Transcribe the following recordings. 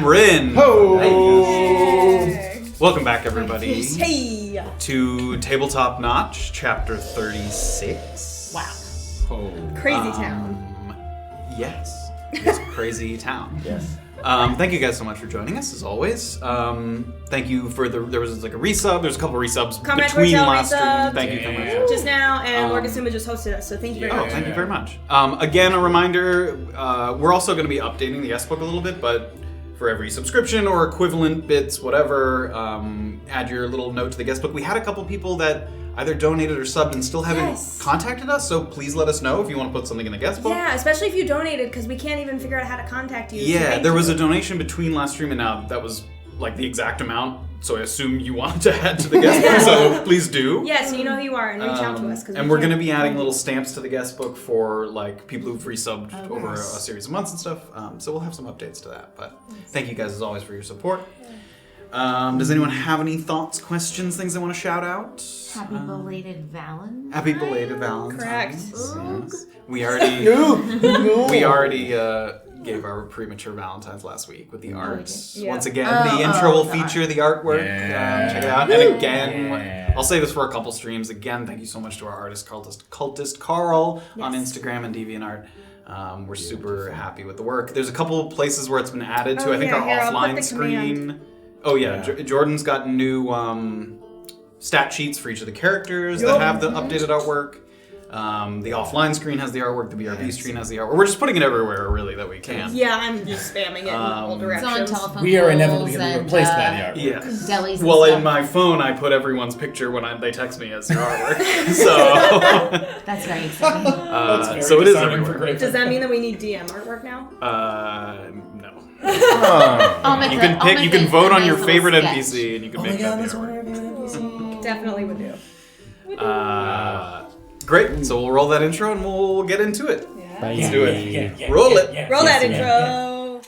Rin. Ho! Nice. Welcome back, everybody, Hey! to Tabletop Notch, Chapter 36. Wow. Ho! Crazy town. Yes, it's a crazy town. Yes. Thank you guys so much for joining us, as always. Thank you for there was like a resub. There's a couple resubs Combat between Hotel last stream. resub. Thank you, Yeah. Just now, and Morgasuma just hosted us, so thank you very Oh, much. thank you very much. Again, a reminder, we're also going to be updating the guest book a little bit, but for every subscription or equivalent bits, whatever, add your little note to the guest book. We had a couple people that either donated or subbed and still haven't contacted us, so please let us know if you want to put something in the guest book. Yeah, especially if you donated, because we can't even figure out how to contact you. Yeah, there was a donation between last stream and now that was like the exact amount, so I assume you wanted to add to the guest book, so please do. Yeah, so you know who you are and reach out to us. And we're going to be adding little stamps to the guest book for like people who've resubbed over a series of months and stuff. So we'll have some updates to that. But thank you guys as always for your support. Does anyone have any thoughts, questions, things they want to shout out? Happy belated Valentine's. Happy belated Valentine's. Correct. Yes. We already gave our premature Valentine's last week with the arts. Yeah. Once again, the intro will feature the artwork. Yeah. Check it out. And again, Yeah. I'll say this for a couple streams. Again, thank you so much to our artist, Cultist Carl, on Instagram and DeviantArt. We're super happy with the work. There's a couple of places where it's been added to, I think, our offline screen. Oh yeah, Jordan's got new stat sheets for each of the characters that have the updated artwork. The offline screen has the artwork. The BRB screen has the artwork. We're just putting it everywhere, really, that we can. Yeah, I'm just spamming it in all directions. It's on telephone We are poles inevitably going to be and, replaced by the artwork. Yeah. delis and Well, stuff. in my phone, I put everyone's picture when they text me as their artwork. So, That's very exciting. That's very so it is exciting for everywhere. Graven. Does that mean that we need DM artwork now? No. I'll make You a- can I'll pick. make You can a vote on nice your little favorite sketch. NPC, and you can Oh my make god, that that's the one artwork. of our Definitely would do. Great. So we'll roll that intro, and we'll get into it. Yeah. Let's do it. Roll it. Roll that yeah, intro. yeah.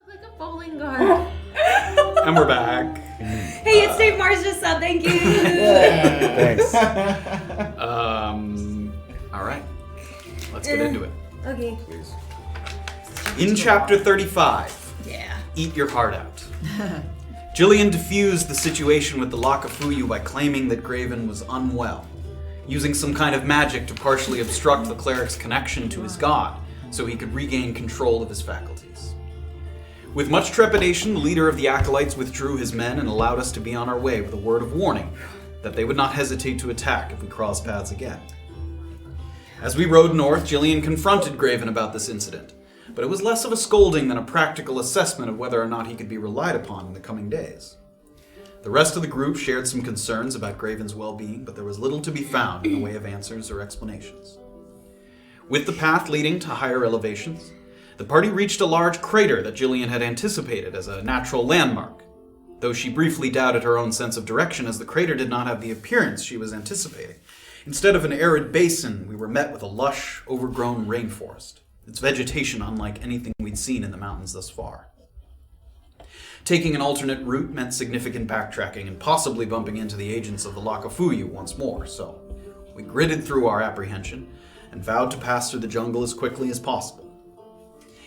Like a bowling guard. And we're back. Hey, it's Dave Mars just said thank you. Thanks. All right. Let's get into it. Okay. In chapter 35, Yeah. Eat Your Heart Out. Jillian diffused the situation with the Lakafuyu by claiming that Graven was unwell, using some kind of magic to partially obstruct the cleric's connection to his god, so he could regain control of his faculties. With much trepidation, the leader of the Acolytes withdrew his men and allowed us to be on our way with a word of warning that they would not hesitate to attack if we crossed paths again. As we rode north, Jillian confronted Graven about this incident, but it was less of a scolding than a practical assessment of whether or not he could be relied upon in the coming days. The rest of the group shared some concerns about Graven's well-being, but there was little to be found in the way of answers or explanations. With the path leading to higher elevations, the party reached a large crater that Jillian had anticipated as a natural landmark, though she briefly doubted her own sense of direction as the crater did not have the appearance she was anticipating. Instead of an arid basin, we were met with a lush, overgrown rainforest, its vegetation unlike anything we'd seen in the mountains thus far. Taking an alternate route meant significant backtracking and possibly bumping into the agents of the Lakafuyu once more, so we gritted through our apprehension and vowed to pass through the jungle as quickly as possible.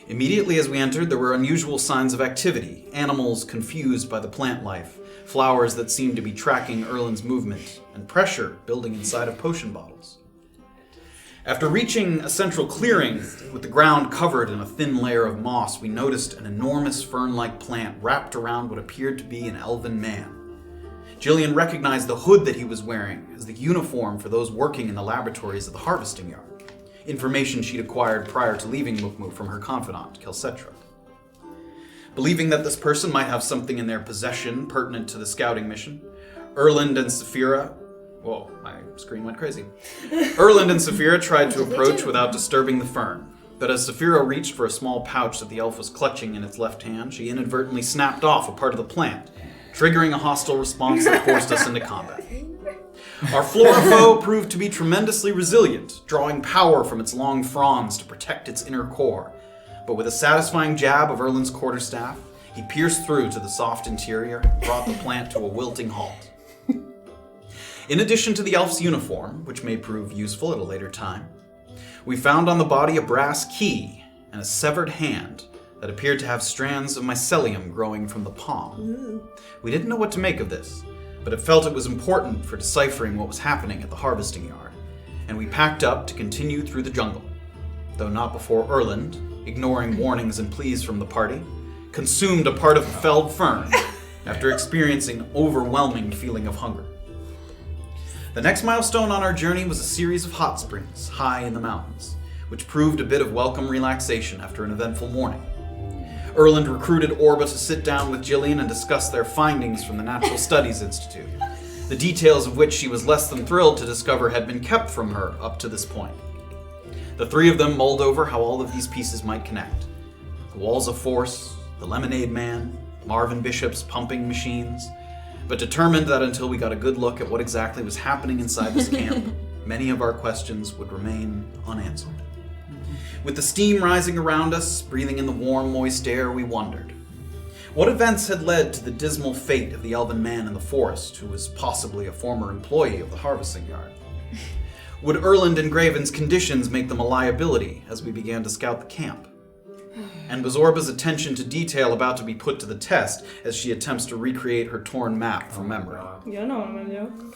Immediately as we entered, there were unusual signs of activity, animals confused by the plant life, flowers that seemed to be tracking Erland's movement, and pressure building inside of potion bottles. After reaching a central clearing with the ground covered in a thin layer of moss, we noticed an enormous fern-like plant wrapped around what appeared to be an elven man. Jillian recognized the hood that he was wearing as the uniform for those working in the laboratories of the harvesting yard, information she'd acquired prior to leaving Mukmu from her confidant, Kelsetra. Believing that this person might have something in their possession pertinent to the scouting mission, Erland and Safira... Whoa, my screen went crazy. Erland and Safira tried to approach without disturbing the fern, but as Safira reached for a small pouch that the elf was clutching in its left hand, she inadvertently snapped off a part of the plant, triggering a hostile response that forced us into combat. Our flora foe proved to be tremendously resilient, drawing power from its long fronds to protect its inner core. But with a satisfying jab of Erland's quarterstaff, he pierced through to the soft interior and brought the plant to a wilting halt. In addition to the elf's uniform, which may prove useful at a later time, we found on the body a brass key and a severed hand that appeared to have strands of mycelium growing from the palm. We didn't know what to make of this, but it felt it was important for deciphering what was happening at the harvesting yard, and we packed up to continue through the jungle, though not before Erland, ignoring warnings and pleas from the party, consumed a part of the felled fern after experiencing an overwhelming feeling of hunger. The next milestone on our journey was a series of hot springs high in the mountains, which proved a bit of welcome relaxation after an eventful morning. Erland recruited Orba to sit down with Jillian and discuss their findings from the Natural Studies Institute, the details of which she was less than thrilled to discover had been kept from her up to this point. The three of them mulled over how all of these pieces might connect. The Walls of Force, the Lemonade Man, Marvin Bishop's pumping machines, but determined that until we got a good look at what exactly was happening inside this camp, many of our questions would remain unanswered. With the steam rising around us, breathing in the warm, moist air, we wondered. What events had led to the dismal fate of the elven man in the forest, who was possibly a former employee of the harvesting yard? Would Erland and Graven's conditions make them a liability as we began to scout the camp? And was Orba's attention to detail about to be put to the test as she attempts to recreate her torn map from memory? You know what I'm gonna do.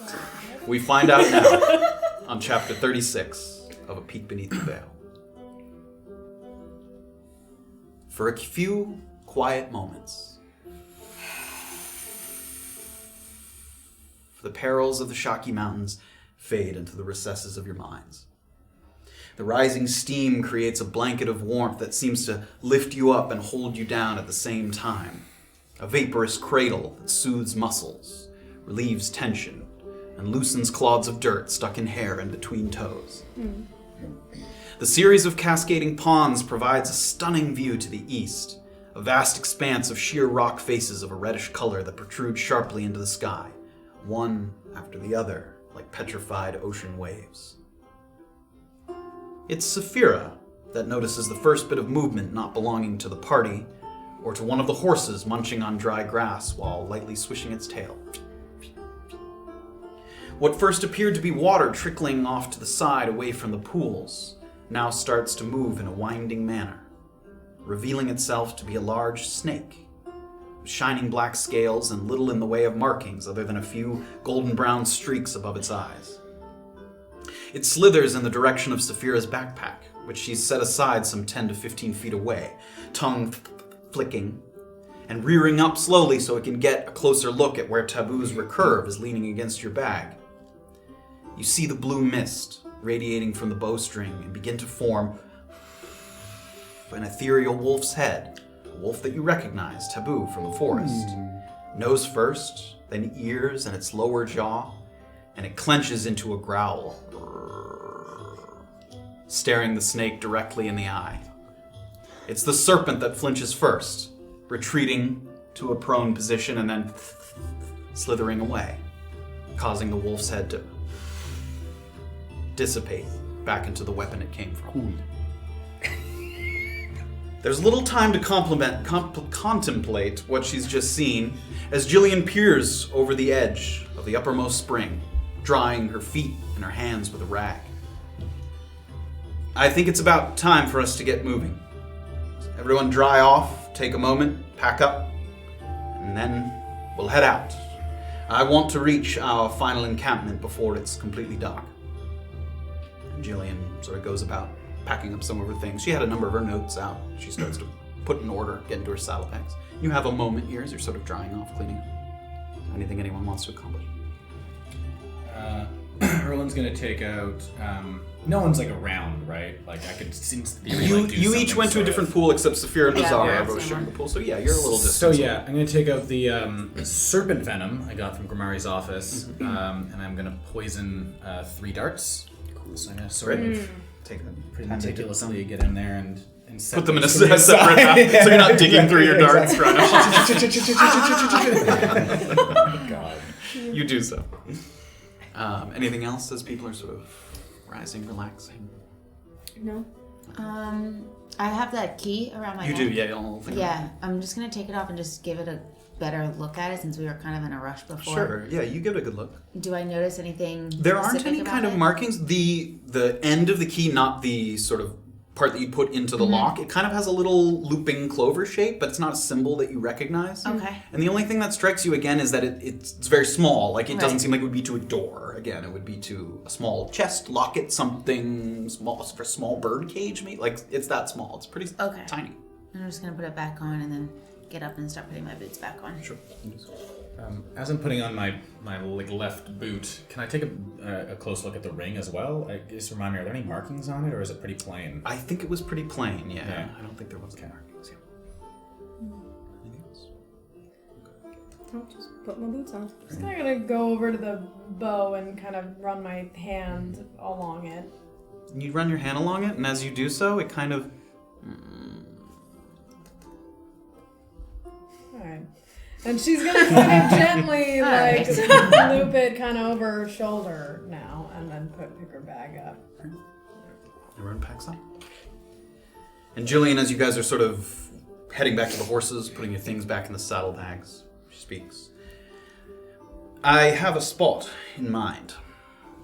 We find out now on chapter 36 of A Peek Beneath the Veil. For a few quiet moments, the perils of the Shaki Mountains fade into the recesses of your minds. The rising steam creates a blanket of warmth that seems to lift you up and hold you down at the same time. A vaporous cradle that soothes muscles, relieves tension, and loosens clods of dirt stuck in hair and between toes. The series of cascading ponds provides a stunning view to the east, a vast expanse of sheer rock faces of a reddish color that protrude sharply into the sky, one after the other, like petrified ocean waves. It's Safira that notices the first bit of movement not belonging to the party, or to one of the horses munching on dry grass while lightly swishing its tail. What first appeared to be water trickling off to the side away from the pools now starts to move in a winding manner, revealing itself to be a large snake, with shining black scales and little in the way of markings other than a few golden brown streaks above its eyes. It slithers in the direction of Safira's backpack, which she's set aside some 10 to 15 feet away, tongue flicking, and rearing up slowly so it can get a closer look at where Taboo's recurve is leaning against your bag. You see the blue mist radiating from the bowstring and begin to form an ethereal wolf's head, a wolf that you recognize, Taboo, from the forest. Nose first, then ears and its lower jaw, and it clenches into a growl, staring the snake directly in the eye. It's the serpent that flinches first, retreating to a prone position and then slithering away, causing the wolf's head to dissipate back into the weapon it came from. There's little time to contemplate what she's just seen as Jillian peers over the edge of the uppermost spring, drying her feet and her hands with a rag. I think it's about time for us to get moving. Everyone dry off, take a moment, pack up, and then we'll head out. I want to reach our final encampment before it's completely dark. And Jillian sort of goes about packing up some of her things. She had a number of her notes out. She starts to put in order, get into her saddlebags. You have a moment here as you're sort of drying off, cleaning up. Anything anyone wants to accomplish? Erland's gonna take out. No one's like around, right? Like I could seems to be. You each went to a different pool except Safira and Beezaura Yeah, are both sharing the pool. So yeah, you're a little distant. So yeah, I'm gonna take out the serpent venom I got from Grimari's office, and I'm gonna poison 3 darts. Cool. So I'm gonna sort of Take them. pretty meticulously get in there and Put them in a separate half, so you're not digging through your darts. Right Oh God. You do so. Anything else as people are sort of rising, relaxing? No. I have that key around my neck. You do, yeah. I'll think Yeah, I'm just gonna take it off and just give it a better look at it since we were kind of in a rush before. Sure. Yeah, you give it a good look. Do I notice anything? There aren't specific any about kind of it? markings. The end of the key, not the sort of part that you put into the lock, it kind of has a little looping clover shape, but it's not a symbol that you recognize. Okay. And the only thing that strikes you again is that it's very small. Like it doesn't Right. seem like it would be to a door. Again, it would be to a small chest, locket, something small for a small bird cage. Maybe like it's that small. It's pretty Okay. tiny. I'm just gonna put it back on and then get up and start putting my boots back on. Sure. As I'm putting on my like left boot, can I take a close look at the ring as well? Just remind me, are there any markings on it, or is it pretty plain? I think it was pretty plain. Yeah. Yeah. I don't think there was any markings. Yeah. I'll just put my boots on. I'm just gonna go over to the bow and kind of run my hand along it. You run your hand along it, and as you do so, it kind of... Alright. And she's gonna kind of gently, like, loop it kind of over her shoulder now, and then pick her bag up. Everyone packs up. And Jillian, as you guys are sort of heading back to the horses, putting your things back in the saddlebags, she speaks. I have a spot in mind.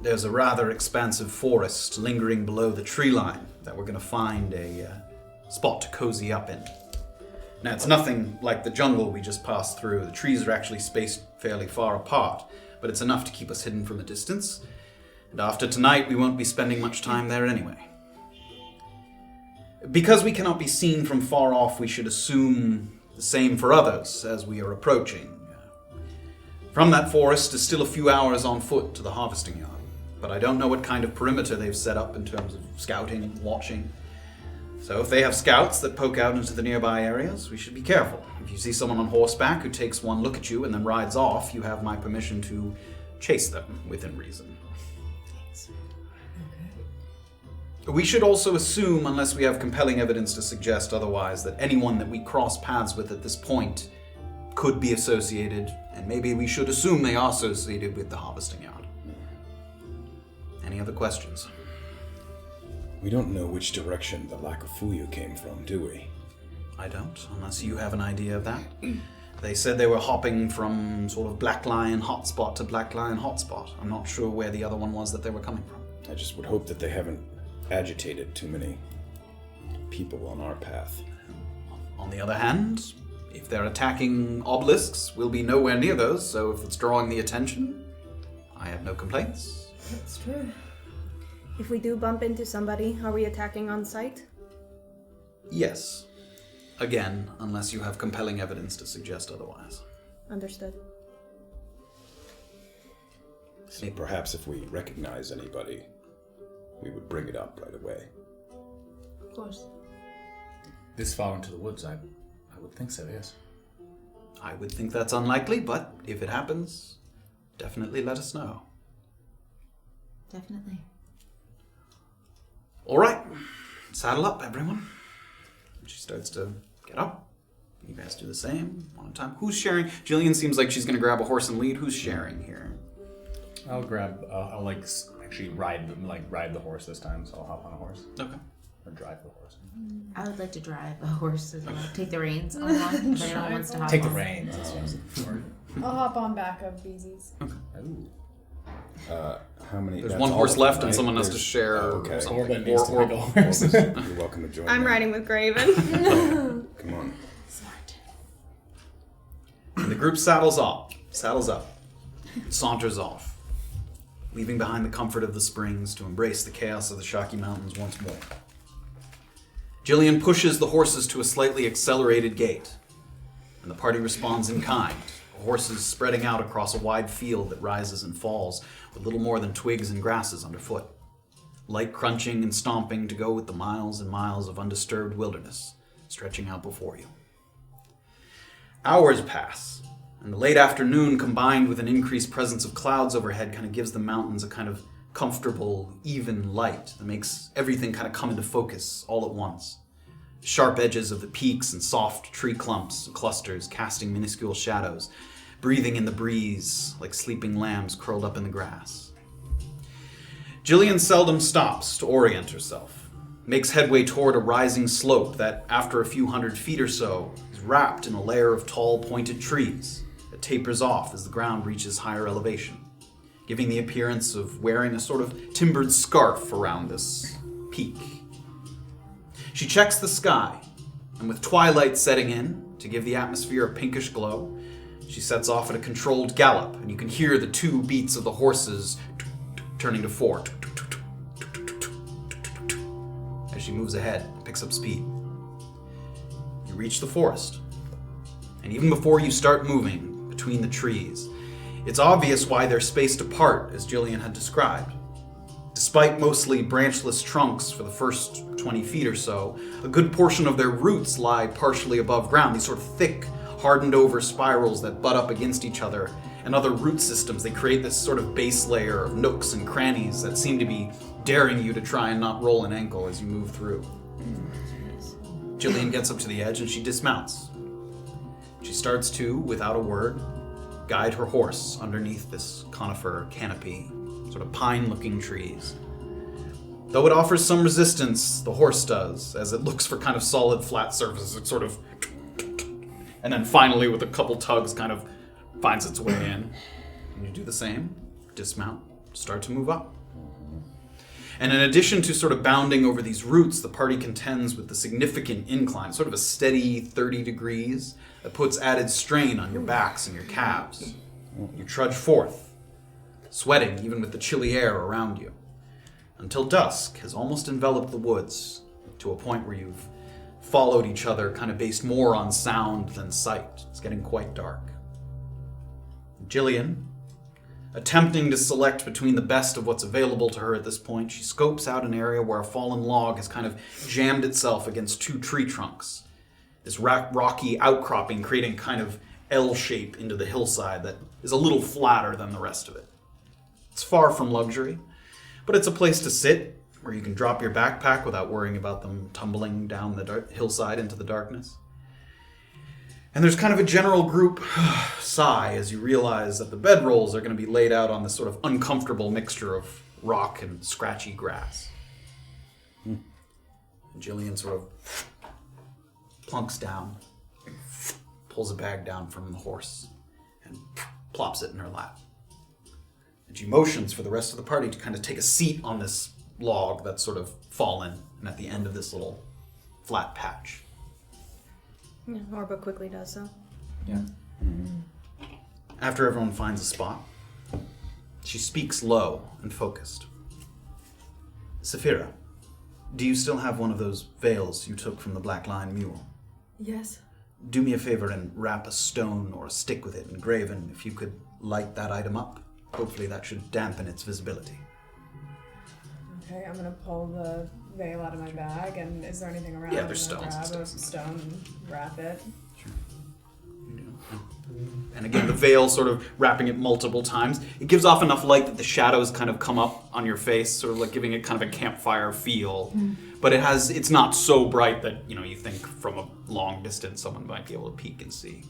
There's a rather expansive forest lingering below the tree line that we're going to find a spot to cozy up in. Now, it's nothing like the jungle we just passed through. The trees are actually spaced fairly far apart, but it's enough to keep us hidden from a distance. And after tonight, we won't be spending much time there anyway. Because we cannot be seen from far off, we should assume the same for others as we are approaching. From that forest is still a few hours on foot to the harvesting yard, but I don't know what kind of perimeter they've set up in terms of scouting, watching. So if they have scouts that poke out into the nearby areas, we should be careful. If you see someone on horseback who takes one look at you and then rides off, you have my permission to chase them within reason. Thanks. We should also assume, unless we have compelling evidence to suggest otherwise, that anyone that we cross paths with at this point could be associated, and maybe we should assume they are associated with the harvesting yard. Any other questions? We don't know which direction the lack of Fuyu came from, do we? I don't, unless you have an idea of that. They said they were hopping from sort of Black Lion hotspot to Black Lion hotspot. I'm not sure where the other one was that they were coming from. I just would hope that they haven't agitated too many people on our path. On the other hand, if they're attacking obelisks, we'll be nowhere near those, so if it's drawing the attention, I have no complaints. That's true. If we do bump into somebody, are we attacking on sight? Yes. Again, unless you have compelling evidence to suggest otherwise. Understood. So perhaps if we recognize anybody, we would bring it up right away. Of course. This far into the woods, I would think so, yes. I would think that's unlikely, but if it happens, definitely let us know. Definitely. All right, saddle up, everyone. She starts to get up. You guys do the same, one at a time. Who's sharing? Jillian seems like she's going to grab a horse and lead. Who's sharing here? I'll actually ride the horse this time, so I'll hop on a horse. Okay. Or drive the horse. I would like to drive a horse as well. Take the reins along, but anyone wants to hop Take the on. reins. That's what I was looking for. I'll hop on back of Beezy's. Ooh. How many? There's that's one all horse of them, left, and right? someone has to There's- share okay. something. Orba needs to pick a horse. You're welcome to join I'm me. riding with Graven. Come on. Smart. And the group saddles up, saunters off, leaving behind the comfort of the springs to embrace the chaos of the Shaki Mountains once more. Jillian pushes the horses to a slightly accelerated gait, and the party responds in kind. The horses spreading out across a wide field that rises and falls with little more than twigs and grasses underfoot. Light crunching and stomping to go with the miles and miles of undisturbed wilderness stretching out before you. Hours pass, and the late afternoon combined with an increased presence of clouds overhead kind of gives the mountains a kind of comfortable, even light that makes everything kind of come into focus all at once. The sharp edges of the peaks and soft tree clumps and clusters casting minuscule shadows, breathing in the breeze like sleeping lambs curled up in the grass. Jillian seldom stops to orient herself, makes headway toward a rising slope that, after a few hundred feet or so, is wrapped in a layer of tall, pointed trees that tapers off as the ground reaches higher elevation, giving the appearance of wearing a sort of timbered scarf around this peak. She checks the sky, and with twilight setting in to give the atmosphere a pinkish glow, she sets off at a controlled gallop, and you can hear the two beats of the horses turning to four as she moves ahead and picks up speed. You reach the forest, and even before you start moving between the trees, it's obvious why they're spaced apart, as Jillian had described. Despite mostly branchless trunks for the first 20 feet or so, a good portion of their roots lie partially above ground, these sort of thick, hardened over spirals that butt up against each other, and other root systems. They create this sort of base layer of nooks and crannies that seem to be daring you to try and not roll an ankle as you move through. Jillian gets up to the edge and she dismounts. She starts to, without a word, guide her horse underneath this conifer canopy, sort of pine-looking trees. Though it offers some resistance, the horse does, as it looks for kind of solid, flat surfaces. It sort of... And then finally, with a couple tugs, kind of finds its way in. And you do the same. Dismount. Start to move up. And in addition to sort of bounding over these roots, the party contends with the significant incline, sort of a steady 30 degrees that puts added strain on your backs and your calves. You trudge forth, sweating even with the chilly air around you, until dusk has almost enveloped the woods to a point where you've followed each other, kind of based more on sound than sight. It's getting quite dark. Jillian, attempting to select between the best of what's available to her at this point, she scopes out an area where a fallen log has kind of jammed itself against two tree trunks. This rocky outcropping creating kind of L shape into the hillside that is a little flatter than the rest of it. It's far from luxury, but it's a place to sit where you can drop your backpack without worrying about them tumbling down the hillside into the darkness. And there's kind of a general group sigh as you realize that the bedrolls are going to be laid out on this sort of uncomfortable mixture of rock and scratchy grass. And Jillian sort of plunks down, pulls a bag down from the horse, and plops it in her lap. And she motions for the rest of the party to kind of take a seat on this log that's sort of fallen and at the end of this little flat patch. Yeah, Orba quickly does so. Yeah. After everyone finds a spot, she speaks low and focused. Safira, do you still have one of those veils you took from the Black Lion Mule? Yes. Do me a favor and wrap a stone or a stick with it, and Graven, if you could light that item up, hopefully that should dampen its visibility. Okay, I'm gonna pull the veil out of my bag, and is there anything around? Yeah, there's I'm gonna stones and grab a stuff. stone and wrap it. Sure. And again, the veil sort of wrapping it multiple times. It gives off enough light that the shadows kind of come up on your face, sort of like giving it kind of a campfire feel. But it's not so bright that, you think from a long distance someone might be able to peek and see.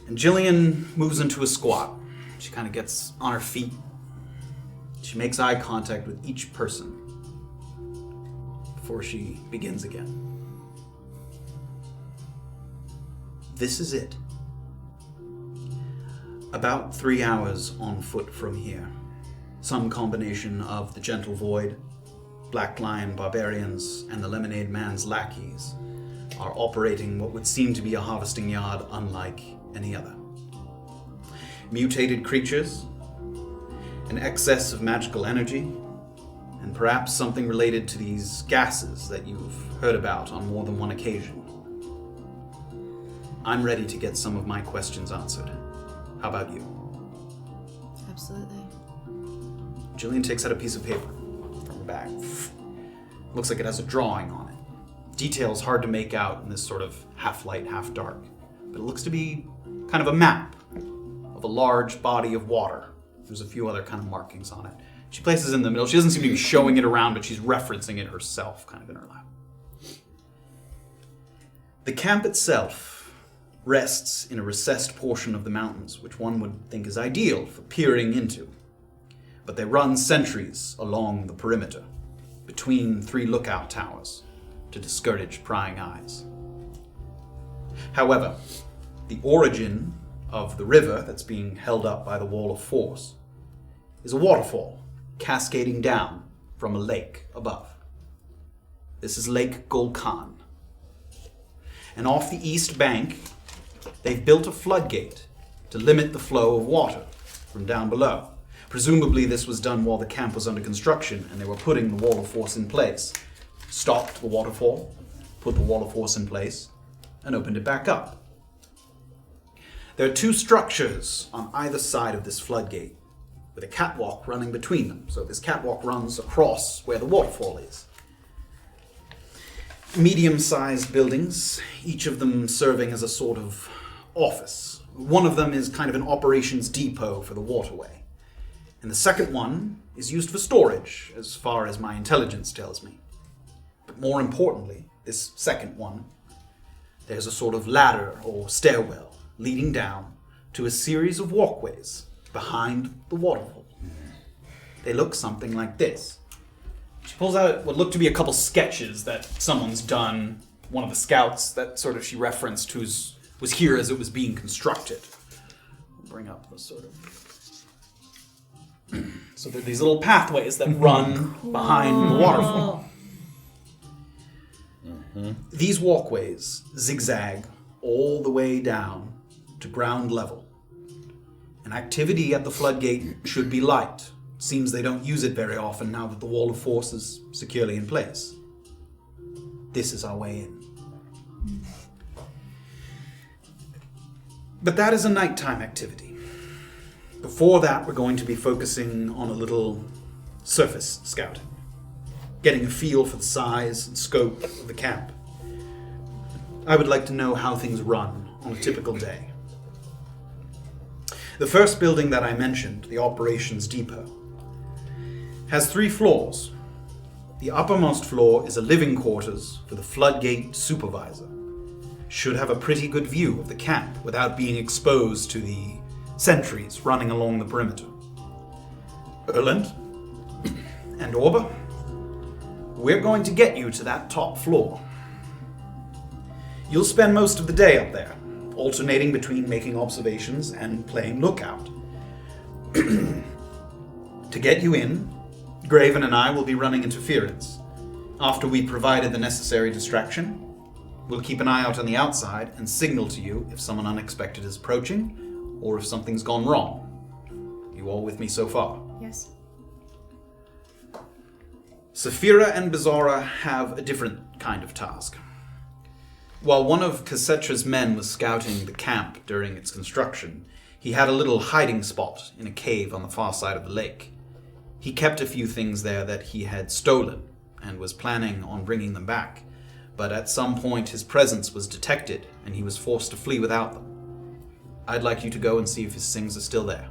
And Jillian moves into a squat. She kind of gets on her feet. She makes eye contact with each person before she begins again. This is it. About 3 hours on foot from here. Some combination of the Gentle Void, Black Lion barbarians, and the Lemonade Man's lackeys are operating what would seem to be a harvesting yard unlike any other. Mutated creatures, an excess of magical energy, and perhaps something related to these gases that you've heard about on more than one occasion. I'm ready to get some of my questions answered. How about you? Absolutely. Jillian takes out a piece of paper from her bag. Looks like it has a drawing on it. Details hard to make out in this sort of half light, half dark. But it looks to be kind of a map of a large body of water. There's a few other kind of markings on it. She places it in the middle. She doesn't seem to be showing it around, but she's referencing it herself, kind of in her lap. The camp itself rests in a recessed portion of the mountains, which one would think is ideal for peering into. But they run sentries along the perimeter, between 3 lookout towers, to discourage prying eyes. However, the origin of the river that's being held up by the Wall of Force is a waterfall cascading down from a lake above. This is Lake Golkan. And off the east bank, they've built a floodgate to limit the flow of water from down below. Presumably this was done while the camp was under construction and they were putting the Wall of Force in place. Stopped the waterfall, put the Wall of Force in place, and opened it back up. There are 2 structures on either side of this floodgate, with a catwalk running between them. So this catwalk runs across where the waterfall is. medium-sized buildings, each of them serving as a sort of office. One of them is kind of an operations depot for the waterway. And the second one is used for storage, as far as my intelligence tells me. But more importantly, this second one, there's a sort of ladder or stairwell leading down to a series of walkways behind the waterfall. They look something like this. She pulls out what look to be a couple sketches that someone's done. One of the scouts that sort of she referenced was here as it was being constructed. I'll bring up the sort of... So there are these little pathways that run behind the waterfall. These walkways zigzag all the way down to ground level. And activity at the floodgate should be light. Seems they don't use it very often now that the wall of force is securely in place. This is our way in. But that is a nighttime activity. Before that, we're going to be focusing on a little surface scouting, getting a feel for the size and scope of the camp. I would like to know how things run on a typical day. The first building that I mentioned, the operations depot, has 3 floors. The uppermost floor is a living quarters for the floodgate supervisor. Should have a pretty good view of the camp without being exposed to the sentries running along the perimeter. Erland and Orba, we're going to get you to that top floor. You'll spend most of the day up there, alternating between making observations and playing lookout. To get you in, Graven and I will be running interference. After we provided the necessary distraction, we'll keep an eye out on the outside and signal to you if someone unexpected is approaching or if something's gone wrong. You all with me so far? Yes. Safira and Beezaura have a different kind of task. While one of Kassetra's men was scouting the camp during its construction, he had a little hiding spot in a cave on the far side of the lake. He kept a few things there that he had stolen and was planning on bringing them back, but at some point his presence was detected and he was forced to flee without them. I'd like you to go and see if his things are still there.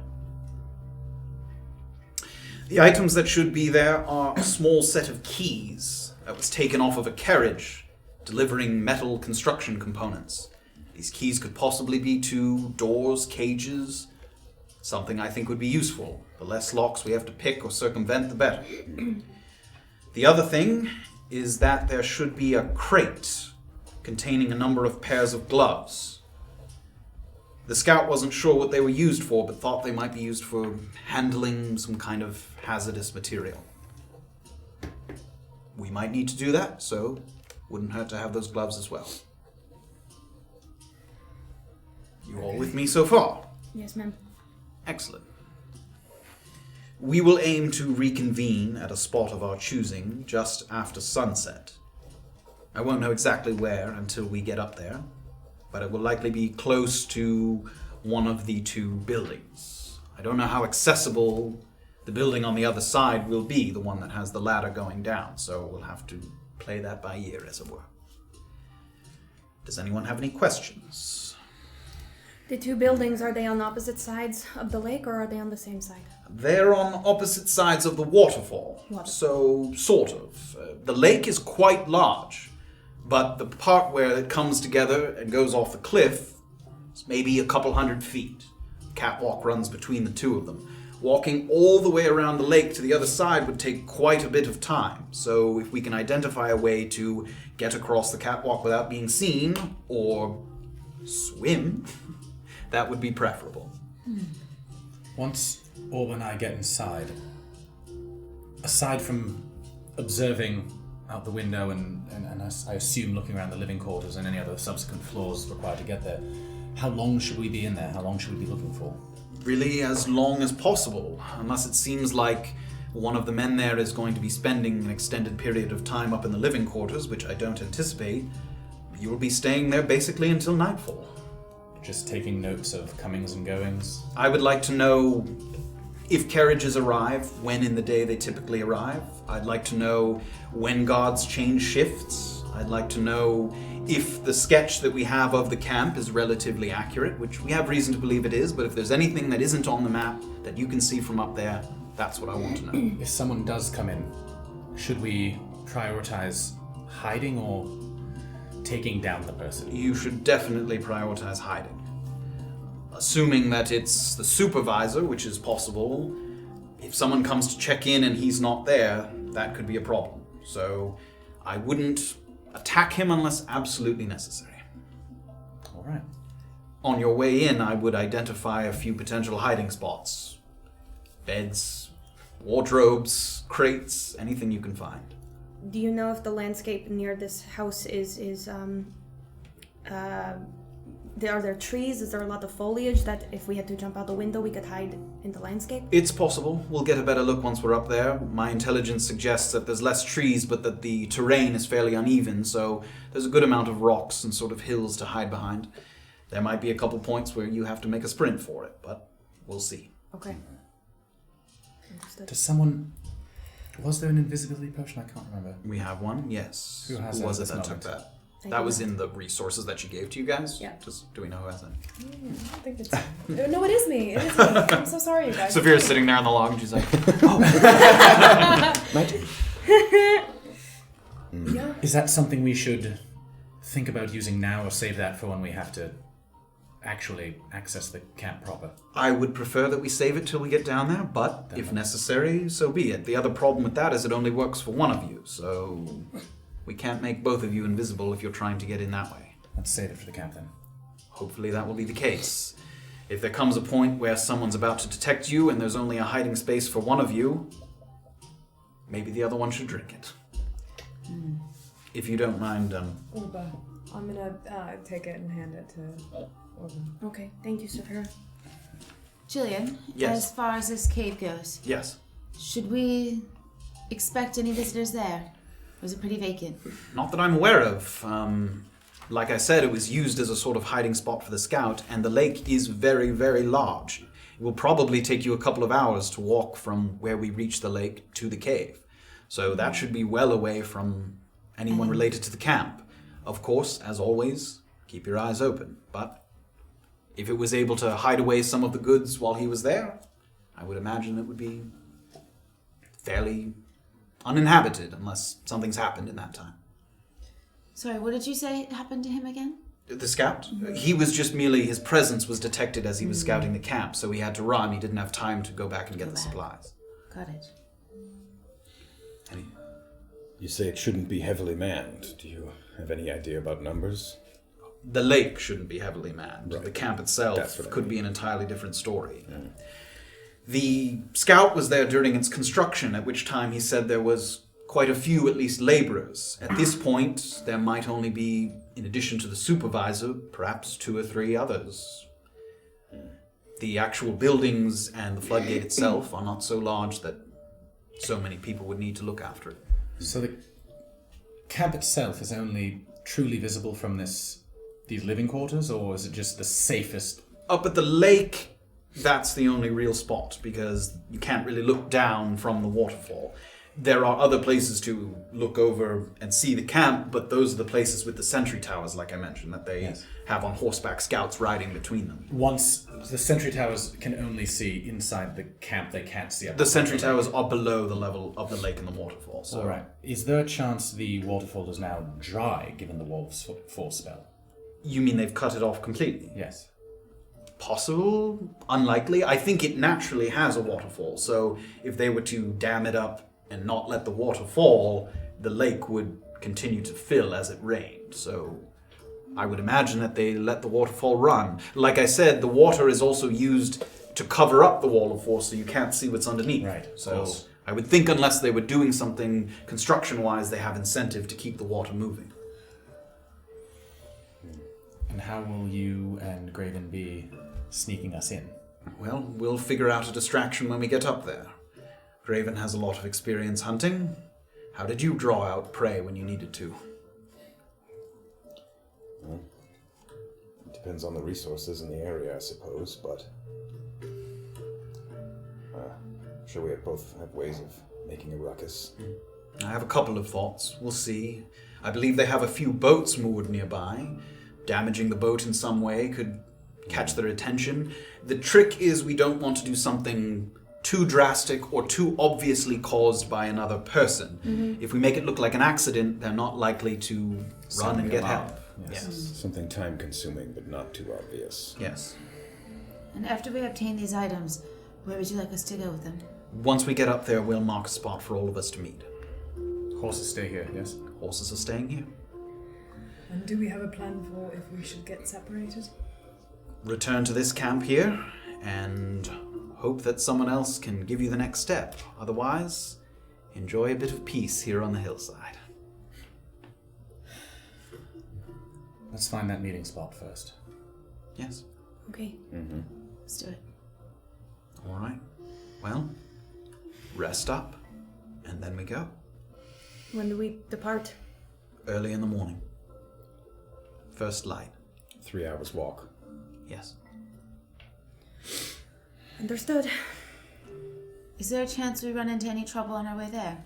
The items that should be there are a small set of keys that was taken off of a carriage delivering metal construction components. These keys could possibly be to doors, cages, something I think would be useful. The less locks we have to pick or circumvent, the better. The other thing is that there should be a crate containing a number of pairs of gloves. The scout wasn't sure what they were used for, but thought they might be used for handling some kind of hazardous material. We might need to do that, so wouldn't hurt to have those gloves as well. You all with me so far? Yes, ma'am. Excellent. We will aim to reconvene at a spot of our choosing just after sunset. I won't know exactly where until we get up there, but it will likely be close to one of the 2 buildings. I don't know how accessible the building on the other side will be, the one that has the ladder going down, so we'll have to play that by ear, as it were. Does anyone have any questions? The 2 buildings, are they on opposite sides of the lake or are they on the same side? They're on opposite sides of the waterfall, so sort of. The lake is quite large, but the part where it comes together and goes off the cliff is maybe a couple hundred feet. Catwalk runs between the 2 of them. Walking all the way around the lake to the other side would take quite a bit of time, so if we can identify a way to get across the catwalk without being seen, or swim, that would be preferable. Once Orba and I get inside, aside from observing out the window and I assume looking around the living quarters and any other subsequent floors required to get there, how long should we be in there? How long should we be looking for? Really as long as possible, unless it seems like one of the men there is going to be spending an extended period of time up in the living quarters, which I don't anticipate. You will be staying there basically until nightfall. Just taking notes of comings and goings? I would like to know if carriages arrive, when in the day they typically arrive. I'd like to know when guards change shifts. I'd like to know if the sketch that we have of the camp is relatively accurate, which we have reason to believe it is, but if there's anything that isn't on the map that you can see from up there, that's what I want to know. If someone does come in, should we prioritize hiding or taking down the person? You should definitely prioritize hiding. Assuming that it's the supervisor, which is possible, if someone comes to check in and he's not there, that could be a problem. So I wouldn't attack him unless absolutely necessary. All right. On your way in, I would identify a few potential hiding spots. Beds, wardrobes, crates, anything you can find. Do you know if the landscape near this house are there trees? Is there a lot of foliage that if we had to jump out the window, we could hide in the landscape? It's possible. We'll get a better look once we're up there. My intelligence suggests that there's less trees, but that the terrain is fairly uneven, so there's a good amount of rocks and sort of hills to hide behind. There might be a couple points where you have to make a sprint for it, but we'll see. Okay. Understood. Does someone... Was there an invisibility potion? I can't remember. We have one, yes. Who has Who that was at it this that took moment? that? I That do was not. in the resources that she gave to you guys? Yeah. Do we know who has it? I think it's no, it is me. It is me. I'm so sorry, you guys. Safira's sitting there on the log and she's like, Yeah. Is that something we should think about using now or save that for when we have to actually access the camp proper? I would prefer that we save it till we get down there, but if necessary, so be it. The other problem with that is it only works for one of you, so we can't make both of you invisible if you're trying to get in that way. Let's save it for the camp then. Hopefully that will be the case. If there comes a point where someone's about to detect you and there's only a hiding space for one of you, maybe the other one should drink it. If you don't mind, Orba. I'm gonna take it and hand it to Orba. Okay, thank you, Safira. Julian, Yes. as far as this cave goes, yes. should we expect any visitors there? Or is it pretty vacant? Not that I'm aware of. Like I said, it was used as a sort of hiding spot for the scout, and the lake is very, very large. It will probably take you a couple of hours to walk from where we reach the lake to the cave. So that should be well away from anyone related to the camp. Of course, as always, keep your eyes open. But if it was able to hide away some of the goods while he was there, I would imagine it would be fairly uninhabited unless something's happened in that time. Sorry, what did you say happened to him again? The scout? He was just merely, his presence was detected as he was scouting the camp, so he had to run. He didn't have time to go back and get the supplies. Got it. You say it shouldn't be heavily manned. Do you have any idea about numbers? The lake shouldn't be heavily manned. Right. The camp That's itself what I could mean. be an entirely different story. The scout was there during its construction, at which time he said there was quite a few, at least, laborers. At this point, there might only be, in addition to the supervisor, perhaps 2 or 3 others. The actual buildings and the floodgate itself are not so large that so many people would need to look after it. So the camp itself is only truly visible from these living quarters, or is it just the safest? Up at the lake, that's the only real spot, because you can't really look down from the waterfall. There are other places to look over and see the camp, but those are the places with the sentry towers, like I mentioned, that they have on horseback scouts riding between them. Once the sentry towers can only see inside the camp, they can't see up. The sentry towers are below the level of the lake and the waterfall. So All right. Is there a chance the waterfall is now dry, given the wolf's force spell? You mean they've cut it off completely? Yes. Possible? Unlikely? I think it naturally has a waterfall, so if they were to dam it up and not let the water fall, the lake would continue to fill as it rained. So I would imagine that they let the waterfall run. Like I said, the water is also used to cover up the wall of force so you can't see what's underneath. Right, of So course. I would think unless they were doing something construction-wise, they have incentive to keep the water moving. And how will you and Graven be sneaking us in? Well, we'll figure out a distraction when we get up there. Graven has a lot of experience hunting. How did you draw out prey when you needed to? It depends on the resources in the area, I suppose, but... I'm sure we both have ways of making a ruckus. I have a couple of thoughts. We'll see. I believe they have a few boats moored nearby. Damaging the boat in some way could catch their attention. The trick is we don't want to do something too drastic or too obviously caused by another person. Mm-hmm. If we make it look like an accident, they're not likely to run and get help. Yes. Something time-consuming, but not too obvious. Yes. And after we obtain these items, where would you like us to go with them? Once we get up there, we'll mark a spot for all of us to meet. Horses stay here, yes? Horses are staying here. And do we have a plan for if we should get separated? Return to this camp here, and hope that someone else can give you the next step. Otherwise, enjoy a bit of peace here on the hillside. Let's find that meeting spot first. Yes. Okay. Mm-hmm. Let's do it. All right. Well, rest up, and then we go. When do we depart? Early in the morning. First light. 3 hours walk. Yes. Understood. Is there a chance we run into any trouble on our way there?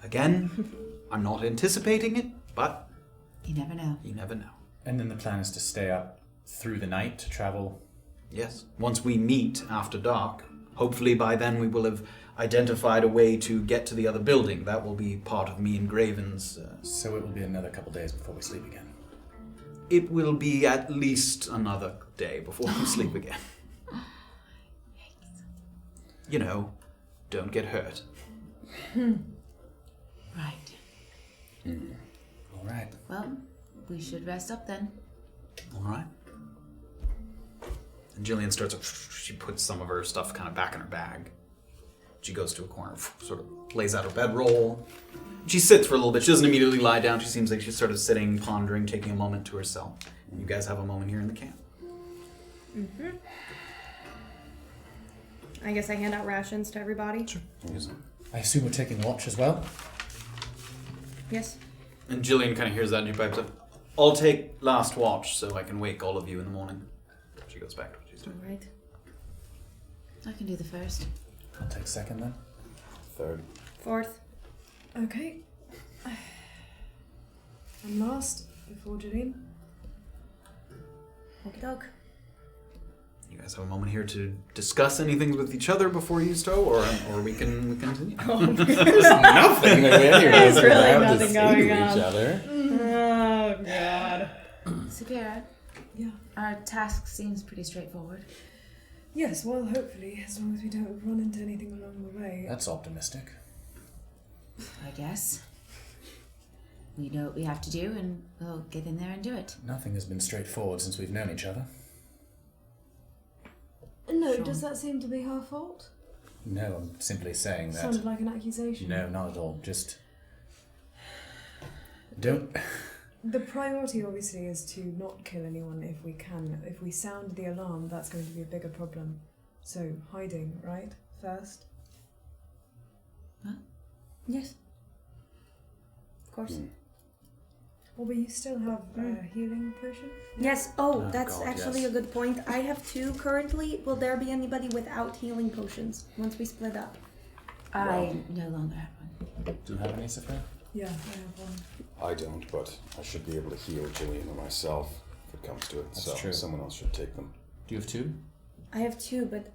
Again, I'm not anticipating it, but You never know. you never know. And then the plan is to stay up through the night to travel. Yes. Once we meet after dark, hopefully by then we will have identified a way to get to the other building. That will be part of me and Graven's... So it will be another couple days before we sleep again. It will be at least another day before we sleep again. You know, don't get hurt. Right. All right. Well, we should rest up then. All right. And Jillian starts, she puts some of her stuff kind of back in her bag. She goes to a corner, sort of lays out her bedroll. She sits for a little bit. She doesn't immediately lie down. She seems like she's sort of sitting, pondering, taking a moment to herself. You guys have a moment here in the camp. Mm-hmm. I guess I hand out rations to everybody. Sure. I assume we're taking watch as well? Yes. And Jillian kind of hears that and she pipes up, I'll take last watch so I can wake all of you in the morning. She goes back to what she's All doing. right. I can do the first. I'll take second then. Third. Fourth. Okay. And last, before Jillian. Okie doke. You guys have a moment here to discuss anything with each other before you stow, or we can continue. There's nothing that any of us There's really have to nothing say going to on. each other. Oh, God. Safira, Yeah. our task seems pretty straightforward. Yes, well, hopefully, as long as we don't run into anything along the way. That's optimistic. I guess. We know what we have to do, and we'll get in there and do it. Nothing has been straightforward since we've known each other. No, Sure. does that seem to be her fault? No, I'm simply saying that. Sounded like an accusation. No, not at all. Just... Don't... The priority, obviously, is to not kill anyone if we can. If we sound the alarm, that's going to be a bigger problem. So, hiding, right? First? Yes. Of course. Well, but you still have a healing potion? Yes. Oh, Oh, that's God, actually yes. a good point. I have 2 currently. Will there be anybody without healing potions once we split up? I no longer have one. Do you have any, Safira? Yeah, I have one. I don't, but I should be able to heal Jillian or myself if it comes to it. That's so true. someone else should take them. Do you have 2? I have 2, but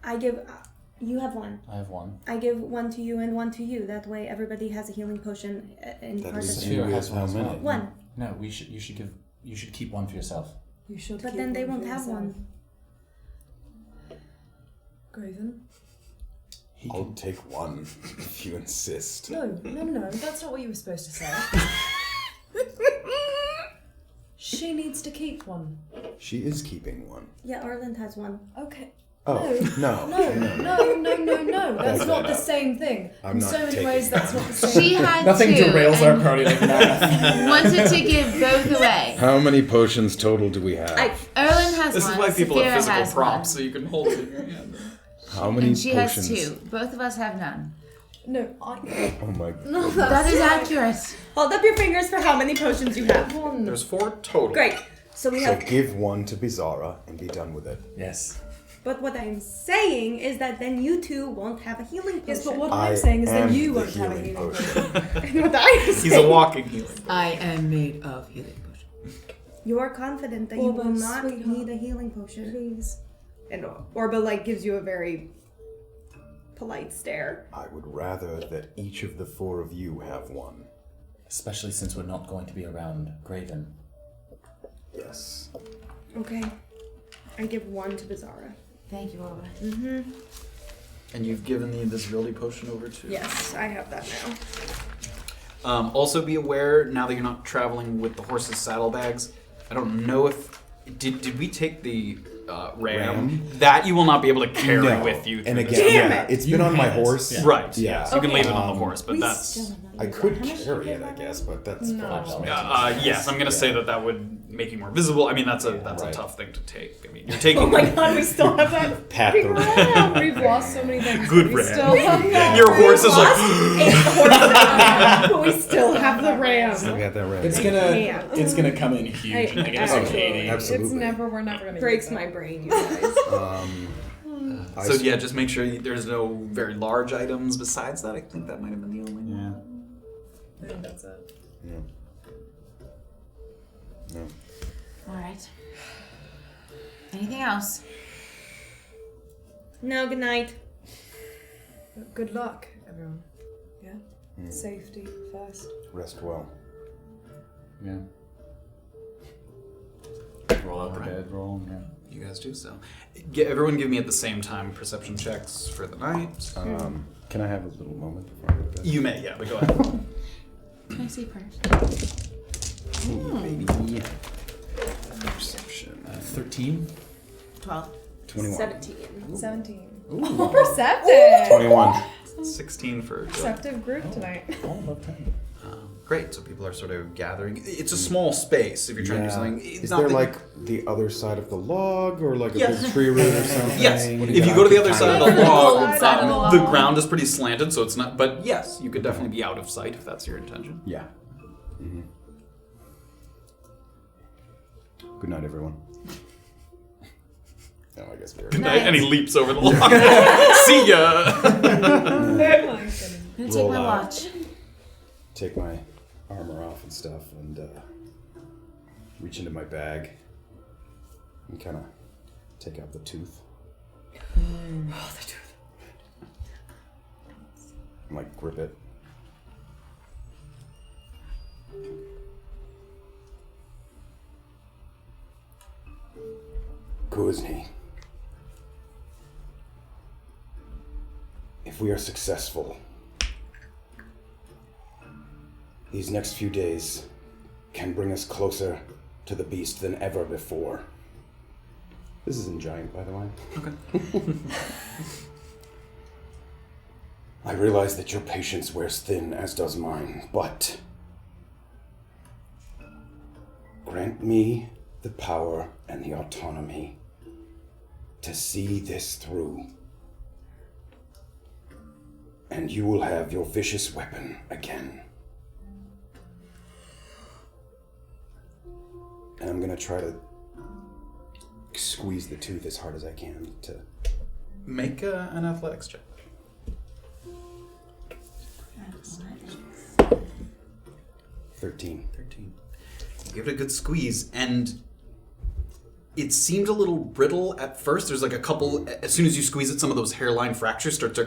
I give... you have 1. I have 1. I give 1 to you and 1 to you. That way everybody has a healing potion in That part is of you Safira has with how one as well. many? 1. No, you should keep 1 for yourself. You should But keep then they one won't for have yourself. 1. Graven? He I'll can... take 1 if you insist. No, that's not what you were supposed to say. She needs to keep 1. She is keeping 1. Yeah, Erland has 1. Okay. Oh, no. No. That's Back not that the up. same thing. I'm In not so many taking ways, that's not the same. She had Nothing two derails our and party like that. wanted to give both away. How many potions total do we have? Erland has This one. is why people Safira have physical has props, one. so you can hold it in your hand. How many And she potions? has 2. Both of us have none. No, I... Oh my No, god. That is accurate. Hold up your fingers for how many potions you have. 1. There's 4 total. Great. So we So have... give 1 to Beezaura and be done with it. Yes. But what I'm saying is that then you two won't have a healing potion. Yes, but what I'm saying is that you won't have a healing healing potion. potion. What I'm He's saying. a walking healer. I am made of healing potion. You're confident that you will Orba, not sweetheart. need a healing potion. Please. And Orba like gives you a very polite stare. I would rather that each of the 4 of you have one. Especially since we're not going to be around Graven. Yes. Okay. I give one to Beezaura. Thank you, Orba. Mm-hmm. And you've given the invisibility potion over to. Yes, I have that now. Also be aware, now that you're not traveling with the horse's saddlebags, I don't know if... Did we take the ram? That you will not be able to carry No. with you. And through again, this. yeah, it's been You on my have it. horse. Yeah. Right. Yeah. So you can leave it on the Um, horse, but that's... I could carry it, I guess, but that's No. probably yes, I'm gonna say that would make you more visible. I mean, that's a right. tough thing to take. I mean, you're taking... Oh my god, we still have that. pat the ram. We've lost so many things. Good but we ram. still have that. Your horse is like... It's the horse, but we still have the ram. We got that ram. It's gonna come in huge. Hey, I guess absolutely. Absolutely. We're never gonna Breaks use my that. brain, you guys. So yeah, just make sure there's no very large items besides that. I think that might have been the only one. I think that's it. Yeah. No. Alright. Anything else? No, good night. Good luck, everyone. Yeah? Safety first. Rest well. Yeah. Roll out the bed, roll. Yeah. You guys do so. Everyone give me at the same time perception checks for the night. Can I have a little moment before I go to bed? You may, yeah, but go ahead. Can I see first? Baby. Perception. 13. 12. 21. 17. Ooh. Perceptive! 21. 16 for Joe. Perceptive group tonight. Oh, above 10. Great, so people are sort of gathering. It's a small space if you're trying to do something. Is Not there that- like the other side of the log or like a Yes. big tree root or something? Yes, What do if you got? go to the other side of the log, Side of the the log. ground is pretty slanted, so it's not. But yes, you could definitely be out of sight if that's your intention. Yeah. Mm-hmm. Good night, everyone. No, I guess we're Good night. And he leaps over the log. See ya. I'm gonna take Roll my out. watch. take my armor off and stuff and reach into my bag and kind of take out the tooth. Oh, the truth. And, like, grip it. Kuzni, if we are successful, these next few days can bring us closer to the beast than ever before. This is in Giant, by the way. Okay. I realize that your patience wears thin, as does mine, but grant me the power and the autonomy to see this through. And you will have your vicious weapon again. And I'm gonna try to squeeze the tooth as hard as I can to... Make an athletics check. 13. 13. Give it a good squeeze, and it seemed a little brittle at first. There's like a couple, as soon as you squeeze it, some of those hairline fractures start to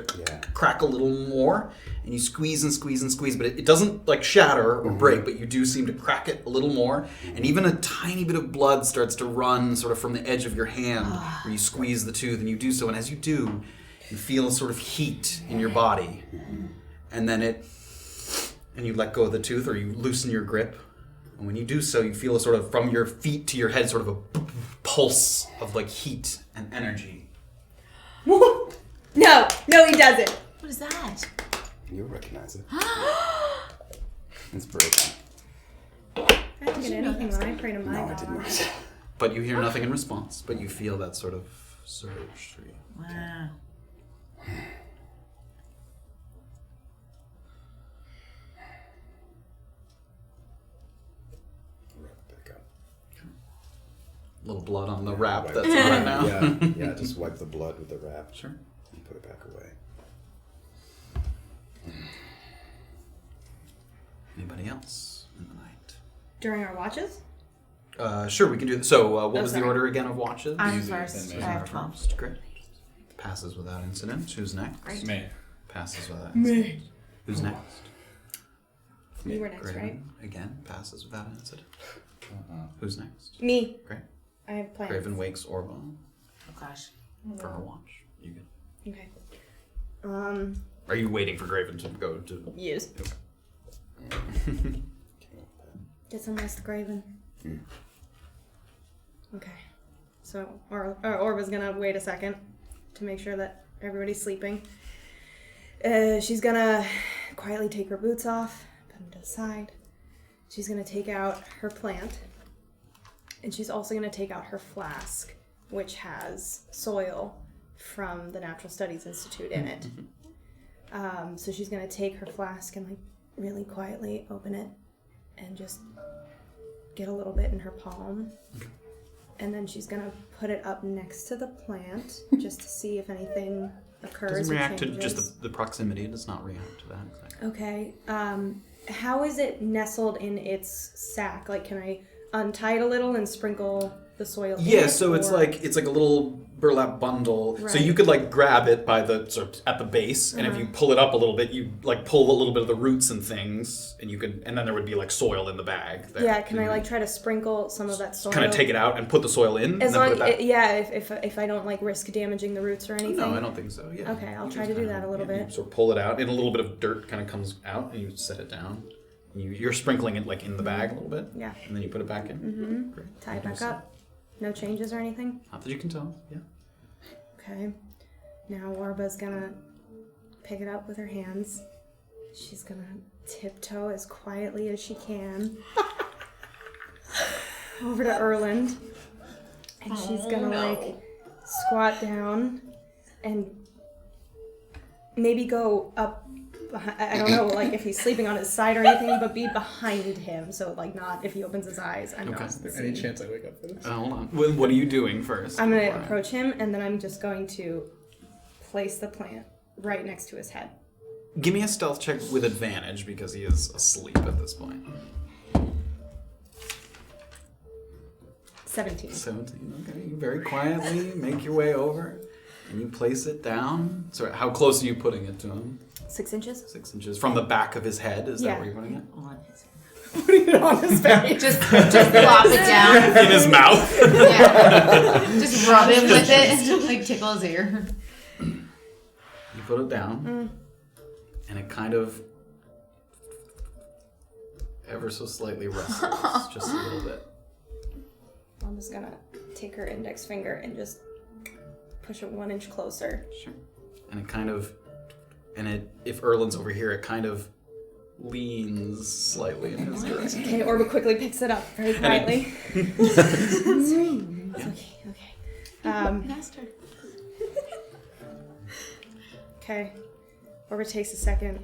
crack a little more, and you squeeze and squeeze and squeeze, but it doesn't like shatter or break, but you do seem to crack it a little more, and even a tiny bit of blood starts to run sort of from the edge of your hand where you squeeze the tooth, and you do so, and as you do, you feel a sort of heat in your body, and then and you let go of the tooth, or you loosen your grip. And when you do so, you feel a sort of, from your feet to your head, sort of a pulse of like heat and energy. No, he doesn't. What is that? You'll recognize it. It's broken. I don't get anything when I pray to my No, I God. did not. But you hear nothing in response, but you feel that sort of surge through you. Wow. Wrap it back up. little blood on the Yeah, wrap wipe that's it. on it now. Yeah, just wipe the blood with the wrap. Sure. And put it back away. Anybody else in the night? During our watches? Sure, we can do that. So, what was the sorry. order again of watches? I'm Easy, first. then I me. have 12. First, great. Passes without incident. Who's next? Great. Me. Passes without incident. Who's next? You were next, Graven. right? Again, passes without incident. Uh-uh. Who's next? Me. Great. I have plans. Graven wakes Orba Oh gosh. for her watch. You good? Okay. Are you waiting for Graven to go to? Yes. Get some rest, Graven. Okay. So, Orba's gonna wait a second to make sure that everybody's sleeping. She's gonna quietly take her boots off, put them to the side. She's gonna take out her plant, and she's also gonna take out her flask, which has soil from the Natural Studies Institute in it. So she's gonna take her flask and like really quietly open it and just get a little bit in her palm. And then she's gonna put it up next to the plant just to see if anything occurs. Doesn't or react to changes. just the proximity. It does not react to that exactly. Okay. How is it nestled in its sack? Like, can I untie it a little and sprinkle the soil in Yeah, it, so it's or- like a little burlap bundle. So Right. you could like grab it by the sort of at the base, and if you pull it up a little bit, you like pull a little bit of the roots and things, and you could, and then there would be like soil in the bag. There. Yeah, can I like try to sprinkle some of that soil? kind of take it out and put the soil in, As and then long, put it back? if I don't like risk damaging the roots or anything. No, I don't think so. Yeah. Okay, I'll You try just to do kinda- that a little You bit. sort of pull it out, and a little bit of dirt kind of comes out, and you set it down. You're sprinkling it like in the bag a little bit. Yeah. And then you put it back in. Mm-hmm. Great. Tie it You do back so. up. No changes or anything. Not that you can tell. Yeah. Okay. Now Orba's gonna pick it up with her hands. She's gonna tiptoe as quietly as she can over to Erland. And she's gonna like squat down and maybe go up behind, I don't know like if he's sleeping on his side or anything, but be behind him, so like not if he opens his eyes. I'm Okay. not Is Is there any seeing. chance I wake up for this? Hold on. What are you doing first? I'm gonna Before I- approach him, and then I'm just going to place the plant right next to his head. Give me a stealth check with advantage because he is asleep at this point. 17. 17. Okay. You very quietly make your way over and you place it down. So how close are you putting it to him? 6 inches? 6 inches from the back of his head. Is Yeah. that where you're putting it? On his. Putting it on his face. Just plop it down. In his mouth. Yeah. Just rub him with it. Like tickle his ear. You put it down, and it kind of ever so slightly rustles, just a little bit. I'm just gonna take her index finger and just push it 1 inch closer. Sure. And it kind of, if Erland's over here, it kind of leans slightly in his direction. Okay, Orba quickly picks it up very quietly. Okay. Master. Okay. Orba takes a second,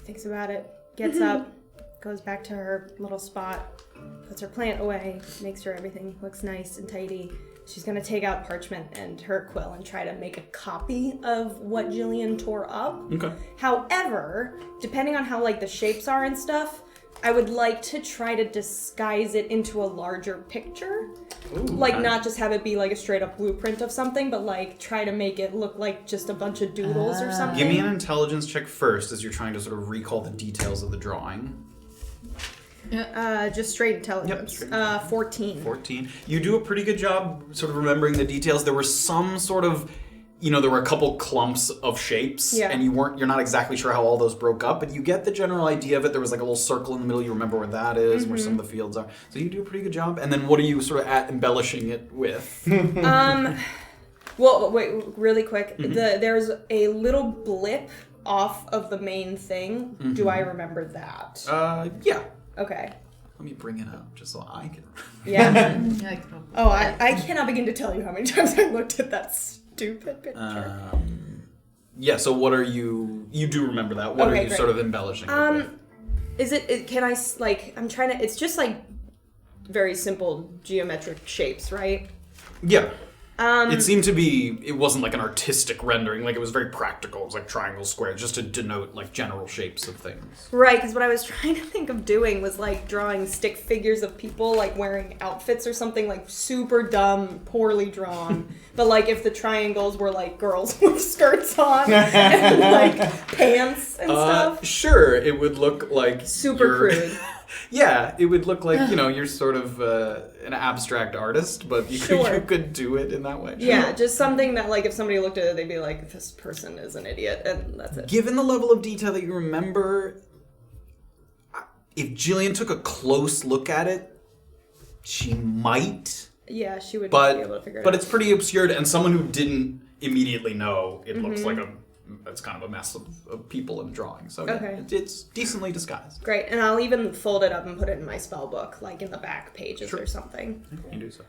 thinks about it, gets up, goes back to her little spot, puts her plant away, makes sure everything looks nice and tidy. She's gonna take out parchment and her quill and try to make a copy of what Jillian tore up. Okay. However, depending on how like the shapes are and stuff, I would like to try to disguise it into a larger picture. Like not just have it be like a straight up blueprint of something, but like try to make it look like just a bunch of doodles or something. Give me an intelligence check first as you're trying to sort of recall the details of the drawing. Just straight intelligence. Yep, straight 14. 14. You do a pretty good job sort of remembering the details. There were some sort of, there were a couple clumps of shapes, Yeah. and you're not exactly sure how all those broke up, but you get the general idea of it. There was like a little circle in the middle. You remember where that is, where some of the fields are. So you do a pretty good job. And then what are you sort of embellishing it with? Well, wait, really quick. There's a little blip off of the main thing. Do I remember that? Yeah. Okay. Let me bring it up just so I can. Yeah. You're like, Oh, I cannot begin to tell you how many times I looked at that stupid picture. Yeah, so what are you do remember that. What are Okay, you great. sort of embellishing it with? Is it, can I, like, I'm trying to, it's just like very simple geometric shapes, right? Yeah. It seemed to be, it wasn't like an artistic rendering, like it was very practical. It was like triangles, squares, just to denote like general shapes of things. Right, because what I was trying to think of doing was like drawing stick figures of people like wearing outfits or something like super dumb, poorly drawn. But like if the triangles were like girls with skirts on and like pants and stuff. Sure, it would look like Super crude. Yeah, it would look like, you're sort of an abstract artist, but you could do it in that way. Yeah, just something that like if somebody looked at it, they'd be like, this person is an idiot, and that's it. Given the level of detail that you remember, if Jillian took a close look at it, she might. Yeah, she would be able to figure it out. But it's pretty obscured, and someone who didn't immediately know, it looks like it's kind of a mess of people and drawing. So Okay. it's decently disguised. Great, and I'll even fold it up and put it in my spell book, like in the back pages or something. You can do so.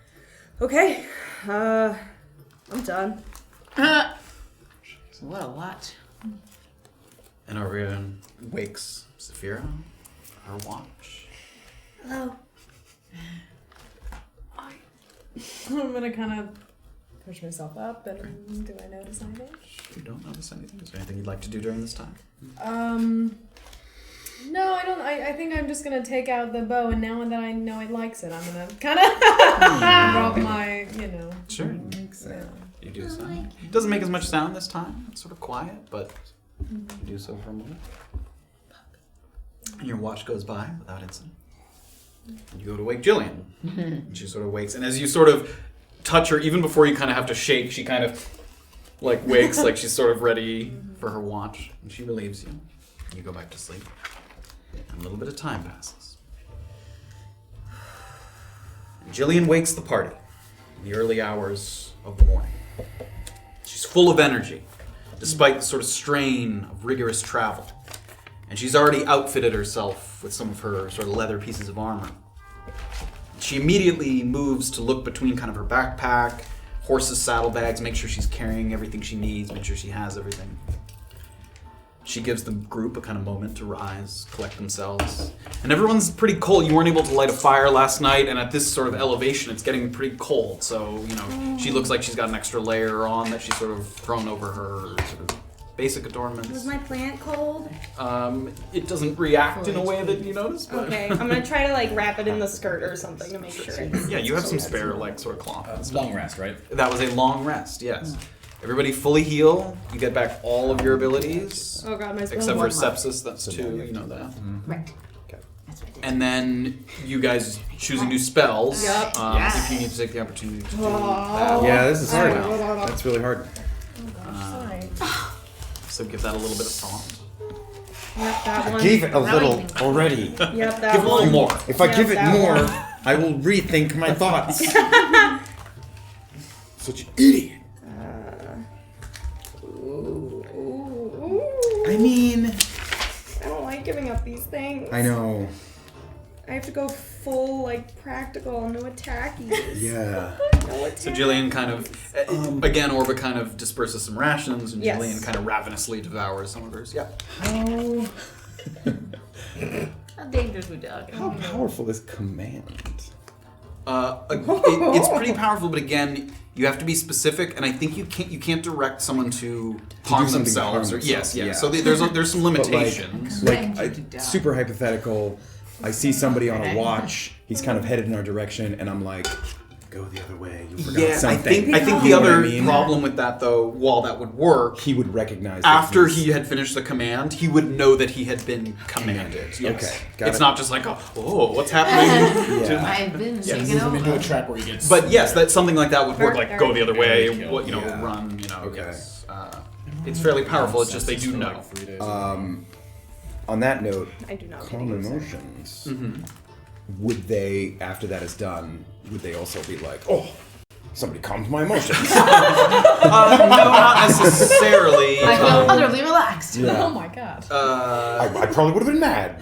Okay, I'm done. What a lot. And Orion wakes Safira, her watch. Hello. I'm gonna kind of push myself up, and do I notice anything? You don't notice anything? Is there anything you'd like to do during this time? No, I don't. I think I'm just gonna take out the bow, and now that I know it likes it, I'm gonna kind of drop my, Sure. Yeah. You do so. It doesn't make as much sound this time. It's sort of quiet, but you do so for a moment. And your watch goes by without incident. And you go to wake Jillian. And she sort of wakes. And as you sort of touch her, even before you kind of have to shake, she kind of like wakes, like she's sort of ready for her watch. And she relieves you. You go back to sleep. And a little bit of time passes. And Jillian wakes the party in the early hours of the morning. She's full of energy, despite the sort of strain of rigorous travel. And she's already outfitted herself with some of her sort of leather pieces of armor. She immediately moves to look between kind of her backpack, horse's saddlebags, make sure she's carrying everything she needs, make sure she has everything. She gives the group a kind of moment to rise, collect themselves. And everyone's pretty cold. You weren't able to light a fire last night, and at this sort of elevation, it's getting pretty cold. So, she looks like she's got an extra layer on that she's sort of thrown over her sort of basic adornments. Was my plant cold? It doesn't react in a way that you notice, but... Okay, I'm gonna try to like wrap it in the skirt or something to make sure it's... Yeah, you have some spare like sort of cloth. and stuff. Long rest, right? That was a long rest, yes. Everybody fully heal. You get back all of your abilities. Oh god, my spell Except for book. sepsis, that's 2, you know that. Right. Okay. That's what I did. And then you guys choosing new spells. Yep. If you need to take the opportunity to do that. Yeah, this is hard. Alright. That's really hard. Sorry. So give that a little bit of thought. Yep, that one. Gave it a little already. Yep, that Give a one. little more. If I Yeah, give it that more, one. I will rethink my thoughts. Such an idiot. I mean, I don't like giving up these things. I know. I have to go full, like, practical, no attackies. Yeah. No attack. So Jillian kind of, again, Orba kind of disperses some rations, and Yes. Jillian kind of ravenously devours some of hers. Yeah. How How dangerous we talking? how powerful is command? It's pretty powerful, but again, you have to be specific, and I think you can't direct someone to harm something to themselves. harm Yes, themselves, yeah. yeah. So there's some But limitations. super hypothetical. I see somebody on a watch. He's kind of headed in our direction, and I'm like, go the other way. You forgot Yeah, something. I think You the know what other I mean? problem with that, though, while that would work, He would recognize that after he's- he had finished the command, he would know that he had been commanded. Yes. Okay, got It's it. not just like, oh, what's happening? Yeah. I've been Yes. taken Move him into a over. trap where he gets. But yes, that something like that would work. Like go the other way, There you go. Yeah. run. Okay. Yes. It's fairly powerful. It's just they do know. On that note, I do not calm get it. emotions. Would they, after that is done, would they also be like, oh, somebody calmed my emotions? No, not necessarily. I feel utterly relaxed. Oh my god. I probably would have been mad.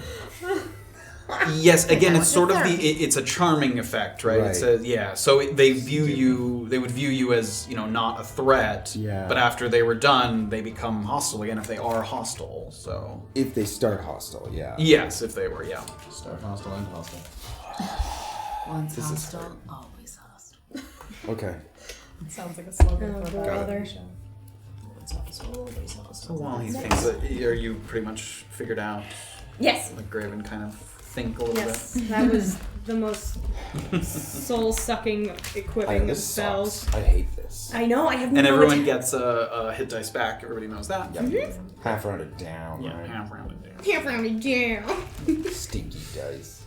Yes, again, it's What's sort of the it's a charming effect, right? Right. It's so they would view you as, not a threat, Yeah. but after they were done, they become hostile again if they are hostile, so. If they start hostile, yeah. Yes, if they were, yeah. Start hostile and hostile. Once This is hostile, always hostile. Okay. Sounds like a slogan Oh, for brother. a television show. Once hostile, always So hostile. while he thinks that, are you pretty much figured out, Yes. like Graven kind of think a little Yes, that was the most soul-sucking equipping of This spells. sucks. I hate this. I know. I have bit? And no everyone idea. gets a hit dice back. Everybody knows that. Yep. Half rounded down, Yeah, right? half rounded down. Can't round it down. Stinky dice.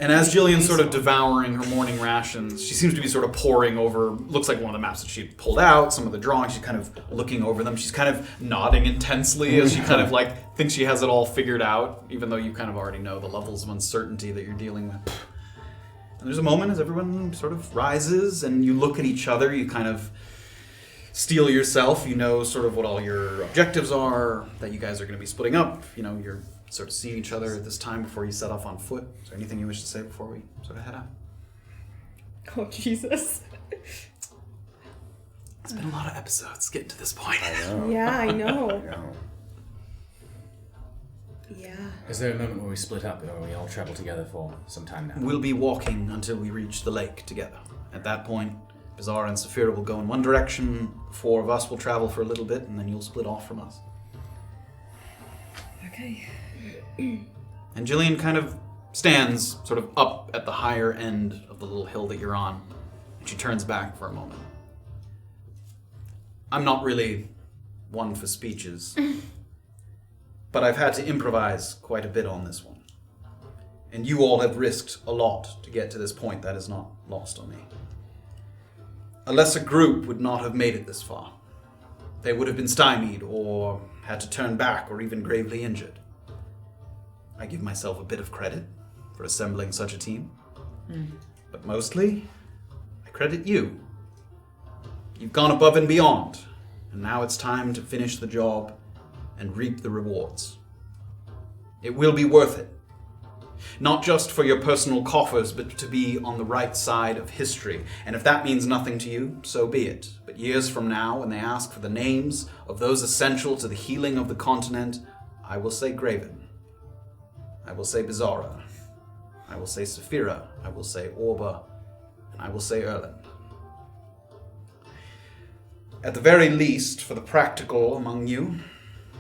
And as Jillian's sort of devouring her morning rations, she seems to be sort of poring over, looks like one of the maps that she pulled out, some of the drawings, she's kind of looking over them. She's kind of nodding intensely as she kind of like thinks she has it all figured out, even though you kind of already know the levels of uncertainty that you're dealing with. And there's a moment as everyone sort of rises and you look at each other, you kind of steel yourself, you know sort of what all your objectives are, that you guys are going to be splitting up, you know, you're sort of seeing each other at this time before you set off on foot. Is there anything you wish to say before we sort of head out? Oh, Jesus. It's been a lot of episodes getting to this point. I know. Yeah, I I know. know. Yeah. Is there a moment where we split up or we all travel together for some time now? We'll be walking until we reach the lake together. At that point, Beezaura and Safira will go in one direction, the four of us will travel for a little bit, and then you'll split off from us. Okay. And Jillian kind of stands sort of up at the higher end of the little hill that you're on, and she turns back for a moment. I'm not really one for speeches, but I've had to improvise quite a bit on this one. And you all have risked a lot to get to this point. That is not lost on me. A lesser group would not have made it this far. They would have been stymied or had to turn back or even gravely injured. I give myself a bit of credit for assembling such a team. But mostly, I credit you. You've gone above and beyond, and now it's time to finish the job and reap the rewards. It will be worth it. Not just for your personal coffers, but to be on the right side of history. And if that means nothing to you, so be it. But years from now, when they ask for the names of those essential to the healing of the continent, I will say Graven. I will say Beezaura. I will say Safira. I will say Orba. And I will say Erland. At the very least, for the practical among you,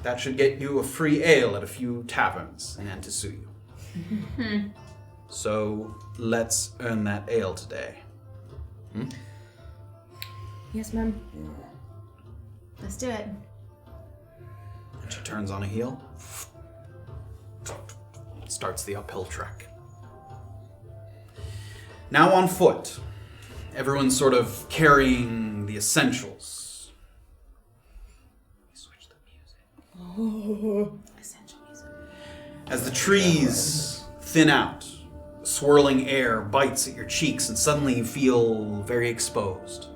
that should get you a free ale at a few taverns in Antisuyu. So let's earn that ale today. Yes, ma'am. Let's do it. And she turns on a heel. Starts the uphill trek. Now on foot, everyone's sort of carrying the essentials. Switch the music. Essential music. As the trees thin out, the swirling air bites at your cheeks and suddenly you feel very exposed.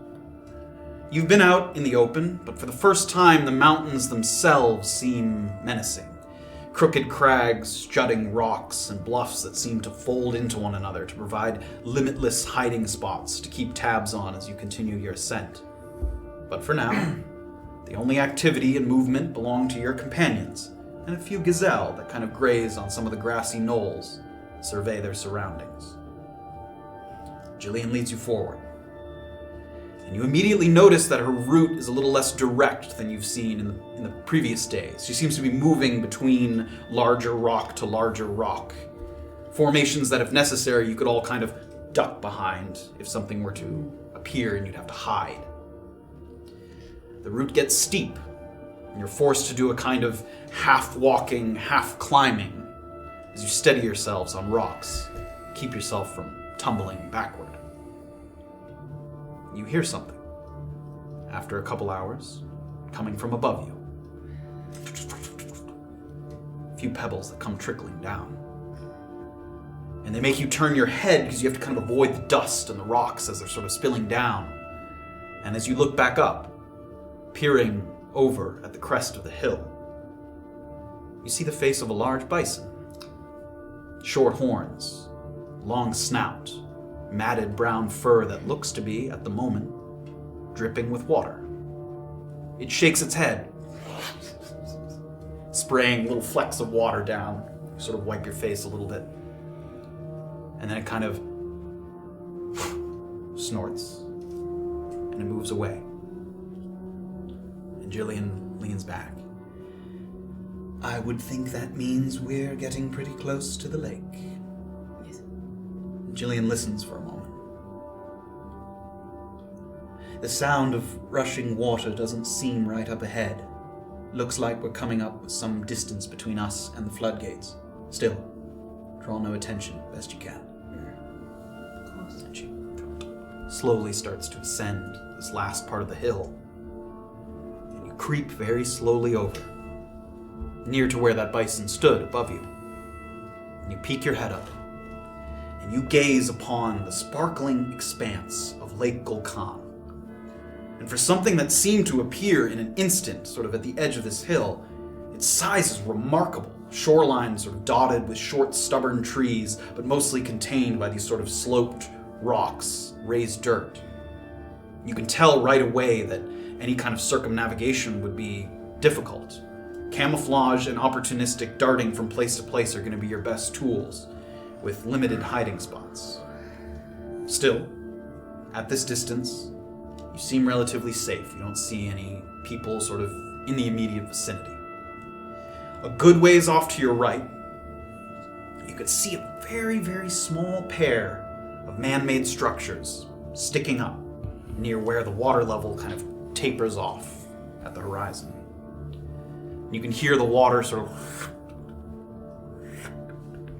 You've been out in the open, but for the first time the mountains themselves seem menacing. Crooked crags, jutting rocks, and bluffs that seem to fold into one another to provide limitless hiding spots to keep tabs on as you continue your ascent. But for now, the only activity and movement belong to your companions, and a few gazelle that kind of graze on some of the grassy knolls, survey their surroundings. Jillian leads you forward, and you immediately notice that her route is a little less direct than you've seen in the previous days. She seems to be moving between larger rock to larger rock. Formations that, if necessary, you could all kind of duck behind if something were to appear and you'd have to hide. The route gets steep, and you're forced to do a kind of half-walking, half-climbing as you steady yourselves on rocks, keep yourself from tumbling backward. You hear something, after a couple hours, coming from above you. A few pebbles that come trickling down. And they make you turn your head because you have to kind of avoid the dust and the rocks as they're sort of spilling down. And as you look back up, peering over at the crest of the hill, you see the face of a large bison. Short horns, long snout, matted brown fur that looks to be, at the moment, dripping with water. It shakes its head, spraying little flecks of water down. You sort of wipe your face a little bit. And then it kind of snorts, and it moves away. And Jillian leans back. I would think that means we're getting pretty close to the lake. Yes. Jillian listens for a moment. The sound of rushing water doesn't seem right up ahead. Looks like we're coming up with some distance between us and the floodgates. Still, draw no attention best you can. Of course. And she slowly starts to ascend this last part of the hill. And you creep very slowly over, near to where that bison stood above you. And you peek your head up, and you gaze upon the sparkling expanse of Lake Gulkan. And for something that seemed to appear in an instant, sort of at the edge of this hill, its size is remarkable. Shoreline sort of dotted with short, stubborn trees, but mostly contained by these sort of sloped rocks, raised dirt. You can tell right away that any kind of circumnavigation would be difficult. Camouflage and opportunistic darting from place to place are going to be your best tools, with limited hiding spots. Still, at this distance, you seem relatively safe. You don't see any people sort of in the immediate vicinity. A good ways off to your right, you could see a very, very small pair of man-made structures sticking up near where the water level kind of tapers off at the horizon. You can hear the water sort of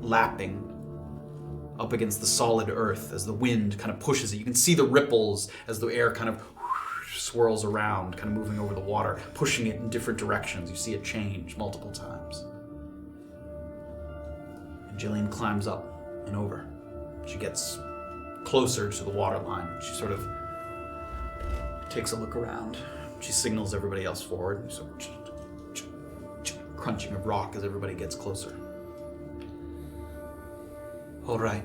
lapping up against the solid earth as the wind kind of pushes it. You can see the ripples as the air kind of swirls around, kind of moving over the water, pushing it in different directions. You see it change multiple times. And Jillian climbs up and over. She gets closer to the water line. She sort of takes a look around. She signals everybody else forward. And sort of crunching of rock as everybody gets closer. All right,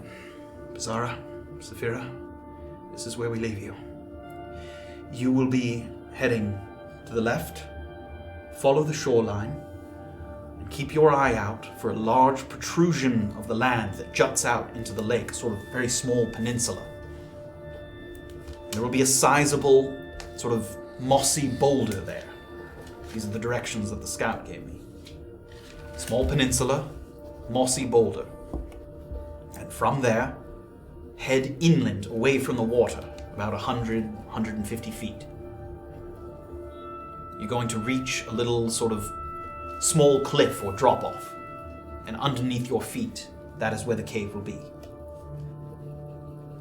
Beezaura, Safira, this is where we leave you. You will be heading to the left, follow the shoreline, and keep your eye out for a large protrusion of the land that juts out into the lake, a sort of very small peninsula. There will be a sizable, sort of mossy boulder there. These are the directions that the scout gave me. Small peninsula, mossy boulder. And from there, head inland away from the water, about 100, 150 feet. You're going to reach a little sort of small cliff or drop-off, and underneath your feet, that is where the cave will be.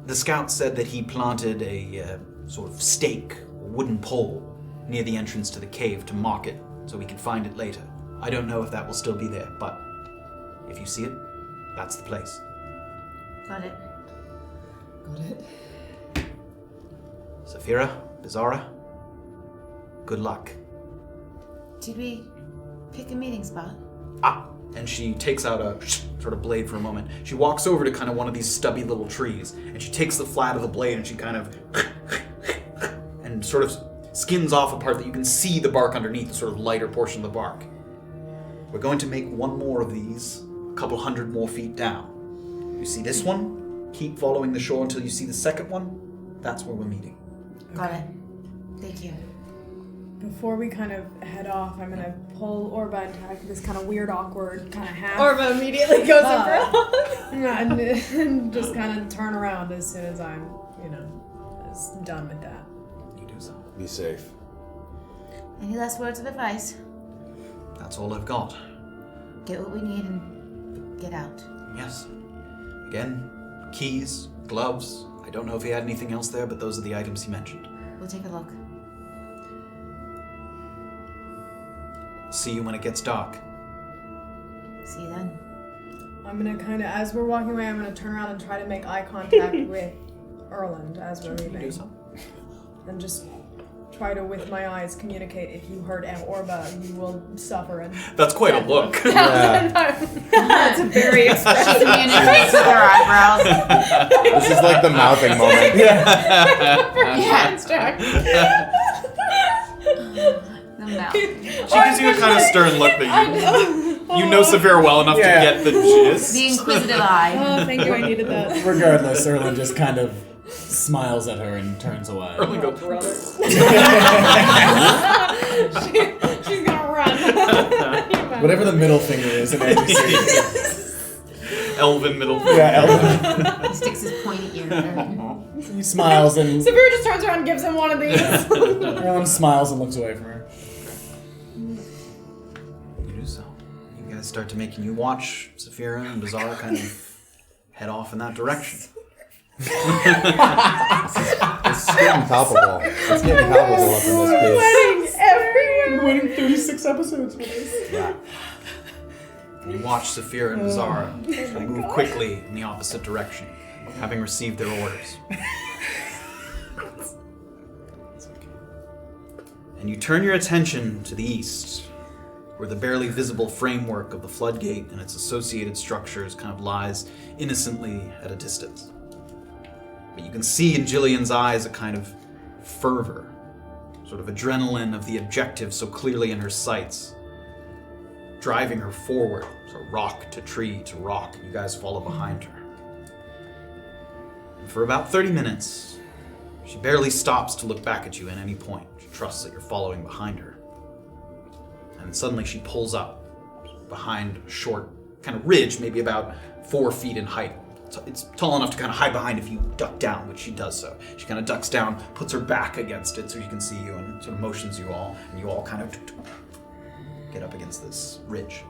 The scout said that he planted a sort of stake or wooden pole near the entrance to the cave to mark it so we can find it later. I don't know if that will still be there, but if you see it, that's the place. Got it. Got it. Safira, Beezaura, good luck. Did we pick a meeting spot? And she takes out a sort of blade for a moment. She walks over to kind of one of these stubby little trees, and she takes the flat of the blade and she kind of and sort of skins off a part that you can see the bark underneath, the sort of lighter portion of the bark. We're going to make one more of these, a couple hundred more feet down. You see this one? Keep following the shore until you see the second one. That's where we're meeting. Got it. Thank you. Before we kind of head off, I'm gonna pull Orba into like this kind of weird, awkward kind of half. Orba immediately goes in front. and just kind of turn around as soon as I'm, done with that. You do so. Be safe. Any last words of advice? That's all I've got. Get what we need and get out. Yes. Again, keys, gloves. I don't know if he had anything else there, but those are the items he mentioned. We'll take a look. See you when it gets dark. See you then. I'm gonna kind of, as we're walking away, I'm gonna turn around and try to make eye contact with Erland as we're You leaving. do so. And just try to, with my eyes, communicate if you hurt Orba, you will suffer. And That's quite a look. That's a very expressive. Communicates with her eyebrows. This is like the mouthing moment. Performance check. No. She gives you a kind of stern look that you... You know Safira well enough to get the gist. The inquisitive eye. Oh, thank you, I needed that. Regardless, Erland just kind of smiles at her and turns away. Erland goes, Brother. She's gonna run. Whatever the middle finger is, and Elven middle. yeah, Elland. He sticks his pointy ear in her. He smiles and Safira just turns around and gives him one of these. Erland smiles and looks away from her. You do so. You guys start to making you watch Safira and Beezaura kind of head off in that direction. It's getting palpable. It's getting palpable up in this place. Wedding everywhere. Waiting 36 episodes for this. Yeah. And you watch Safira and Beezaura move quickly in the opposite direction, having received their orders. And you turn your attention to the east, where the barely visible framework of the floodgate and its associated structures kind of lies innocently at a distance. But you can see in Jillian's eyes a kind of fervor, sort of adrenaline of the objective so clearly in her sights, driving her forward, so rock to tree to rock. You guys follow behind her. And for about 30 minutes, she barely stops to look back at you at any point. She trusts that you're following behind her. And suddenly she pulls up behind a short kind of ridge, maybe about 4 feet in height. It's tall enough to kind of hide behind if you duck down, which she does so. She kind of ducks down, puts her back against it so she can see you, and sort of motions you all, and you all kind of get up against this ridge.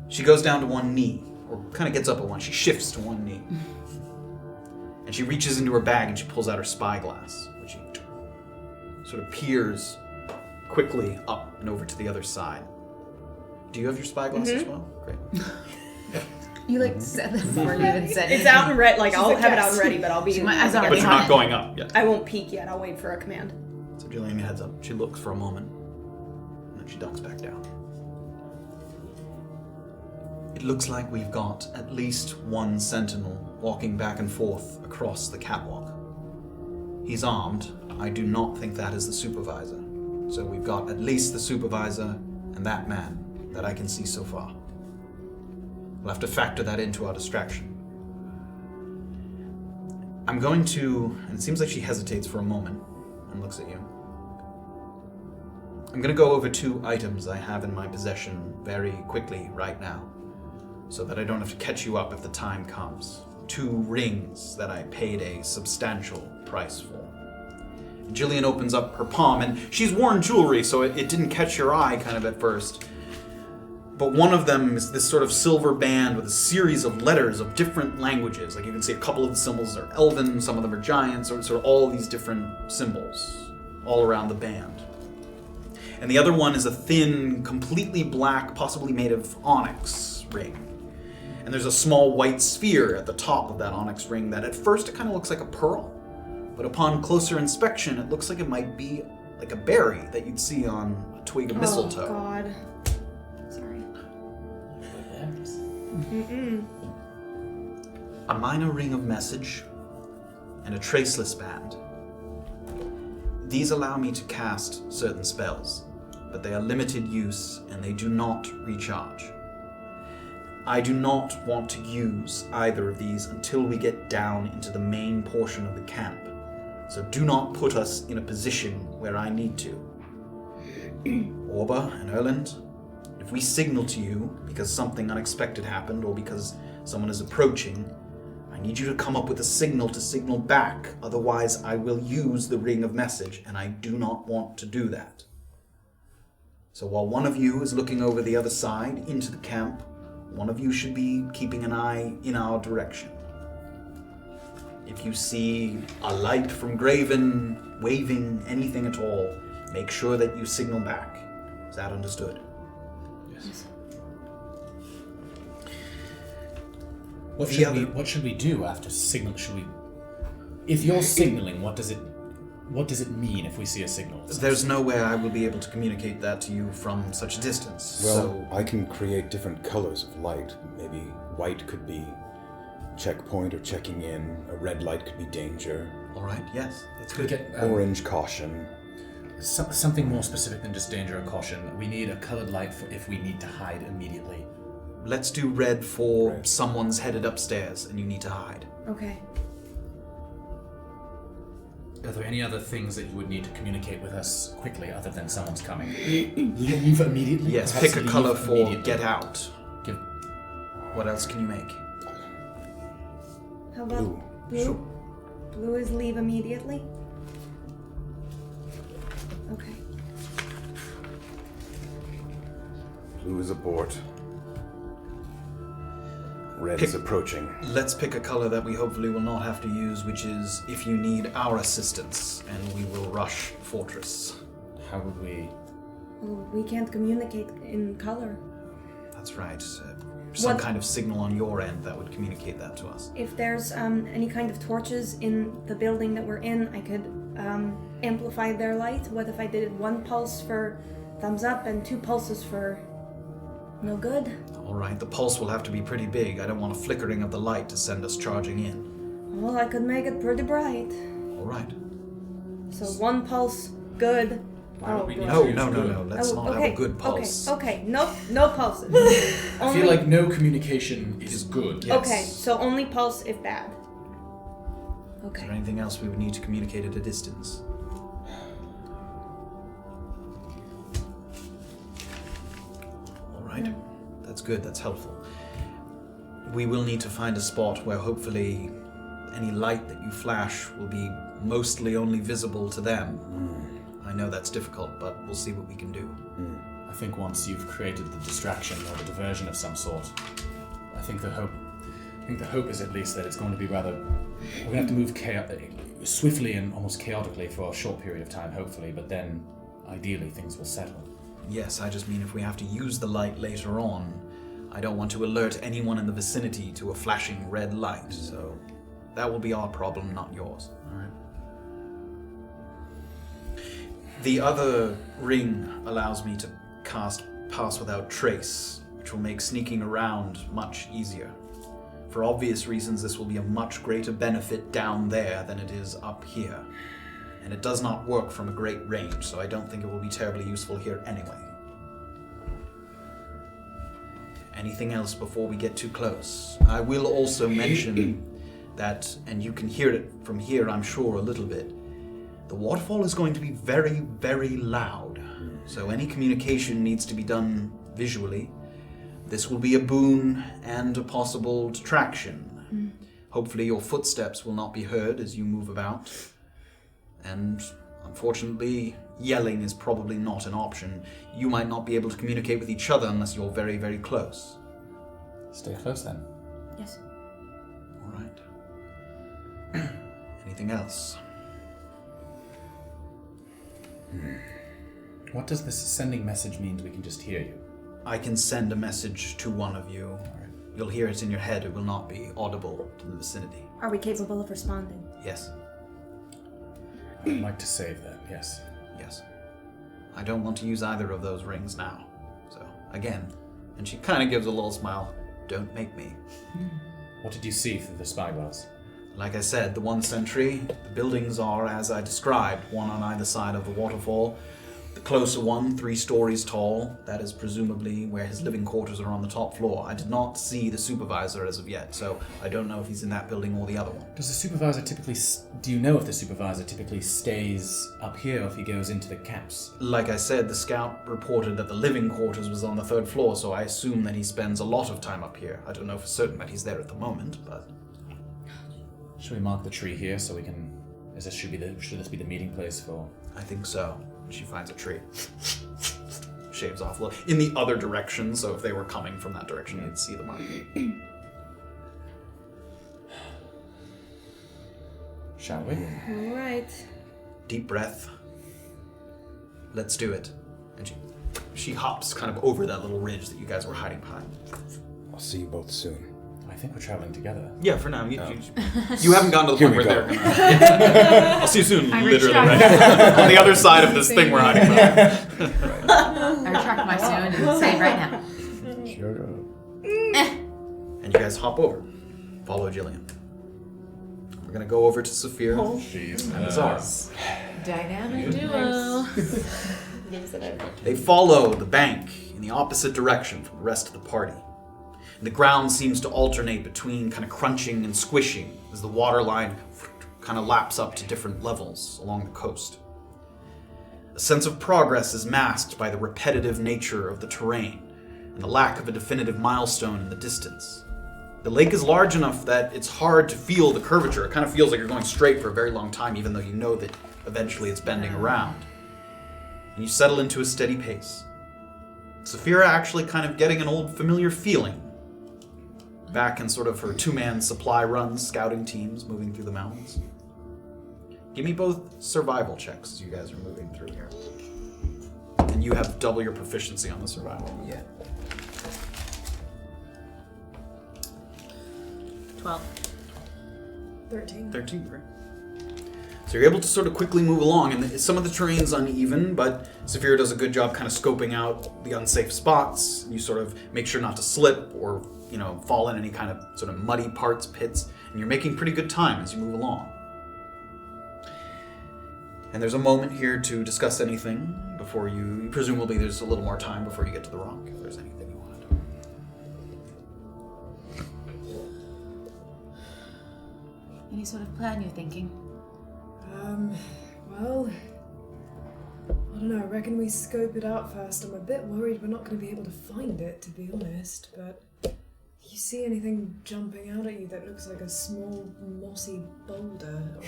She goes down to one knee, or kind of gets up at one. She shifts to one knee. And she reaches into her bag and she pulls out her spyglass, which she sort of peers quickly up and over to the other side. Do you have your spyglass as well? Great. You said that before you even said It's it. out and ready. Like, She's I'll a have it guest. out and ready, but I'll be. My eyes are But you're not going up yet. I won't peek yet. I'll wait for a command. So Jillian heads up. She looks for a moment, and then she ducks back down. It looks like we've got at least one sentinel walking back and forth across the catwalk. He's armed. I do not think that is the supervisor. So we've got at least the supervisor and that man that I can see so far. We'll have to factor that into our distraction. I'm going to, and it seems like she hesitates for a moment and looks at you. I'm going to go over 2 items I have in my possession very quickly right now, so that I don't have to catch you up if the time comes. 2 rings that I paid a substantial price for. Jillian opens up her palm, and she's worn jewelry, so it didn't catch your eye kind of at first. But one of them is this sort of silver band with a series of letters of different languages. Like you can see a couple of the symbols are Elven, some of them are Giants, or sort of all of these different symbols all around the band. And the other one is a thin, completely black, possibly made of onyx ring. And there's a small white sphere at the top of that onyx ring that at first it kind of looks like a pearl. But upon closer inspection, it looks like it might be like a berry that you'd see on a twig of mistletoe. Oh, God. Sorry. Mm-mm. A minor ring of message and a traceless band. These allow me to cast certain spells, but they are limited use and they do not recharge. I do not want to use either of these until we get down into the main portion of the camp. So do not put us in a position where I need to. Orba and Erland, if we signal to you because something unexpected happened or because someone is approaching, I need you to come up with a signal to signal back, otherwise I will use the ring of message, and I do not want to do that. So while one of you is looking over the other side into the camp, one of you should be keeping an eye in our direction. If you see a light from Graven waving anything at all, make sure that you signal back. Is that understood? Yes. What should we do after signal? If you're signaling, what does it mean if we see a signal? There's no way I will be able to communicate that to you from such a distance. Well, so I can create different colors of light. Maybe white could be checkpoint or checking in. A red light could be danger. all right, yes, that's we good. get Orange, caution. Something more specific than just danger or caution. We need a colored light for if we need to hide immediately. Let's do red for Red. someone's headed upstairs and you need to hide. Okay. Are there any other things that you would need to communicate with us quickly other than someone's coming? Leave immediately? Yes, Perhaps pick a leave color for immediately. get out. Give What else can you make? How about Blue. blue? Sure. Blue is leave immediately. Okay. Blue is abort. Red Pick- is approaching. Let's pick a color that we hopefully will not have to use, which is if you need our assistance, and we will rush Fortress. How would we... Well, we can't communicate in color. That's right. Some What- kind of signal on your end that would communicate that to us. If there's any kind of torches in the building that we're in, I could amplify their light. What if I did 1 pulse for thumbs up and 2 pulses for no good? All right, the pulse will have to be pretty big. I don't want a flickering of the light to send us charging in. Well, I could make it pretty bright. All right. So 1 pulse, good. Why would we need No, to no, use no, good? no. Let's not have a good pulse. Okay, no pulses. I feel like no communication is good. Yes. Okay, so only pulse if bad. Is Okay. there anything else we would need to communicate at a distance? All right. That's good. That's helpful. We will need to find a spot where hopefully any light that you flash will be mostly only visible to them. I know that's difficult, but we'll see what we can do. I think once you've created the distraction or the diversion of some sort, I think the hope is at least that it's going to be rather... We're going to have to move swiftly and almost chaotically for a short period of time, hopefully, but then ideally things will settle. Yes, I just mean if we have to use the light later on, I don't want to alert anyone in the vicinity to a flashing red light, so that will be our problem, not yours. All right. The other ring allows me to cast Pass Without Trace, which will make sneaking around much easier. For obvious reasons, this will be a much greater benefit down there than it is up here. And it does not work from a great range, so I don't think it will be terribly useful here anyway. Anything else before we get too close? I will also mention that, and you can hear it from here, I'm sure, a little bit, the waterfall is going to be very, very loud. So any communication needs to be done visually. This will be a boon and a possible detraction. Hopefully your footsteps will not be heard as you move about. And unfortunately, yelling is probably not an option. You might not be able to communicate with each other unless you're very, very close. Stay close then. Yes. All right. Anything else? What does this sending message mean we can just hear you? I can send a message to one of you. You'll hear it in your head. It will not be audible to the vicinity. Are we capable of responding? Yes. I'd like to save that, yes. Yes. I don't want to use either of those rings now. So, again, and she kind of gives a little smile, don't make me. What did you see through the spyglass? Like I said, the 1 sentry, the buildings are as I described, one on either side of the waterfall. The closer one, 3 stories tall, that is presumably where his living quarters are on the top floor. I did not see the supervisor as of yet, so I don't know if he's in that building or the other one. Does the supervisor typically... Do you know if the supervisor typically stays up here or if he goes into the camps? Like I said, the scout reported that the living quarters was on the 3rd floor, so I assume that he spends a lot of time up here. I don't know for certain that he's there at the moment, but... Should we mark the tree here so we can... Should this be the meeting place for... I think so. She finds a tree. Shaves off a little. In the other direction, so if they were coming from that direction, you'd see the mark. Shall we? All right. Deep breath. Let's do it. And she hops kind of over that little ridge that you guys were hiding behind. I'll see you both soon. I think we're traveling together. Yeah, for now. You haven't gotten to the Here point we where go. they're gonna... I'll see you soon, I literally. retract. On the other side of this thing we're hiding behind. I retract my soon and say it right now. Shut up. And you guys hop over. Follow Jillian. We're going to go over to Safira and Beezaura. Dynamic duo. They follow the bank in the opposite direction from the rest of the party. And the ground seems to alternate between kind of crunching and squishing as the water line kind of laps up to different levels along the coast. A sense of progress is masked by the repetitive nature of the terrain and the lack of a definitive milestone in the distance. The lake is large enough that it's hard to feel the curvature. It kind of feels like you're going straight for a very long time, even though you know that eventually it's bending around. And you settle into a steady pace. Safira actually kind of getting an old familiar feeling. Back in sort of her two-man supply runs, scouting teams moving through the mountains. Give me both survival checks as you guys are moving through here. And you have double your proficiency on the survival. Yeah. 12. 13. 13, great. So you're able to sort of quickly move along, and some of the terrain's uneven, but Safira does a good job kind of scoping out the unsafe spots. You sort of make sure not to slip or, fall in any kind of sort of muddy parts, pits, and you're making pretty good time as you move along. And there's a moment here to discuss anything before presumably there's a little more time before you get to the rock, if there's anything you want to do. Any sort of plan you're thinking? Well, I don't know, I reckon we scope it out first. I'm a bit worried we're not going to be able to find it, to be honest, but you see anything jumping out at you that looks like a small, mossy boulder? Or...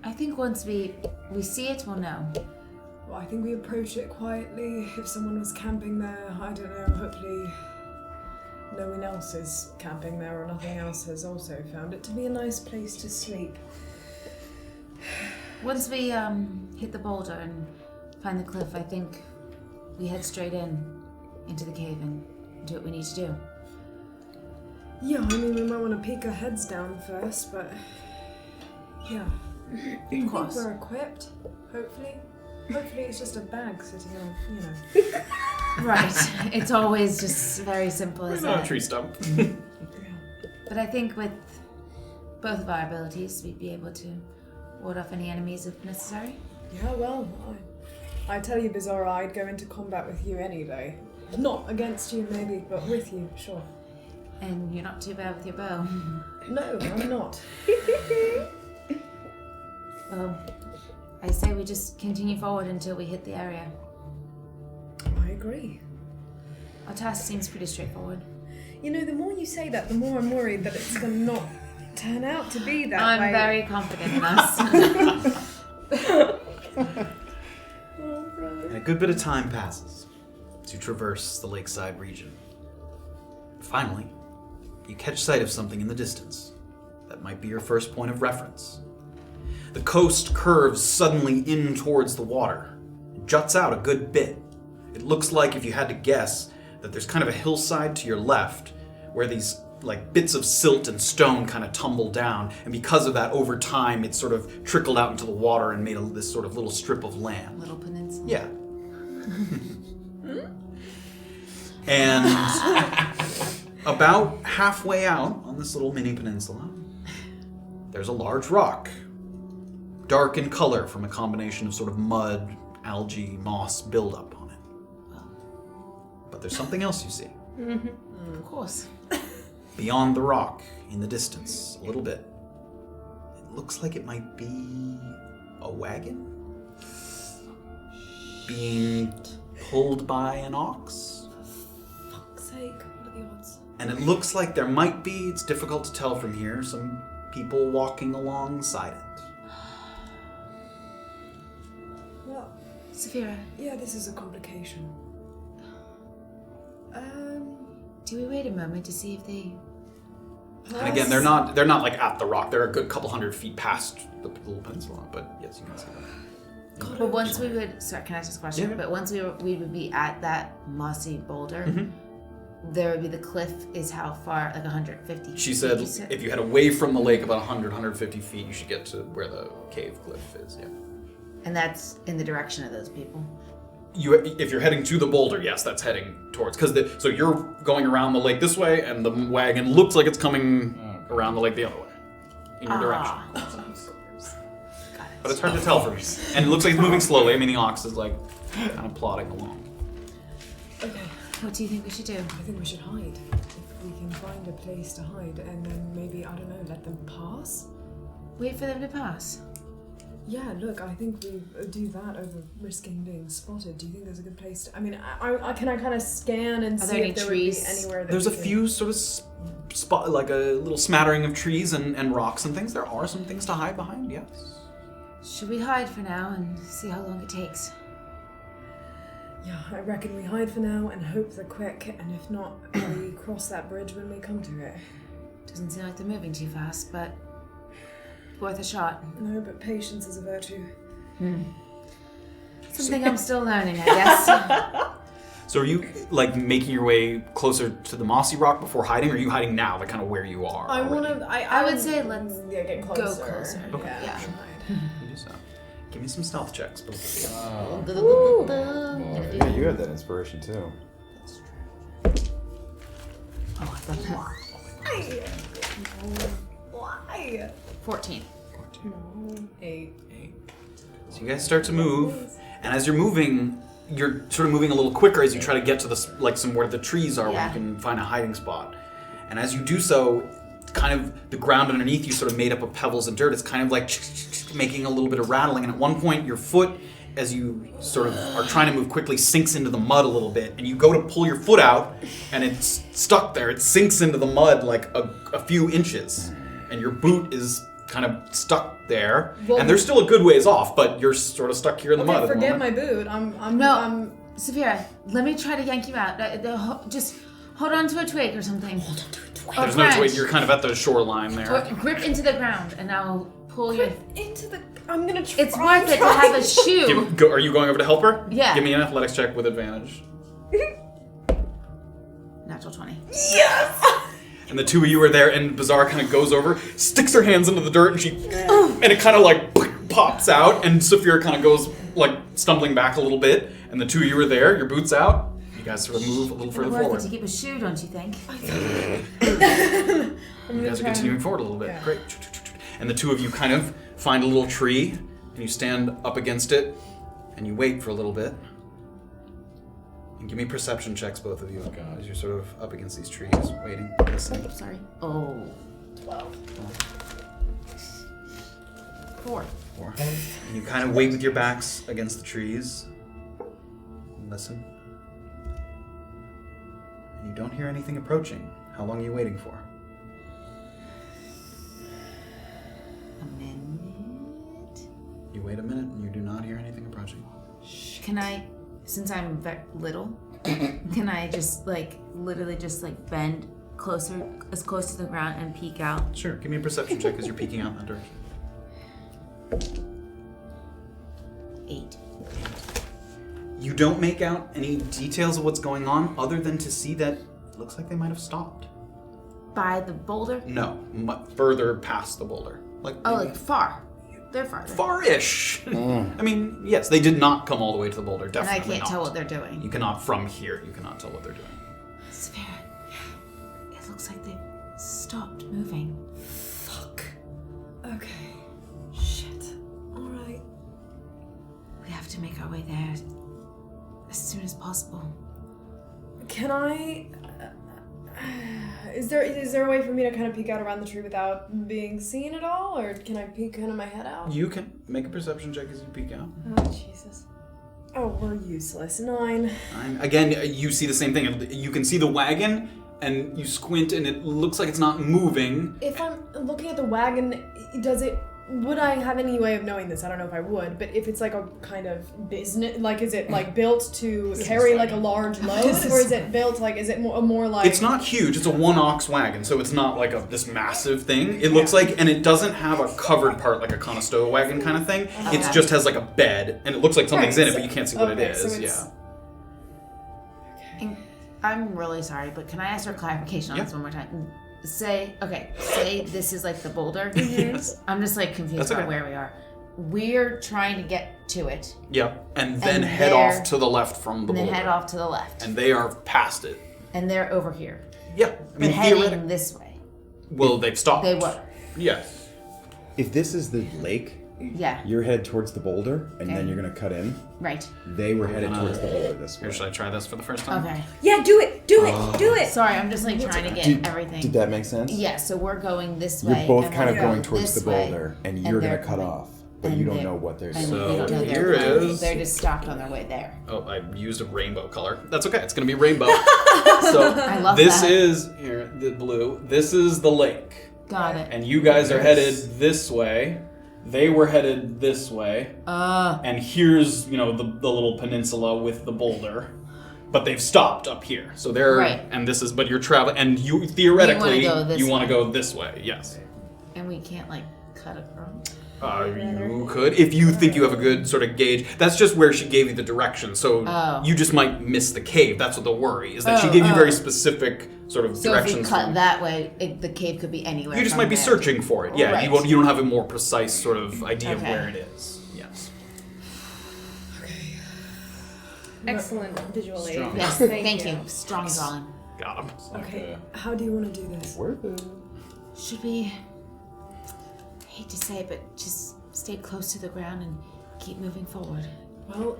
I think once we see it, we'll know. Well, I think we approach it quietly. If someone was camping there, I don't know, hopefully no one else is camping there or nothing else has also found it to be a nice place to sleep. Once we hit the boulder and find the cliff, I think we head straight into the cave and do what we need to do. Yeah, I mean, we might want to peek our heads down first, but yeah. I think we're equipped, hopefully. Hopefully it's just a bag sitting on, Right. It's always just very simple as Not that. a tree stump. But I think with both of our abilities, we'd be able to ward off any enemies if necessary. Yeah, well, I tell you, Beezaura, I'd go into combat with you any day. Not against you, maybe, but with you, sure. And you're not too bad with your bow. No, I'm not. Well, I say we just continue forward until we hit the area. I agree. Our task seems pretty straightforward. You know, the more you say that, the more I'm worried that it's going to not turn out to be that way. I'm very confident in us. And a good bit of time passes as you traverse the lakeside region. Finally, you catch sight of something in the distance. That might be your first point of reference. The coast curves suddenly in towards the water. It juts out a good bit. It looks like, if you had to guess, that there's kind of a hillside to your left where these bits of silt and stone kind of tumble down, and because of that, over time, it sort of trickled out into the water and made this sort of little strip of land. Little peninsula. Yeah. And about halfway out on this little mini peninsula, there's a large rock. Dark in color from a combination of sort of mud, algae, moss buildup on it. But there's something else you see. Mm-hmm. Of course. Beyond the rock, in the distance, a little bit. It looks like it might be a wagon being pulled by an ox. For fuck's sake, what are the odds? And it looks like there might be, it's difficult to tell from here, some people walking alongside it. Well, Safira, yeah, this is a complication. do we wait a moment to see if they... And again, they're not at the rock. They're a good couple hundred feet past the little peninsula, but yes, you can see that. But once we would... Sorry, can I ask a question? Yeah. But once we would be at that mossy boulder, there would be the cliff is how far? Like 150 feet? She said if you head away from the lake about 100, 150 feet, you should get to where the cave cliff is, yeah. And that's in the direction of those people? If you're heading to the boulder, yes, that's heading towards... So you're going around the lake this way, and the wagon looks like it's coming around the lake the other way. in your direction. Got it. But it's hard to tell from here. And it looks like it's moving slowly. I mean, the ox is like kind of plodding along. Okay. What do you think we should do? I think we should hide. If we can find a place to hide and then maybe, I don't know, let them pass? Wait for them to pass. Yeah, look, I think we do that over risking being spotted. Do you think there's a good place to... I mean, I can I kind of scan and Are see there any if there trees? would be anywhere that There's a we could- few sort of spot, like a little smattering of trees and rocks and things. There are some things to hide behind, yes. Should we hide for now and see how long it takes? Yeah, I reckon we hide for now and hope they're quick, and if not, we cross that bridge when we come to it. Doesn't seem like they're moving too fast, but worth a shot. No, but patience is a virtue. Something I'm still learning, I guess. So are you like making your way closer to the mossy rock before hiding, or are you hiding now, like kind of where you are? I already? want to... I would say let's get go closer. closer. Okay. Yeah. Sure. You do so. Give me some stealth checks, both of you. Well, yeah, you had that inspiration too. Oh, I thought that. Why? 14. No. 8. So you guys start to move, and as you're moving, you're sort of moving a little quicker as you try to get to the like somewhere the trees are where Yeah. you can find a hiding spot. And as you do so, kind of the ground underneath you sort of made up of pebbles and dirt. It's kind of like making a little bit of rattling. And at one point, your foot, as you sort of are trying to move quickly, sinks into the mud a little bit. And you go to pull your foot out, and it's stuck there. It sinks into the mud like a few inches. And your boot is kind of stuck there. Well, and they're still a good ways off, but you're sort of stuck here in the mud. Okay, at the forget moment. my boot. I'm Safira, let me try to yank you out. Just hold on to a twig or something. Hold on to a twig. There's no twig. You're kind of at the shoreline there. Grip into the ground, and I'll pull your... into the... I'm gonna try. It's worth it to have a shoe. Are you going over to help her? Yeah. Give me an athletics check with advantage. Natural 20. And the two of you are there, and Beezaura kind of goes over, sticks her hands into the dirt, and and it kind of like pops out, and Safira kind of goes like stumbling back a little bit, and the two of you are there, your boots out, you guys sort of move a little further Worth forward. it to keep a shoe, don't you think? You guys are continuing forward a little bit. Yeah. Great. And the two of you kind of find a little tree, and you stand up against it, and you wait for a little bit. And give me perception checks, both of you, as you're sort of up against these trees, waiting, listening. Sorry. Oh. 12. 4. And you kind of wait with your backs against the trees. And listen. And you don't hear anything approaching. How long are you waiting for? A minute. You wait a minute and you do not hear anything approaching. Can I, since I'm very little, can I just literally just bend closer, as close to the ground and peek out? Sure, give me a perception check as you're peeking out in that direction. 8. You don't make out any details of what's going on other than to see that it looks like they might have stopped. By the boulder? No, further past the boulder. Maybe Far. They're farther. far-ish. I mean, yes, they did not come all the way to the boulder, And definitely I can't not. tell what they're doing. You cannot, from here, you cannot tell what they're doing. Safira, it looks like they've stopped moving. Fuck. Okay. Shit. Alright. We have to make our way there as soon as possible. Can I... Is there a way for me to kind of peek out around the tree without being seen at all? Or can I peek kind of my head out? You can make a perception check as you peek out. Oh, Jesus. Oh, we're useless. 9. Again, you see the same thing. You can see the wagon, and you squint, and it looks like it's not moving. If I'm looking at the wagon, would I have any way of knowing this? I don't know if I would, but if it's like a kind of business, is it built to carry a large load, or is it built is it more like? It's not huge. It's a one-ox wagon, so it's not like this massive thing. It looks like, and it doesn't have a covered part like a Conestoga wagon kind of thing. It just has a bed, and it looks like something's in it, but you can't see what it is. So it's, yeah. And I'm really sorry, but can I ask for clarification on Yeah. this one more time? Say this is the boulder. Yes. I'm just confused That's about okay. where we are. We're trying to get to it, Yep. And then And head there- off to the left from the and then boulder. head off to the left. And they are past it. And they're over here. Yeah. I mean, They're heading theoretically. this way. Well, they've stopped. They were. Yes. If this is the lake, Yeah. you're headed towards the boulder, and Okay. then you're gonna cut in. Right. They were headed towards the boulder this way. Here, should I try this for the first time? Okay. Yeah, do it. Do it. Sorry, I'm just like trying to get everything. Did that make sense? Yeah, so we're going this way. You're both and kind of we're going towards this the way, boulder, and you're they're gonna cut coming. off, but And you don't they're- know what they're And doing. we don't know here they're coming. is- They're just stopped on their way there. Oh, I used a rainbow color. That's okay. It's gonna be rainbow. So I love this that. is here the blue. This is the lake, Got it. and you guys are headed this way. They were headed this way, and here's the little peninsula with the boulder, but they've stopped up here. So they're Right. and this is but you're traveling, and you theoretically go this want to way. go this way. Yes. And we can't like cut across. You could, if you think you have a good sort of gauge. That's just where she gave you the direction, so Oh. you just might miss the cave. That's what the worry is, that she Oh, gave you oh. very specific sort of So if we directions. cut from- that way, the cave could be anywhere. you just from might be there. searching for it. Yeah, Right. you don't have a more precise sort of idea of Okay. where it is. Yes. Excellent visual aid. Strong. Yes, thank you. Strong drawing. Got him. Okay, how do you want to do this? Worth it. Should we? I hate to say it, but just stay close to the ground and keep moving forward. Well,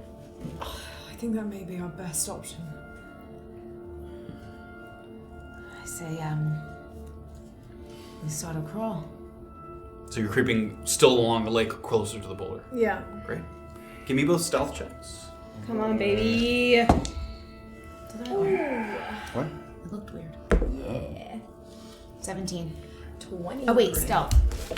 I think that may be our best option. I say, we start a crawl. So you're creeping still along the lake, closer to the boulder. Yeah. Great. Give me both stealth checks. Come on, baby. Did I weird? What? It looked weird. Yeah. 17. 20. Oh wait, stealth.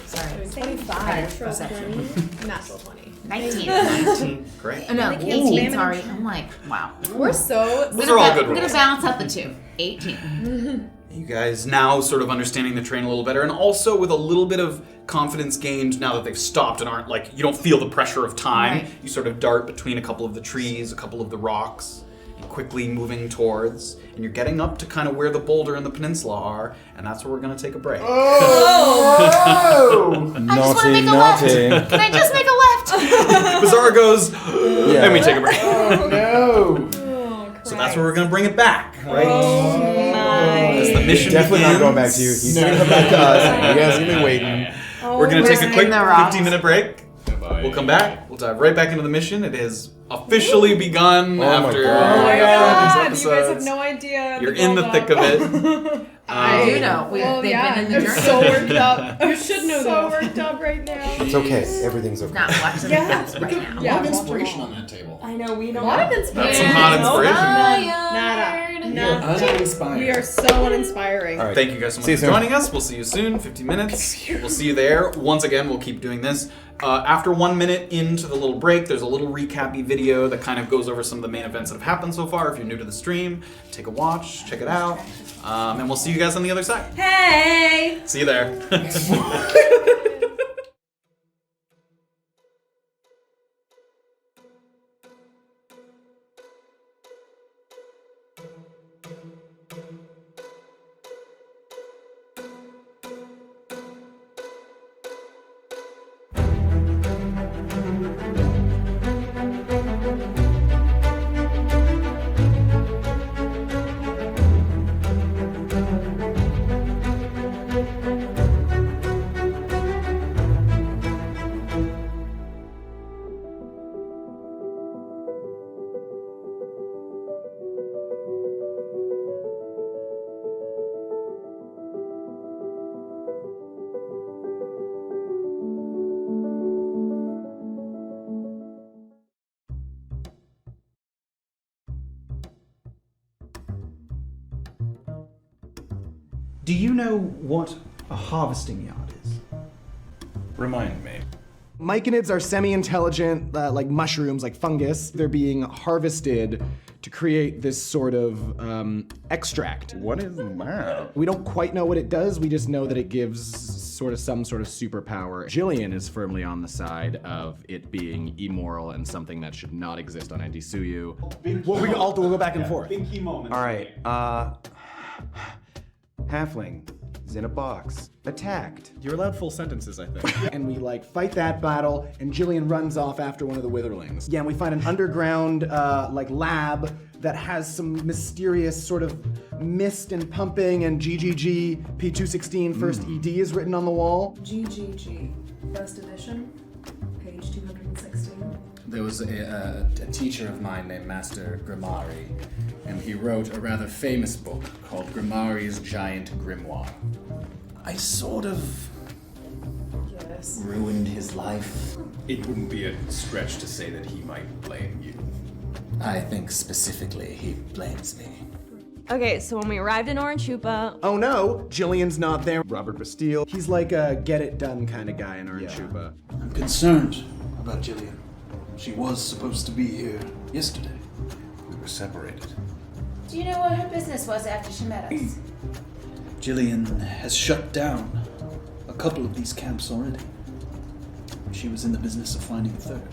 Sorry. 25. Perception. Natural 20. 19. 19. Great. Oh no, They can't 18. spam Sorry. it. I'm like, wow. We're so. Those are all good I'm gonna rolls. balance out the two. 18. You guys now sort of understanding the terrain a little better, and also with a little bit of confidence gained now that they've stopped and aren't like, you don't feel the pressure of time. Right. You sort of dart between a couple of the trees, a couple of the rocks, and quickly moving towards, and you're getting up to kind of where the boulder and the peninsula are, and that's where we're going to take a break. Oh! I just want to make a left. Can I just make a left? Beezaura goes, Yeah. and we take a break. No! So that's where we're going to bring it back, right? As the mission Definitely begins, not going back to you. He's gonna come back to us. You guys have been waiting. We're going to take a in quick the rocks. 15-minute break. We'll come back. We'll dive right back into the mission. It has officially begun Oh my after God. Oh my these god, episodes. you guys have no idea. You're in the thick of it. I do know. They've been in the I'm journey. so worked up. You should know so that. worked up right now. It's okay. Everything's okay. Not watching Yeah. the clips right now. Yeah. Inspiration on that table. I know we don't. What? have inspiration. That's some hot inspiration. Nada. You're uninspired. We are so uninspiring. All right. Thank you guys so much See you for soon. joining us. We'll see you soon. 15 minutes. We'll see you there. Once again, we'll keep doing this. After 1 minute into the little break, there's a little recap-y video that kind of goes over some of the main events that have happened so far. If you're new to the stream, take a watch, check it out, and we'll see you guys on the other side. Hey! See you there. Do you know what a harvesting yard is? Remind me. Myconids are semi-intelligent, like mushrooms, like fungus. They're being harvested to create this sort of extract. What is that? We don't quite know what it does, we just know that it gives some sort of superpower. Jillian is firmly on the side of it being immoral and something that should not exist on Antisuyu. We'll go back and forth. Big key moment. All right. Halfling is in a box. Attacked. You're allowed full sentences, I think. And we fight that battle, and Jillian runs off after one of the witherlings. Yeah, and we find an underground lab that has some mysterious sort of mist and pumping, and GGG P216 first ED is written on the wall. GGG. First edition, page 216. There was a teacher of mine named Master Grimari, and he wrote a rather famous book called Grimari's Giant Grimoire. I sort of Yes. ruined his life. It wouldn't be a stretch to say that he might blame you. I think specifically he blames me. Okay, so when we arrived in Orange Chupa, Oh no, Jillian's not there. Robert Bastille. He's like a get-it-done kind of guy in Orange Chupa. I'm concerned about Jillian. She was supposed to be here yesterday. We were separated. Do you know what her business was after she met us? Jillian has shut down a couple of these camps already. She was in the business of finding a third.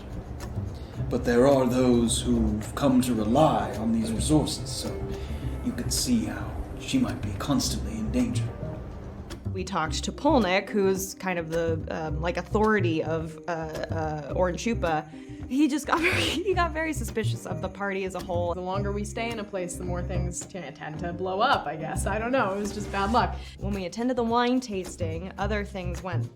But there are those who've come to rely on these resources, so you can see how she might be constantly in danger. we talked to Polnick, who's kind of the authority of Orange Chupa. He just got very suspicious of the party as a whole. The longer we stay in a place, the more things tend to blow up, I guess. I don't know, it was just bad luck. When we attended the wine tasting, other things went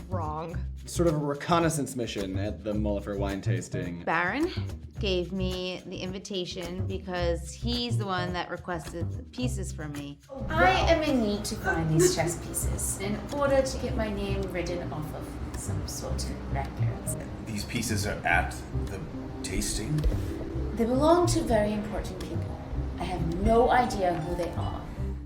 wrong. Sort of a reconnaissance mission at the Mullifer wine tasting. Baron gave me the invitation because he's the one that requested the pieces from me. I am in need to find these chess pieces in order to get my name written off of some sort of records. These pieces are at the tasting? They belong to very important people. I have no idea who they are.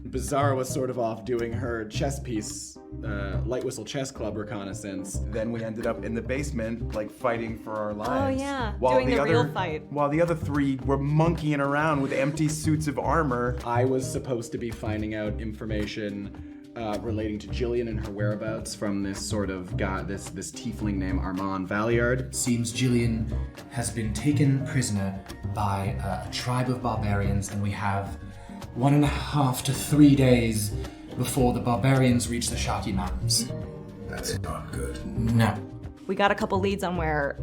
Beezaura was sort of off doing her chess piece, Light Whistle Chess Club reconnaissance. Then we ended up in the basement, like fighting for our lives. Oh yeah, doing the real fight. While the other three were monkeying around with empty suits of armor. I was supposed to be finding out information relating to Jillian and her whereabouts from this sort of guy, this tiefling named Armand Valliard. Seems Jillian has been taken prisoner by a tribe of barbarians, and we have 1.5 to 3 days before the barbarians reach the Shaki Mountains. That's not good. No. We got a couple leads on where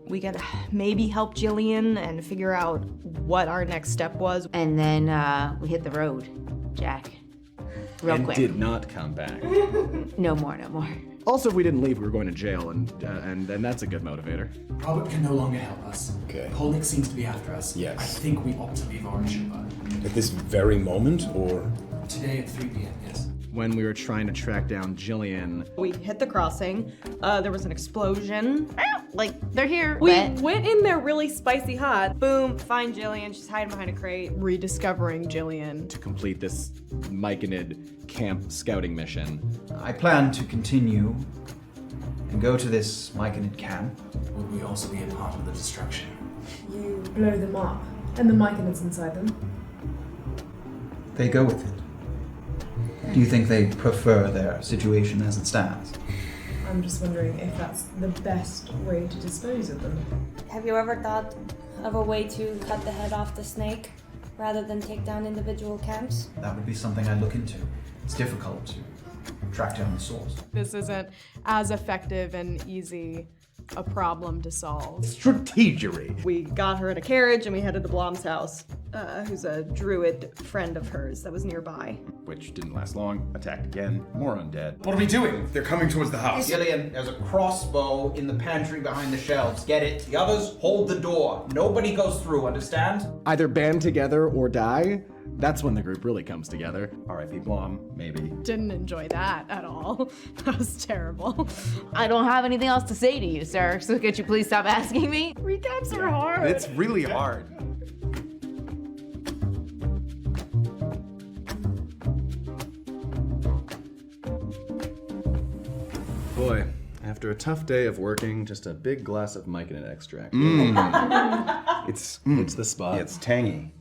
we could maybe help Jillian and figure out what our next step was. And then we hit the road, Jack. Real And quick. did not come back. No more. Also, if we didn't leave, we were going to jail, and that's a good motivator. Robert can no longer help us. Okay. Polnick seems to be after us. Yes. I think we ought to leave Orange Chupa. At this very moment, or? Today at 3 p.m., yes. When we were trying to track down Jillian, We hit the crossing. There was an explosion. Like, they're here. We but went in there really spicy hot, Boom, find Jillian. She's hiding behind a crate. rediscovering Jillian. to complete this Myconid Camp scouting mission. I plan to continue and go to this Myconid Camp. Would we also be a part of the destruction? You blow them up, and the Myconids inside them. They go with it. Do you think they prefer their situation as it stands? I'm just wondering if that's the best way to dispose of them. Have you ever thought of a way to cut the head off the snake rather than take down individual camps? That would be something I'd look into. It's difficult to track down the source. This isn't as effective and easy a problem to solve. Strategery. We got her in a carriage and we headed to Blom's house, who's a druid friend of hers that was nearby. Which didn't last long. Attacked again. More undead. What are we doing? They're coming towards the house. Jillian, there's a crossbow in the pantry behind the shelves. Get it. The others hold the door. Nobody goes through, understand? Either band together or die. That's when the group really comes together. R.I.P. Blom, maybe. Didn't enjoy that at all. That was terrible. I don't have anything else to say to you, sir, so could you please stop asking me? Recaps are hard. It's really hard. Boy, after a tough day of working, just a big glass of Myconid extract. It's It's the spot. yeah, it's tangy.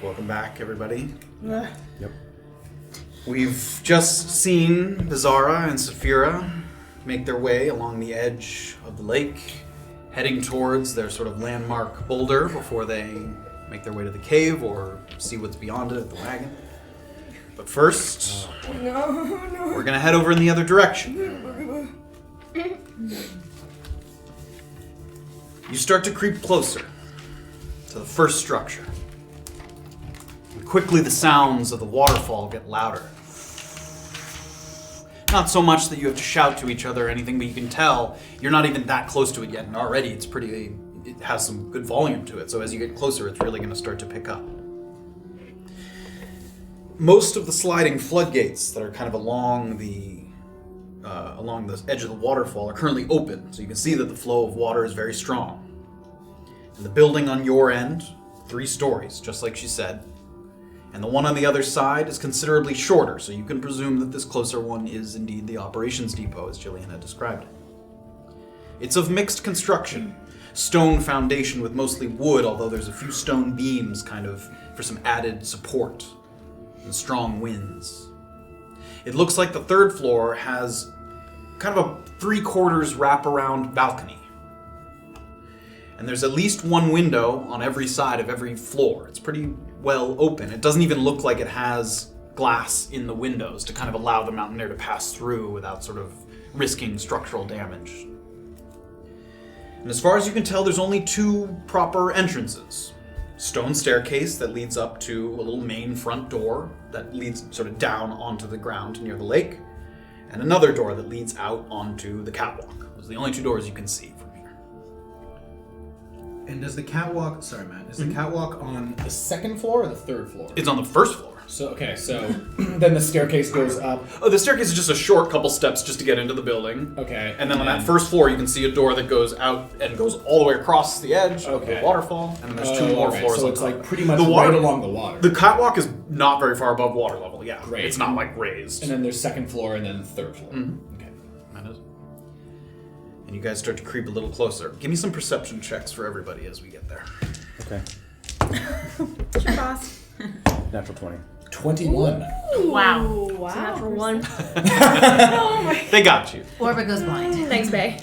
Welcome back, everybody. Yep. We've just seen Beezaura and Safira make their way along the edge of the lake, heading towards their sort of landmark boulder before they make their way to the cave or see what's beyond it at the wagon. But first, we're gonna head over in the other direction. You start to creep closer to the first structure. And quickly the sounds of the waterfall get louder. Not so much that you have to shout to each other or anything, but you can tell you're not even that close to it yet, and already it has some good volume to it, so as you get closer, it's really going to start to pick up. Most of the sliding floodgates that are kind of along the edge of the waterfall are currently open, so you can see that the flow of water is very strong. And the building on your end, 3 stories, just like she said, and the one on the other side is considerably shorter, so you can presume that this closer one is indeed the operations depot, as Jillian had described it. It's of mixed construction, stone foundation with mostly wood, although there's a few stone beams kind of for some added support and strong winds. It looks like the 3rd floor has kind of a 3/4 wraparound balcony. And there's at least one window on every side of every floor. It's pretty well open. It doesn't even look like it has glass in the windows to kind of allow the mountaineer to pass through without sort of risking structural damage. And as far as you can tell, there's only 2 proper entrances. Stone staircase that leads up to a little main front door that leads sort of down onto the ground near the lake, and another door that leads out onto the catwalk. Those are the only 2 doors you can see from here. And does the catwalk, sorry Matt, is the catwalk on the 2nd floor or the 3rd floor? It's on the 1st floor. So, okay, so then the staircase goes up. Oh, the staircase is just a short couple steps just to get into the building. Okay. And then on that 1st floor, you can see a door that goes out and goes all the way across the edge of the waterfall. And then there's 2 more floors so on it's top. like pretty much right along the water. The catwalk is not very far above water level, yeah. Great. It's not like raised. And then there's 2nd floor and then 3rd floor. Mm-hmm. Okay. That is. And you guys start to creep a little closer. Give me some perception checks for everybody as we get there. Okay. Sure, boss. Natural 20. 21. Wow. It's a natural 1. They got you. Orba goes blind. Thanks, Bae.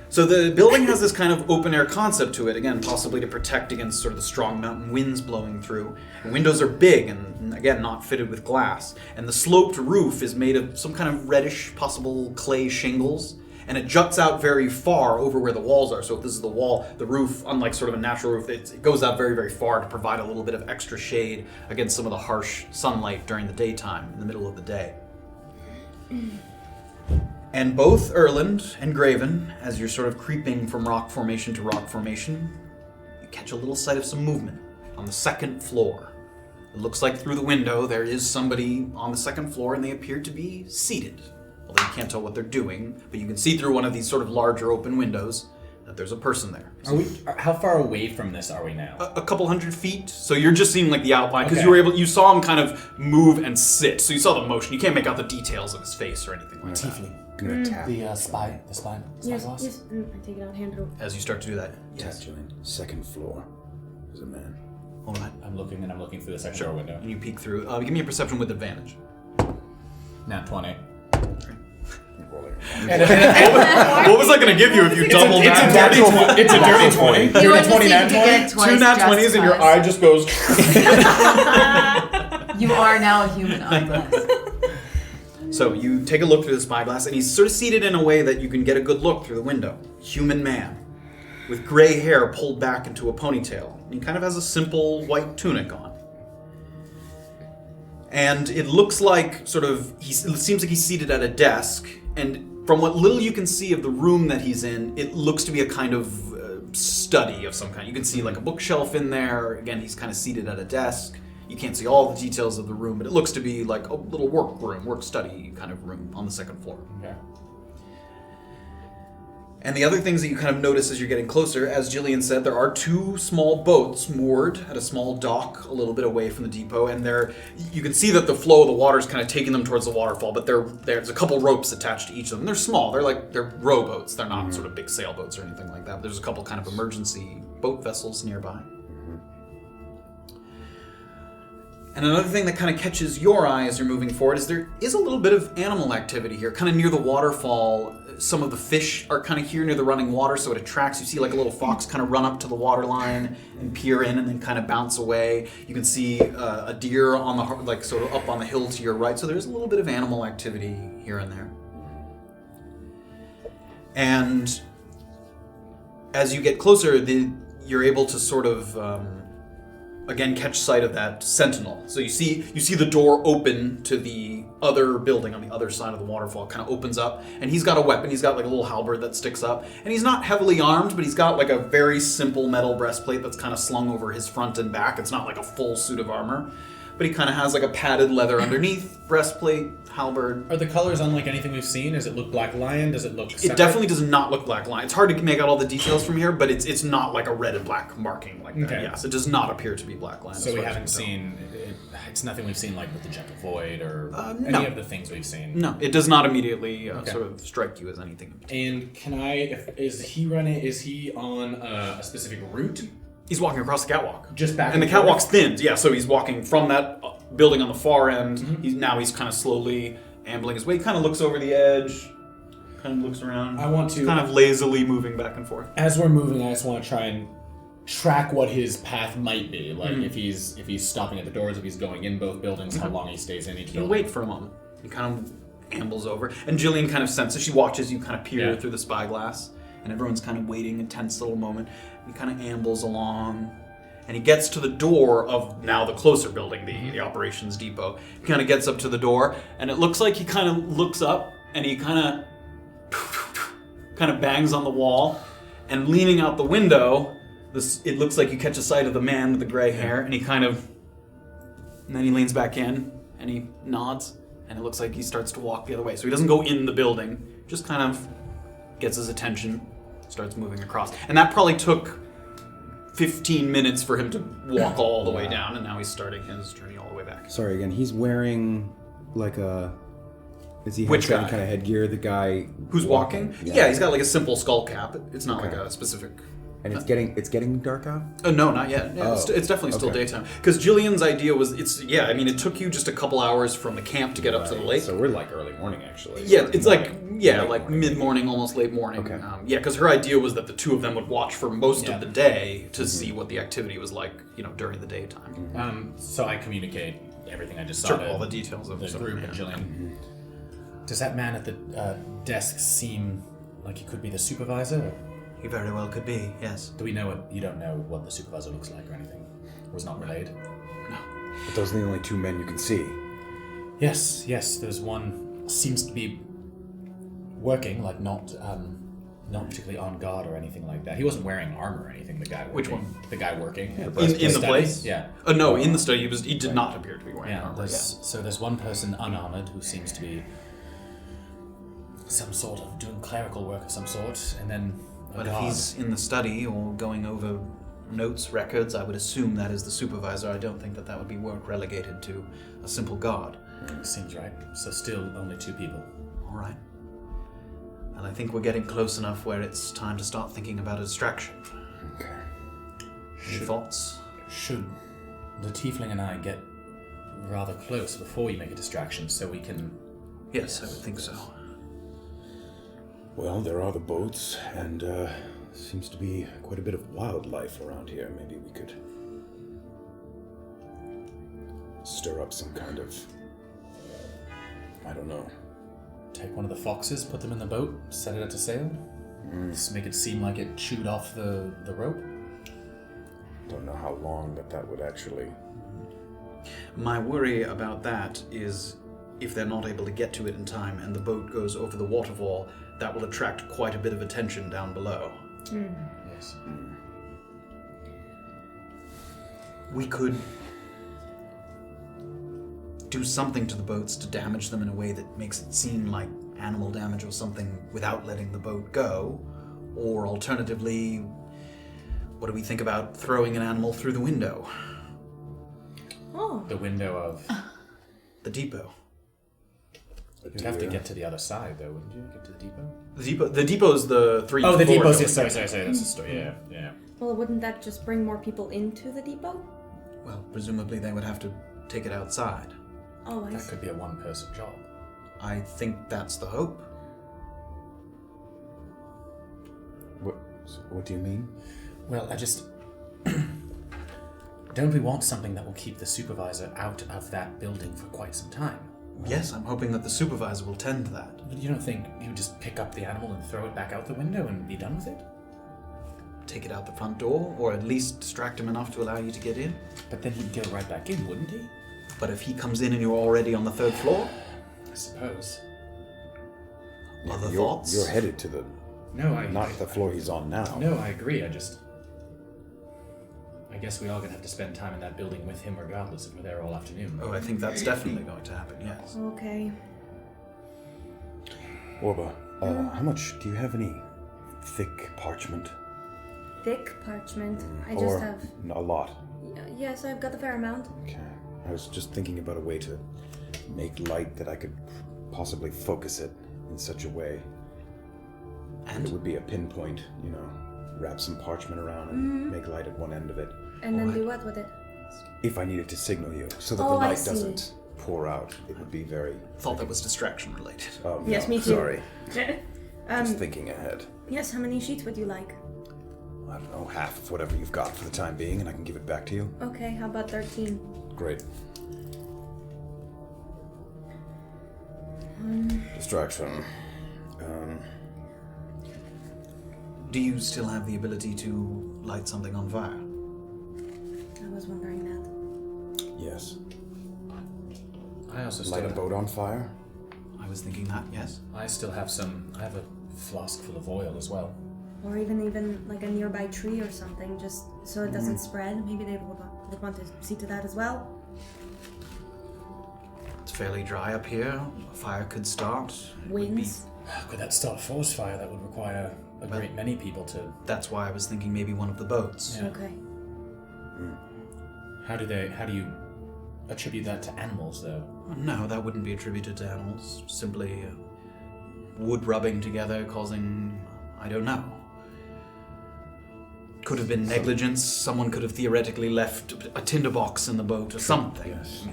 So the building has this kind of open-air concept to it, again, possibly to protect against sort of the strong mountain winds blowing through. The windows are big and, again, not fitted with glass. And the sloped roof is made of some kind of reddish, possible clay shingles. And it juts out very far over where the walls are. So if this is the wall, the roof, unlike sort of a natural roof, it goes out very, very far to provide a little bit of extra shade against some of the harsh sunlight during the daytime, in the middle of the day. And both Erland and Graven, as you're sort of creeping from rock formation to rock formation, you catch a little sight of some movement on the 2nd floor. It looks like through the window there is somebody on the 2nd floor and they appear to be seated. Although you can't tell what they're doing, but you can see through one of these sort of larger open windows that there's a person there. How far away from this are we now? A couple 100 feet. So you're just seeing like the outline because Okay. you saw him kind of move and sit. So you saw the motion. You can't make out the details of his face or anything like that. Tiefling. I'm gonna tap. The spy Yes, glass. yes. I take it out, hand it over. As you start to do that, Tap, Jillian. 2nd floor. There's a man. Hold on. I'm looking through the 2nd floor window. And you peek through. Give me a perception with advantage. Nat 20. What was I going to give you if you doubled that? It's a dirty 20. You Dirty 20, nat 20. 2 nat 20s and your eye just goes... You are now a human eyeglass. So you take a look through the spyglass, and he's sort of seated in a way that you can get a good look through the window. Human man, with gray hair pulled back into a ponytail. And he kind of has a simple white tunic on. And it looks like it seems like he's seated at a desk, and from what little you can see of the room that he's in, it looks to be a kind of study of some kind. You can see like a bookshelf in there. Again, he's kind of seated at a desk. You can't see all the details of the room, but it looks to be like a little work study kind of room on the second floor. Okay. And the other things that you kind of notice as you're getting closer, as Jillian said, there are 2 small boats moored at a small dock a little bit away from the depot, and you can see that the flow of the water is kind of taking them towards the waterfall, but there's a couple ropes attached to each of them. They're small, they're rowboats, they're not sort of big sailboats or anything like that. There's a couple kind of emergency boat vessels nearby. And another thing that kind of catches your eye as you're moving forward is there is a little bit of animal activity here, kind of near the waterfall. Some of the fish are kind of here near the running water, so it attracts. You see like a little fox kind of run up to the water line and peer in and then kind of bounce away. You can see a deer on the sort of up on the hill to your right, so there's a little bit of animal activity here and there. And as you get closer, you're able to sort of again catch sight of that sentinel. So you see the door open to the other building on the other side of the waterfall, kind of opens up, and he's got a weapon. He's got like a little halberd that sticks up, and he's not heavily armed, but he's got like a very simple metal breastplate that's kind of slung over his front and back. It's not like a full suit of armor, but he kind of has like a padded leather underneath, breastplate, halberd. Are the colors unlike anything we've seen? Does it look Black Lion? Does it look separate? It definitely does not look Black Lion. It's hard to make out all the details from here, but it's not like a red and black marking like that. Okay. Yes, it does not appear to be Black Lion. So we haven't seen... It's nothing we've seen like with the Gentle Void or no. any of the things we've seen? No, it does not immediately sort of strike you as anything. And can is he on a specific route? He's walking across the catwalk. Just back and the catwalk's thin, yeah, so he's walking from that building on the far end. Mm-hmm. He's kind of slowly ambling his way. He kind of looks over the edge, kind of looks around. I want to... kind of lazily moving back and forth. As we're moving, I just want to try and track what his path might be. Like if he's stopping at the doors, if he's going in both buildings, how long he stays in each building. You wait for a moment. He kind of ambles over. And Jillian kind of senses, she watches you kind of peer through the spyglass. And everyone's kind of waiting a tense little moment. He kind of ambles along. And he gets to the door of now the closer building, the operations depot. He kind of gets up to the door, and it looks like he kind of looks up, and he kind of bangs on the wall. And leaning out the window, it looks like you catch a sight of the man with the gray hair, and and then he leans back in, and he nods, and it looks like he starts to walk the other way. So he doesn't go in the building, just kind of gets his attention, starts moving across. And that probably took 15 minutes for him to walk all the way down, and now he's starting his journey all the way back. Sorry, again, he's wearing like is he Which have any guy? kind of headgear? The guy who's walking? Yeah, he's got like a simple skull cap. It's not like a specific... And it's getting dark out? No, not yet. Yeah, it's definitely still daytime. Because Jillian's idea was, it took you just a couple hours from the camp to get up to the lake. So we're like early morning, actually. Yeah, it's like mid-morning, almost late morning. Okay. Because her idea was that the two of them would watch for most of the day to see what the activity was like, during the daytime. So I communicate everything I just saw. Sure, all the details of the group and Jillian. Does that man at the desk seem like he could be the supervisor? He very well could be, yes. Do we know you don't know what the supervisor looks like or anything? Or is not relayed? No. But those are the only two men you can see. Yes. There's one seems to be working, like not particularly on guard or anything like that. He wasn't wearing armor or anything, the guy working. Which one? The guy working. In the place? Yeah. No, in the study he did not appear to be wearing armor. So there's one person unarmored who seems to be some sort of doing clerical work of some sort, and then But if he's in the study or going over notes, records, I would assume that is the supervisor. I don't think that would be work relegated to a simple guard. Seems right. So still only two people. All right. Well, I think we're getting close enough where it's time to start thinking about a distraction. Okay. Any thoughts? Should the Tiefling and I get rather close before you make a distraction so we can... Yes, I would think so. Well, there are the boats, and seems to be quite a bit of wildlife around here. Maybe we could stir up some kind of... I don't know. Take one of the foxes, put them in the boat, set it at a sail? Just make it seem like it chewed off the rope? Don't know how long that would actually My worry about that is if they're not able to get to it in time and the boat goes over the waterfall, that will attract quite a bit of attention down below. Yes. We could do something to the boats to damage them in a way that makes it seem like animal damage or something without letting the boat go. Or alternatively, what do we think about throwing an animal through the window? Oh. The window of... The depot. You'd have to get to the other side, though, wouldn't you? Get to the depot? The depot's the 3 Oh, the floor depot's... building. Sorry, that's the story. Yeah. Well, wouldn't that just bring more people into the depot? Well, presumably they would have to take it outside. Oh, I That see. could be a one-person job. I think that's the hope. What do you mean? Well, I just... Don't we want something that will keep the supervisor out of that building for quite some time? Yes, I'm hoping that the supervisor will tend to that. But you don't think you would just pick up the animal and throw it back out the window and be done with it? Take it out the front door, or at least distract him enough to allow you to get in. But then he'd go right back in, wouldn't he? But if he comes in and you're already on the 3rd floor? I suppose. Other thoughts? You're headed to the... No, Not the floor he's on now. No, I agree. I guess we are going to have to spend time in that building with him regardless if we're there all afternoon. Oh, I think that's definitely going to happen, yes. Okay. Orba, how much... Do you have any thick parchment? Thick parchment. I Or just have... a lot? Yes, I've got a fair amount. Okay. I was just thinking about a way to make light that I could possibly focus it in such a way. And it would be a pinpoint, wrap some parchment around and make light at one end of it. And then do what with it? If I needed to signal you, so that the Oh, I light see. doesn't pour out, it would be very... Thought that was distraction related. Oh, Yes, no, me too. Sorry. Just thinking ahead. Yes, how many sheets would you like? I don't know, half of whatever you've got for the time being, and I can give it back to you. Okay, how about 13? Great. Distraction. Do you still have the ability to light something on fire? I was wondering that. Yes. I also Light a boat on fire? I was thinking that, yes. I have a flask full of oil as well. Or even like a nearby tree or something, just so it doesn't spread. Maybe they would want to see to that as well. It's fairly dry up here. A fire could start. It would Winds. Could that start a forest fire? That would require a great many people to... That's why I was thinking maybe one of the boats. Yeah. Okay. How do you attribute that to animals, though? No, that wouldn't be attributed to animals. Simply wood rubbing together causing... I don't know. Could have been negligence. Someone could have theoretically left a tinderbox in the boat or something. Yes.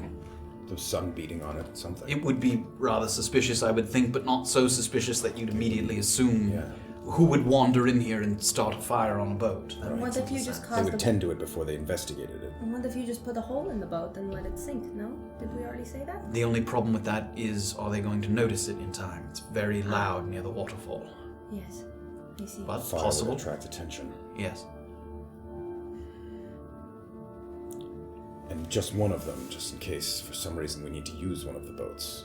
The sun beating on it, something. It would be rather suspicious, I would think, but not so suspicious that you'd immediately assume who would wander in here and start a fire on a boat. That What makes if you sense. just They caused would the... tend to it before they investigated it. And what if you just put a hole in the boat and let it sink? No? Did we already say that? The only problem with that is, are they going to notice it in time? It's very loud near the waterfall. Yes. I see. But Fire possible. would attract attention. Yes. And just one of them, just in case for some reason we need to use one of the boats.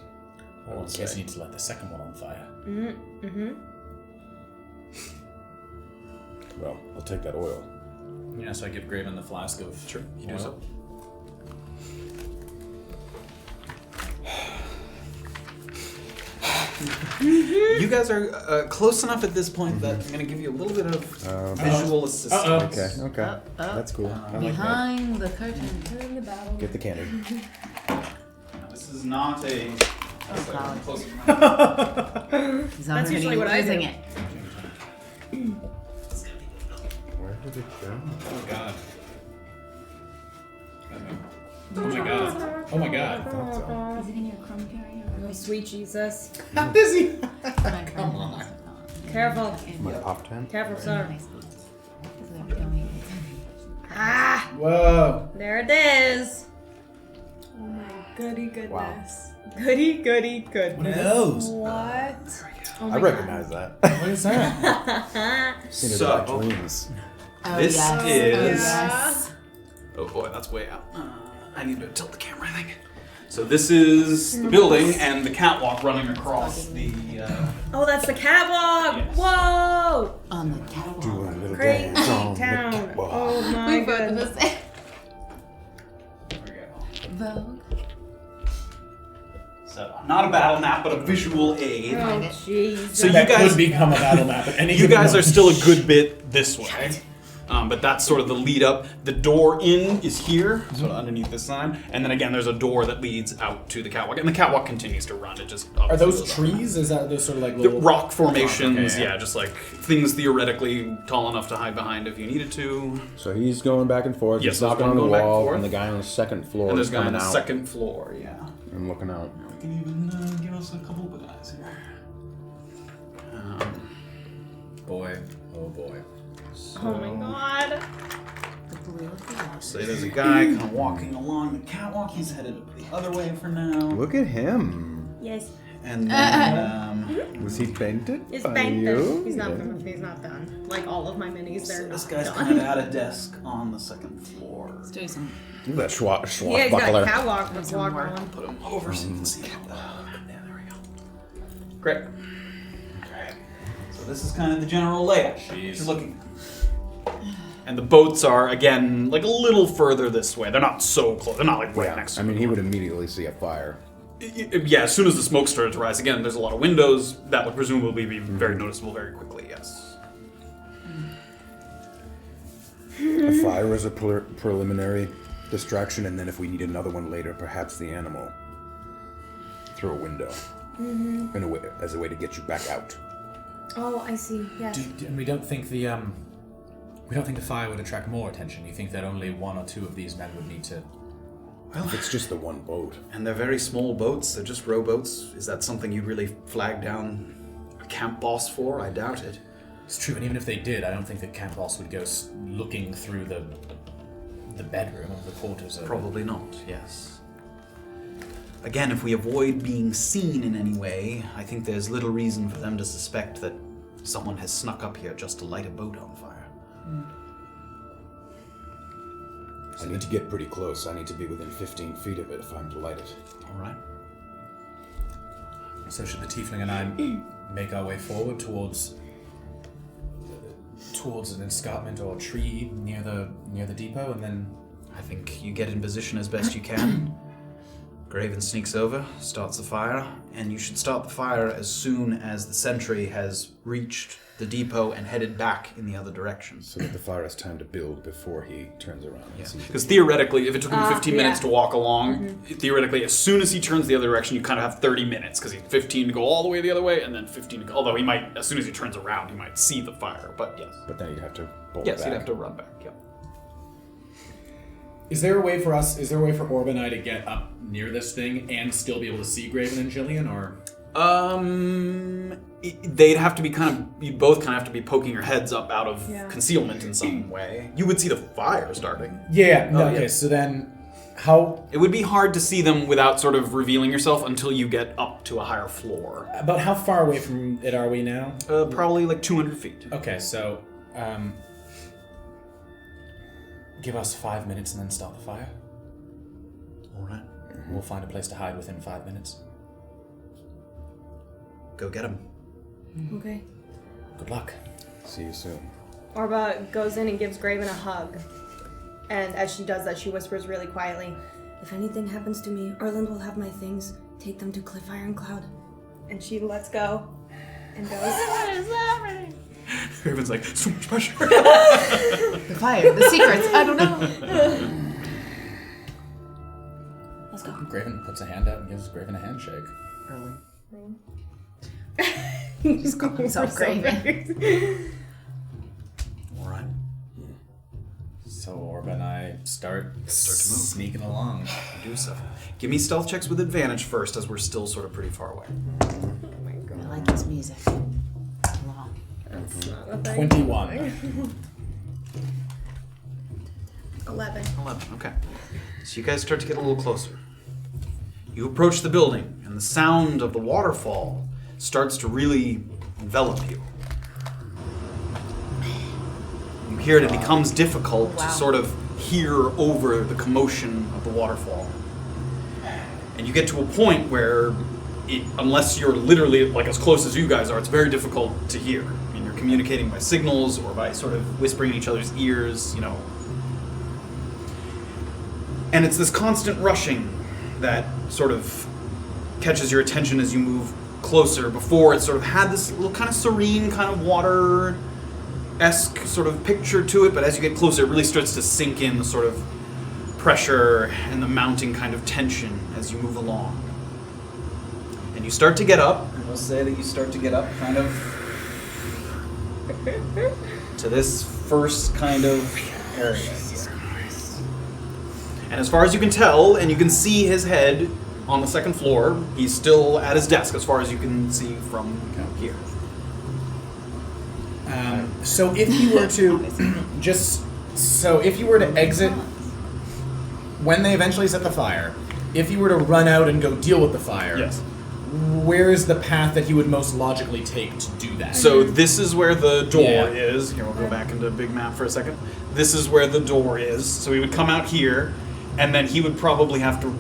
Or in case you need to light the second one on fire. Well, I'll take that oil. Yeah, so I give Graven the flask of You do oil. so. You guys are close enough at this point that I'm going to give you a little bit of visual assistance. Okay. That's cool. I like that. Behind the curtain. Turn the battle. Get the candy. This is not a... Oh, God. Close. He's That's already usually what I losing do. it. Where did it go? Oh, God. Oh my god. Oh my god. Is it in your crumb carrier? Oh, sweet Jesus. How does he? Come on. Careful. My pop tent? Careful, sir. Ah! Whoa. There it is. Oh my goody goodness. Goody, goody, good. What are those? What? Oh I recognize that. What is that? Seen it So- in my dreams. Oh, This yes. is- Oh, yes. Oh boy, that's way out. I need to tilt the camera, I think. So this is the building and the catwalk running across the... Oh, that's the catwalk! Yes. Whoa! On the catwalk. Crazy town. Oh my goodness. There we go. Vogue. So, not a battle map, but a visual aid. Oh, jeez. So you That guys could become a battle map at any You given guys are moment. still a good bit this way. But that's sort of the lead up. The door in is here, sort of underneath this sign. And then again, there's a door that leads out to the catwalk. And the catwalk continues to run. It just Are those obviously goes up. trees? Is that those sort of like The little rock formations, Okay, yeah, just like things theoretically tall enough to hide behind if you needed to. So he's going back and forth. Yes, he's there's knocking one on the going back and wall, forth. and the guy on the second floor And is there's a guy on coming the out. second floor, yeah. I'm looking out. We can even give us a couple of guys here. boy, oh boy. Oh my god. So there's a guy kind of walking along the catwalk. He's headed the other way for now. Look at him. Yes. And then, Was he painted? He's by painted. you? He's not done. Like all of my minis, they're this not guy's done. kind of at a desk on the second floor. Let's do some. Look at that Yeah, he's got swashbuckler. a catwalk with walk on. Put him over so you can see him. Yeah, there we go. Great. Okay. So this is kind of the general layout. Jeez. You're looking. And the boats are, again, like a little further this way. They're not so close. They're not like right next to I mean, he would immediately see a fire. Yeah, as soon as the smoke started to rise, again, there's a lot of windows. That would presumably be very noticeable very quickly, yes. A fire is a preliminary distraction, and then if we need another one later, perhaps the animal through a window, in a way, as a way to get you back out. Oh, I see. Yes. And we don't think the fire would attract more attention. You think that only one or two of these men would need to. If it's just the one boat. And they're very small boats. They're just rowboats. Is that something you'd really flag down a camp boss for? I doubt it. It's true, and even if they did, I don't think the camp boss would go looking through the bedroom of the quarters. Probably not, yes. Again, if we avoid being seen in any way, I think there's little reason for them to suspect that someone has snuck up here just to light a boat on fire. I need to get pretty close. I need to be within 15 feet of it if I'm to light it. All right. So should the Tiefling and I make our way forward towards an escarpment or tree near the depot, and then I think you get in position as best you can. Graven sneaks over, starts the fire, and you should start the fire as soon as the sentry has reached the depot and headed back in the other direction. So that the fire has time to build before he turns around. Because theoretically, if it took him 15 minutes yeah. to walk along, theoretically, as soon as he turns the other direction, you kind of have 30 minutes, because he's 15 to go all the way the other way, and then 15 to go. Although he might, as soon as he turns around, he might see the fire, but yes. But then he'd have to bolt Yes, back. he'd have to run back, yeah. Is there a way for Orba and I to get up near this thing and still be able to see Graven and Jillian, or? They'd have to be you'd both kind of have to be poking your heads up out of Yeah. concealment in some way. You would see the fire starting. Yeah. Oh, Okay. yeah. So then, how? It would be hard to see them without sort of revealing yourself until you get up to a higher floor. About how far away from it are we now? Probably like 200 feet. Okay. So, give us 5 minutes and then start the fire. All right. We'll find a place to hide within 5 minutes. Go get him. Okay. Good luck. See you soon. Orba goes in and gives Graven a hug. And as she does that, she whispers really quietly, "If anything happens to me, Erland will have my things. Take them to Cliff Ironcloud." And she lets go and goes. What is happening? Graven's like, so much pressure. The fire, the secrets, I don't know. Let's go. Graven puts a hand out and gives Graven a handshake. He just called himself Graven. All right. So Orba and I start to move. sneaking along. Do so. Give me stealth checks with advantage first, as we're still sort of pretty far away. I like his music. Long. That's not a thing. 21. 11. 11, okay. So you guys start to get a little closer. You approach the building, and the sound of the waterfall starts to really envelop you. You hear it becomes difficult to sort of hear over the commotion of the waterfall. And you get to a point where, unless you're literally like as close as you guys are, it's very difficult to hear. I mean, you're communicating by signals or by sort of whispering in each other's ears, And it's this constant rushing that sort of catches your attention as you move closer. Before, it sort of had this little kind of serene, kind of water-esque sort of picture to it, but as you get closer, it really starts to sink in the sort of pressure and the mounting kind of tension as you move along. And you start to get up, and we'll say that you start to get up kind of to this first kind of area here. And as far as you can tell, and you can see his head on the second floor, he's still at his desk as far as you can see from here. So if you were to if you were to exit when they eventually set the fire, if you were to run out and go deal with the fire, yes, where is the path that you would most logically take to do that? So this is where the door is. Here, we'll go back into big map for a second. This is where the door is. So he would come out here, and then he would probably have to,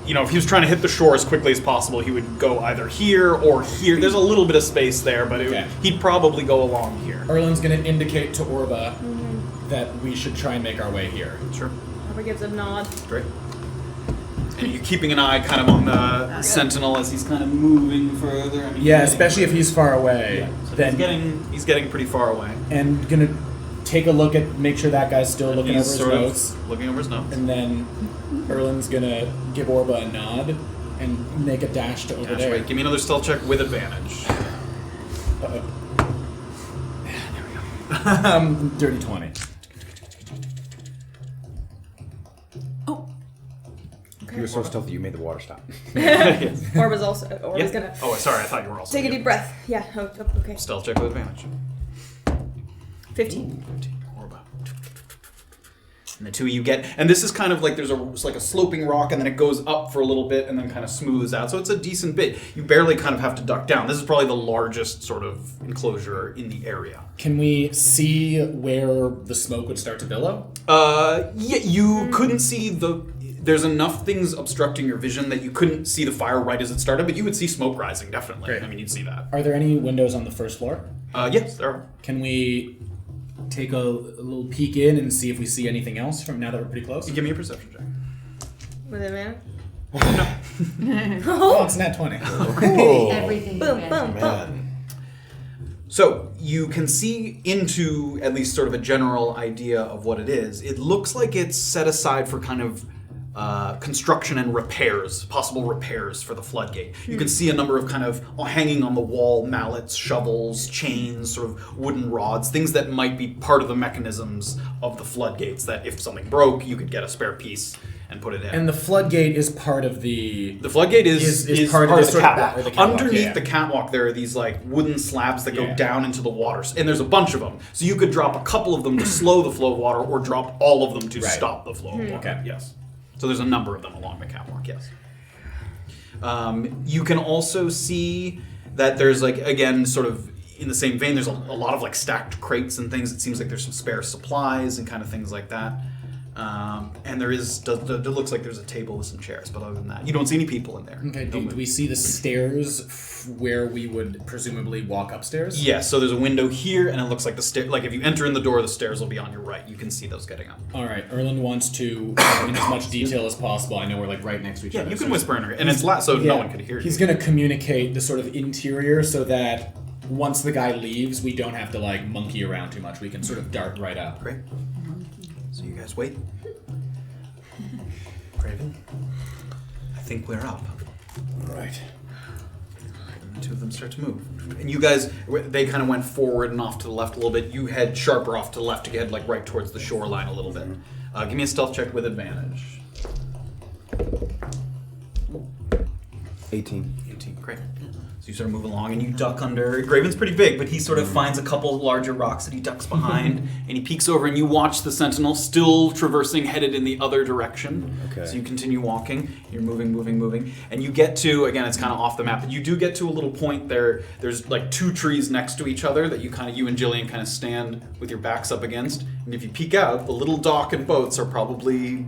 if he was trying to hit the shore as quickly as possible, he would go either here or here. There's a little bit of space there, but he'd probably go along here. Erland's going to indicate to Orba that we should try and make our way here. Sure. Orba gives a nod. Great. And you're keeping an eye kind of on the sentinel as he's kind of moving further. I mean, especially if he's far away. Yeah. So then he's getting pretty far away. And gonna take a look at, make sure that guy's still looking over his notes. Looking over his notes. And then Erland's gonna give Orba a nod and make a dash to over there. Right. Give me another stealth check with advantage. Uh-oh. There we go. Dirty 20. You were so stealthy you made the water stop. Yes. Orba's gonna. Oh, sorry, I thought you were also. Take a deep breath. Yeah. Oh, okay. Stealth check with advantage. 15. Orba. And the two of you get, and this is kind of like it's like a sloping rock, and then it goes up for a little bit, and then kind of smooths out. So it's a decent bit. You barely kind of have to duck down. This is probably the largest sort of enclosure in the area. Can we see where the smoke would start to billow? Yeah, you couldn't see there's enough things obstructing your vision that you couldn't see the fire right as it started, but you would see smoke rising, definitely. Great. I mean, you'd see that. Are there any windows on the first floor? Yes, there are. Can we take a little peek in and see if we see anything else from now that we're pretty close? Give me a perception check. With advantage? Oh, it's nat 20. Cool. Everything. Boom, boom, boom. So you can see into at least sort of a general idea of what it is. It looks like it's set aside for kind of construction and repairs, possible repairs for the floodgate. You can see a number of kind of hanging on the wall mallets, shovels, chains, sort of wooden rods, things that might be part of the mechanisms of the floodgates, that if something broke, you could get a spare piece and put it in. And the floodgate is part of the... The floodgate is part of the catwalk. catwalk. Underneath the catwalk, there are these like wooden slabs that go down into the water, and there's a bunch of them. So you could drop a couple of them to slow the flow of water, or drop all of them to stop the flow of water. Okay. Yes. So there's a number of them along the catwalk. Yes. You can also see that there's like, again, sort of in the same vein, there's a lot of like stacked crates and things. It seems like there's some spare supplies and kind of things like that. And there looks like there's a table with some chairs, but other than that, you don't see any people in there. Okay, do we see the stairs where we would presumably walk upstairs? Yes, so there's a window here, and it looks like the stair. Like if you enter in the door, the stairs will be on your right. You can see those getting up. All right, Erland wants to, in as much detail as possible. I know we're like right next to each other. Yeah, you can whisper in her, and it's loud, so no one could hear you. He's going to communicate the sort of interior so that once the guy leaves, we don't have to like monkey around too much. We can sort of dart right up. Great. So you guys wait. Graven, I think we're up. All right. And the two of them start to move. And you guys, they kind of went forward and off to the left a little bit. You head sharper off to the left to get like right towards the shoreline a little bit. Give me a stealth check with advantage. 18. 18, great. So you sort of move along and you duck under. Graven's pretty big, but he sort of finds a couple larger rocks that he ducks behind, and he peeks over and you watch the sentinel still traversing, headed in the other direction. Okay. So you continue walking, you're moving, and you get to, again, it's kind of off the map, but you do get to a little point there. There's like 2 trees next to each other that you and Jillian kind of stand with your backs up against, and if you peek out, the little dock and boats are probably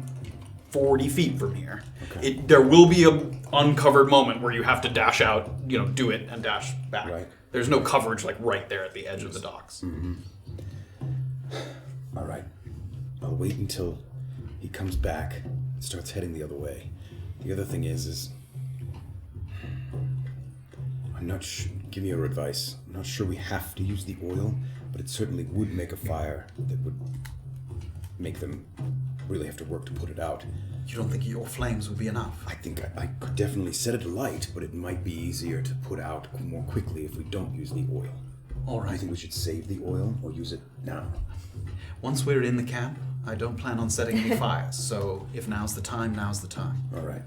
40 feet from here. Okay. There will be an uncovered moment where you have to dash out, do it and dash back. Right. There's no coverage like right there at the edge of the docks. Mm-hmm. All right. I'll wait until he comes back and starts heading the other way. The other thing is I'm not sure. Give me your advice. I'm not sure we have to use the oil, but it certainly would make a fire that would make them really have to work to put it out. You don't think your flames would be enough? I think I could definitely set it alight, but it might be easier to put out more quickly if we don't use the oil. All right. Do you think we should save the oil or use it now? Once we're in the camp, I don't plan on setting any fires, so if now's the time, now's the time. All right.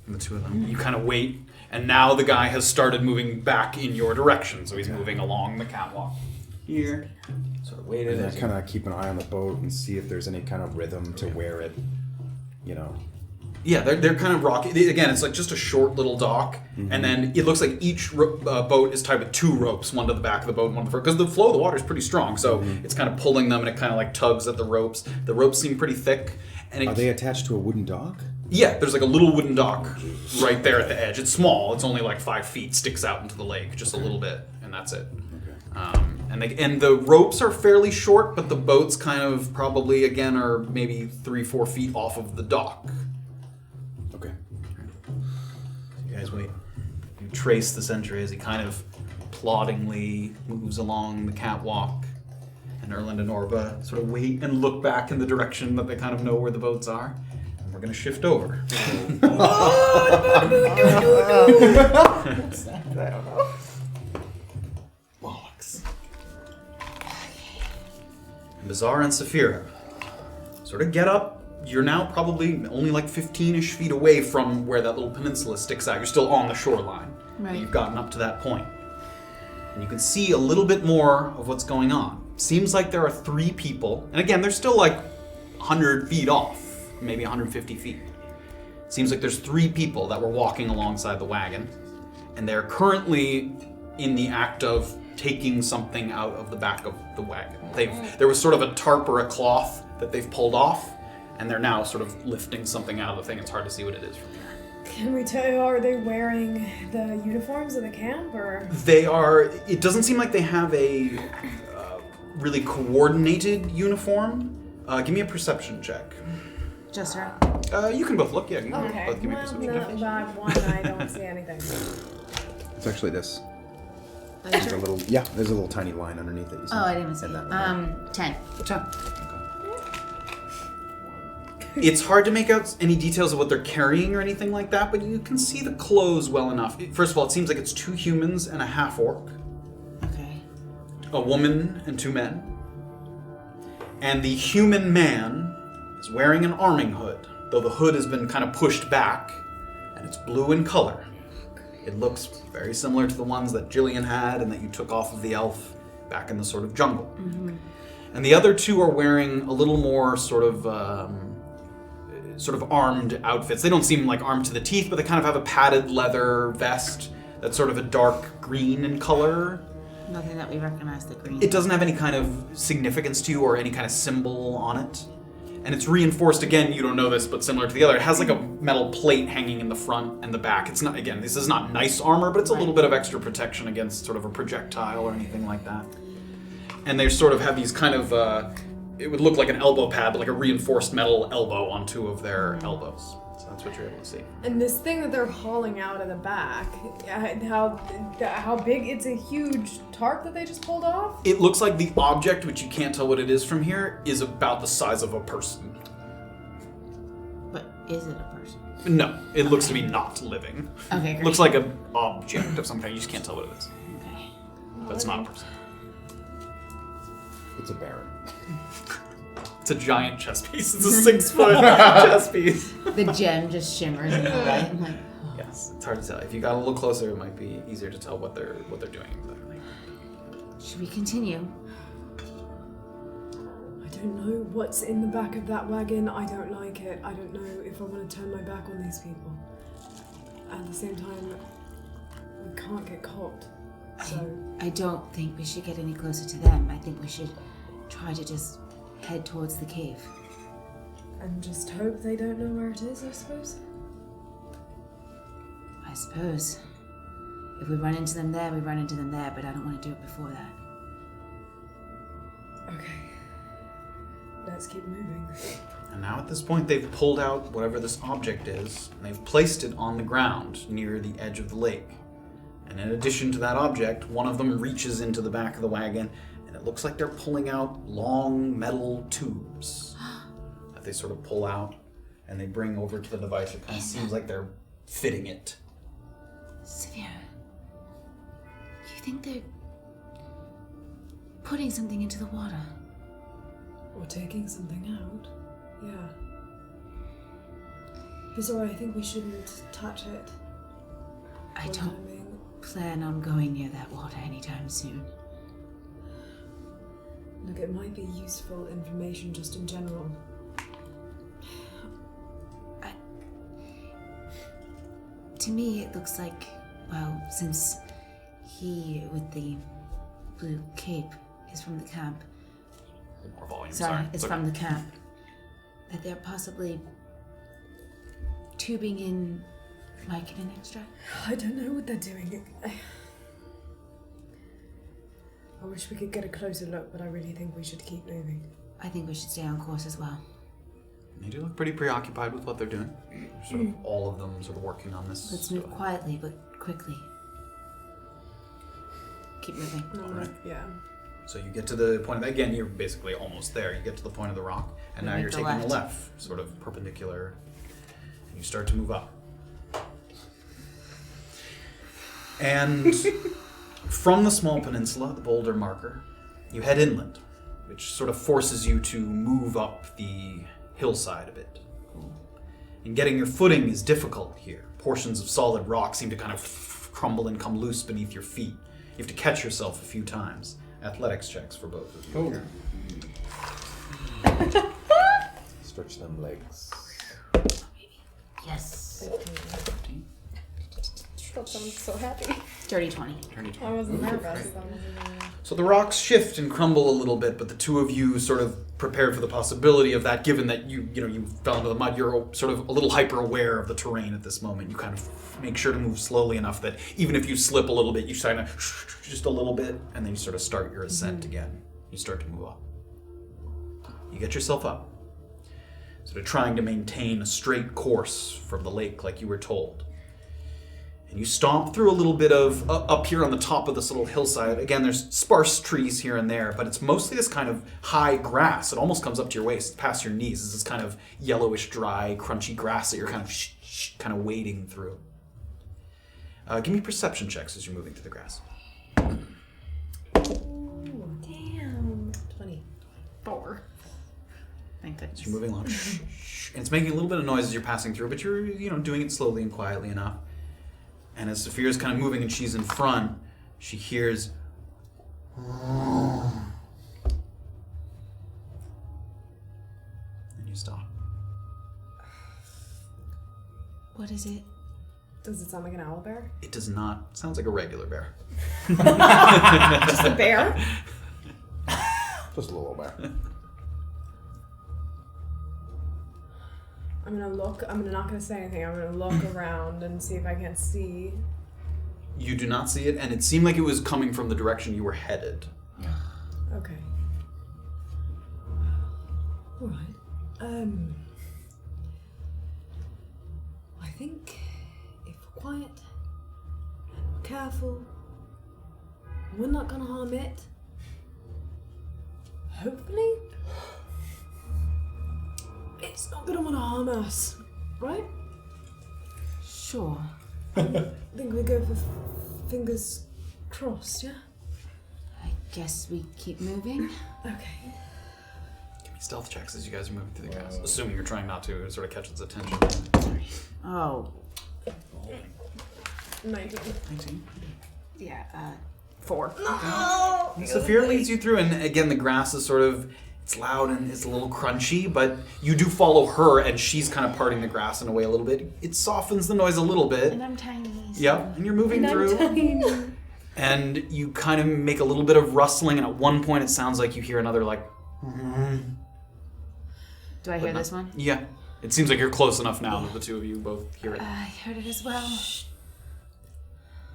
And the 2 of them, you kind of wait, and now the guy has started moving back in your direction, so he's moving along the catwalk. Here. Sort of waited. And I kind of keep an eye on the boat and see if there's any kind of rhythm to where it, Yeah, they're kind of rocky. Again, it's like just a short little dock, and then it looks like each boat is tied with 2 ropes, one to the back of the boat and one to the front, because the flow of the water is pretty strong, so it's kind of pulling them, and it kind of like tugs at the ropes. The ropes seem pretty thick. And are they attached to a wooden dock? Yeah, there's like a little wooden dock right there at the edge. It's small. It's only like 5 feet, sticks out into the lake just a little bit, and that's it. And the ropes are fairly short, but the boats kind of probably, again, are maybe 3-4 feet off of the dock. Okay. You guys wait. You trace the sentry as he kind of ploddingly moves along the catwalk. And Erland and Orba sort of wait and look back in the direction that they kind of know where the boats are. And we're going to shift over. Bollocks. Beezaura and Safira sort of get up. You're now probably only like 15-ish feet away from where that little peninsula sticks out. You're still on the shoreline. Right. You've gotten up to that point. And you can see a little bit more of what's going on. Seems like there are 3 people. And again, they're still like 100 feet off, maybe 150 feet. Seems like there's 3 people that were walking alongside the wagon. And they're currently in the act of taking something out of the back of the wagon. There was sort of a tarp or a cloth that they've pulled off, and they're now sort of lifting something out of the thing. It's hard to see what it is from here. Can we tell, are they wearing the uniforms of the camp, or? They are, it doesn't seem like they have a really coordinated uniform. Give me a perception check. Just her? You can both look, yeah. You can Okay, both give me a well, perception check. I don't see anything. It's actually this. There's a little, there's a little tiny line underneath it. Oh, I didn't even see that. 10. 10. It's hard to make out any details of what they're carrying or anything like that, but you can see the clothes well enough. First of all, it seems like it's 2 humans and a half-orc. Okay. A woman and 2 men. And the human man is wearing an arming hood, though the hood has been kind of pushed back, and it's blue in color. It looks very similar to the ones that Jillian had and that you took off of the elf back in the sort of jungle. Mm-hmm. And the other 2 are wearing a little more sort of armed outfits. They don't seem like armed to the teeth, but they kind of have a padded leather vest that's sort of a dark green in color. Nothing that we recognize the green. It doesn't have any kind of significance to you or any kind of symbol on it. And it's reinforced, again, you don't know this, but similar to the other. It has like a metal plate hanging in the front and the back. It's not, again, this is not nice armor, but it's a little bit of extra protection against sort of a projectile or anything like that. And they sort of have these kind of, it would look like an elbow pad, but like a reinforced metal elbow on 2 of their elbows. So that's what you're able to see. And this thing that they're hauling out of the back, how big? It's a huge tarp that they just pulled off? It looks like the object, which you can't tell what it is from here, is about the size of a person. But is it a person? No, it looks to be not living. Okay, great. Looks like an object of some kind. You just can't tell what it is. Okay. But it's not a person. It's a baron. It's a giant chess piece. It's a 6-foot chess piece. The gem just shimmers in the light. I'm like, Yes, it's hard to tell. If you got a little closer, it might be easier to tell what they're doing exactly. should we continue? I don't know what's in the back of that wagon. I don't like it. I don't know if I want to turn my back on these people. At the same time, we can't get caught. So I don't think we should get any closer to them. I think we should try to just head towards the cave. and just hope they don't know where it is, I suppose. I suppose. If we run into them there, we run into them there, but I don't want to do it before that. Okay. Let's keep moving. And now at this point, they've pulled out whatever this object is, and they've placed it on the ground near the edge of the lake. And in addition to that object, one of them reaches into the back of the wagon, and it looks like they're pulling out long metal tubes that they sort of pull out, and they bring over to the device. It kind of seems like they're fitting it. Safira, you think they're putting something into the water? Or taking something out? Yeah. Beezaura, I think we shouldn't touch it. I don't plan on going near that water anytime soon. Look, it might be useful information just in general. To me, it looks like, well, since he with the blue cape is from the camp. More volume, Sorry, It's from the camp. That they're possibly tubing in Myconid extract. I don't know what they're doing. I wish we could get a closer look, but I really think we should keep moving. I think we should stay on course as well. They do look pretty preoccupied with what they're doing. Sort of all of them sort of working on this. Let's move quietly but quickly. Keep moving. Alright. Yeah. So you get to the point, again, you're basically almost there. You get to the point of the rock, and now make you're the taking the left. left, sort of perpendicular, and you start to move up. And from the small peninsula, the boulder marker, you head inland, which sort of forces you to move up the hillside a bit. And getting your footing is difficult here. Portions of solid rock seem to kind of crumble and come loose beneath your feet. You have to catch yourself a few times. Athletics checks for both of you. Oh. Stretch them legs. Yes. I'm so happy. Dirty 20. I wasn't nervous. So the rocks shift and crumble a little bit, but the two of you sort of prepared for the possibility of that, given that you fell into the mud. You're sort of a little hyper aware of the terrain at this moment. You kind of make sure to move slowly enough that even if you slip a little bit, you kind of just a little bit, and then you sort of start your ascent again. You start to move up. You get yourself up, sort of trying to maintain a straight course from the lake like you were told. And you stomp through a little bit of, up here on the top of this little hillside. Again, there's sparse trees here and there, but it's mostly this kind of high grass. It almost comes up to your waist, past your knees. It's this kind of yellowish, dry, crunchy grass that you're kind of wading through. Give me perception checks as you're moving through the grass. Ooh, damn. 24. Thank goodness. So you're moving along. And it's making a little bit of noise as you're passing through, but you're doing it slowly and quietly enough. And as Safira's kind of moving and she's in front, she hears... And you stop. What is it? Does it sound like an owl bear? It does not. It sounds like a regular bear. Just a bear? Just a little bear. I'm gonna look. I'm not gonna say anything. I'm gonna look around and see if I can see. You do not see it, and it seemed like it was coming from the direction you were headed. Okay. All right. I think if we're quiet and we're careful, we're not gonna harm it. Hopefully, it's not gonna want to harm us, right? Sure. I think we go for fingers crossed, yeah? I guess we keep moving. Okay. Give me stealth checks as you guys are moving through the grass, assuming you're trying not to sort of catch its attention. Oh. 19. 19. Yeah, 4. No! Safira leads you through, and again, the grass is sort of, it's loud and it's a little crunchy, but you do follow her, and she's kind of parting the grass in a way a little bit. It softens the noise a little bit. And I'm tiny. So. Yep, and you're moving through. And you kind of make a little bit of rustling, and at one point it sounds like you hear another, like... Do I hear this one? Yeah. It seems like you're close enough now that the two of you both hear it. I heard it as well.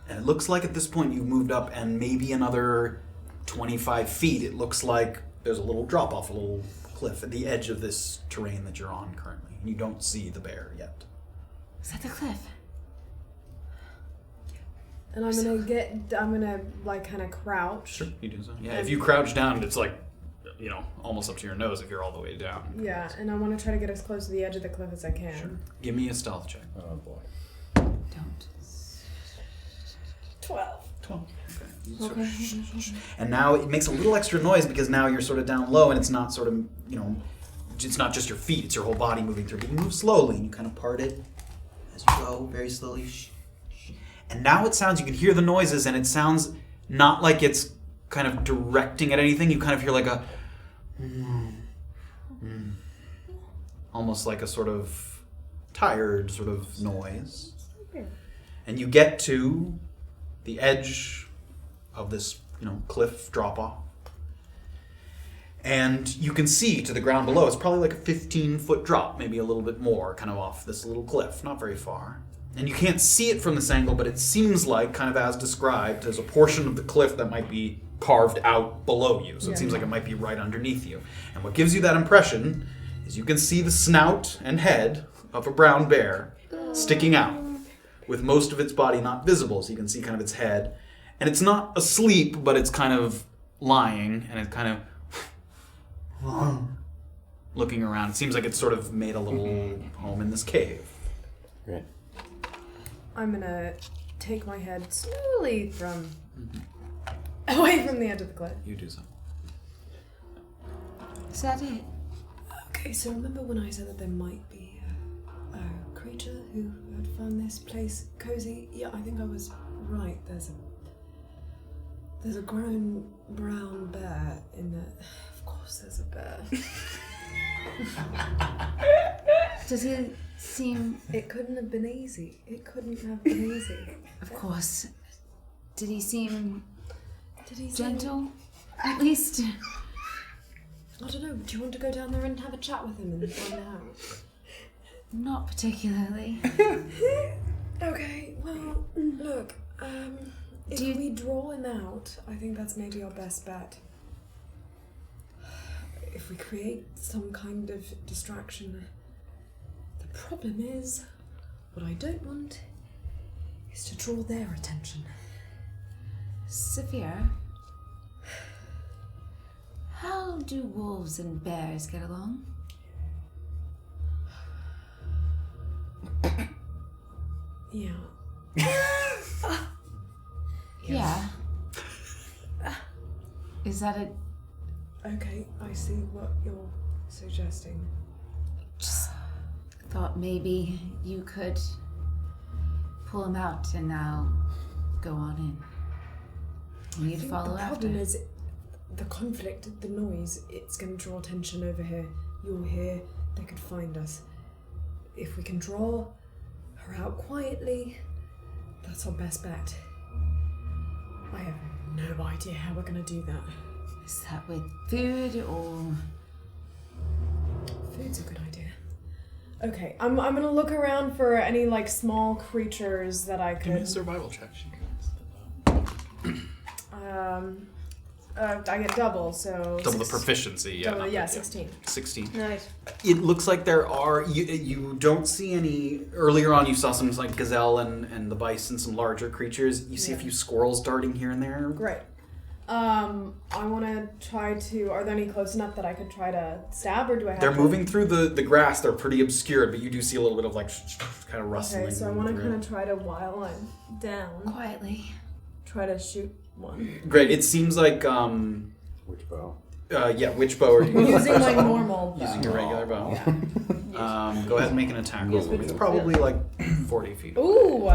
And it looks like at this point you've moved up, and maybe another 25 feet, it looks like there's a little drop-off, a little cliff at the edge of this terrain that you're on currently. And you don't see the bear yet. Is that the cliff? And I'm gonna like kind of crouch. Sure, you do so. Yeah, if you crouch down, it's like, you know, almost up to your nose if you're all the way down. Yeah, and I want to try to get as close to the edge of the cliff as I can. Sure. Give me a stealth check. Oh boy. Don't. 12. 12. Okay. And now it makes a little extra noise because now you're sort of down low, and it's not sort of, you know, it's not just your feet, it's your whole body moving through. But you move slowly, and you kind of part it as you go, very slowly. And now it sounds, you can hear the noises, and it sounds not like it's kind of directing at anything. You kind of hear like a... almost like a sort of tired sort of noise. And you get to the edge of this, you know, cliff drop-off. And you can see to the ground below, it's probably like a 15-foot drop, maybe a little bit more, kind of off this little cliff, not very far. And you can't see it from this angle, but it seems like, kind of as described, there's a portion of the cliff that might be carved out below you. So it seems like it might be right underneath you. And what gives you that impression is you can see the snout and head of a brown bear sticking out, with most of its body not visible. So you can see kind of its head. And it's not asleep, but it's kind of lying, and it's kind of looking around. It seems like it's sort of made a little home in this cave. Great. I'm gonna take my head slowly from away from the edge of the cliff. You do so. Is that it? Okay, so remember when I said that there might be a creature who had found this place cozy? Yeah, I think I was right. There's a grown brown bear in the... Of course there's a bear. Does he seem... It couldn't have been easy. It couldn't have been easy. Of course. Did he seem gentle? At least... I don't know. Do you want to go down there and have a chat with him and find out? Not particularly. Okay, well, look, if we draw him out, I think that's maybe our best bet. If we create some kind of distraction, the problem is, what I don't want is to draw their attention. Safira, how do wolves and bears get along? Yeah. Yeah. Is that it? Okay, I see what you're suggesting. Just thought maybe you could pull him out and now go on in. You'd follow the after. problem is the conflict, the noise, it's going to draw attention over here. You're here, they could find us. If we can draw her out quietly, that's our best bet. I have no idea how we're going to do that. Is that with food or... Food's a good idea. Okay, I'm going to look around for any, like, small creatures that I could... Give me a survival check. I get double, so... Double the proficiency, yeah. Double, yeah, 16. 16. Nice. It looks like there are... You don't see any... Earlier on, you saw some like gazelle and the bison, some larger creatures. You see a few squirrels darting here and there. Great. I want to try to... Are there any close enough that I could try to stab, or do I have They're to... moving through the grass. They're pretty obscured, but you do see a little bit of, like, kind of rustling. Okay, so I want to kind of try to, while I'm down... Quietly. Try to shoot one. Great. It seems like... Which bow? Yeah, which bow are you using? Using my normal bow. Using your regular bow. Yeah. Go ahead and make an attack roll. It's probably like 40 feet. Ooh,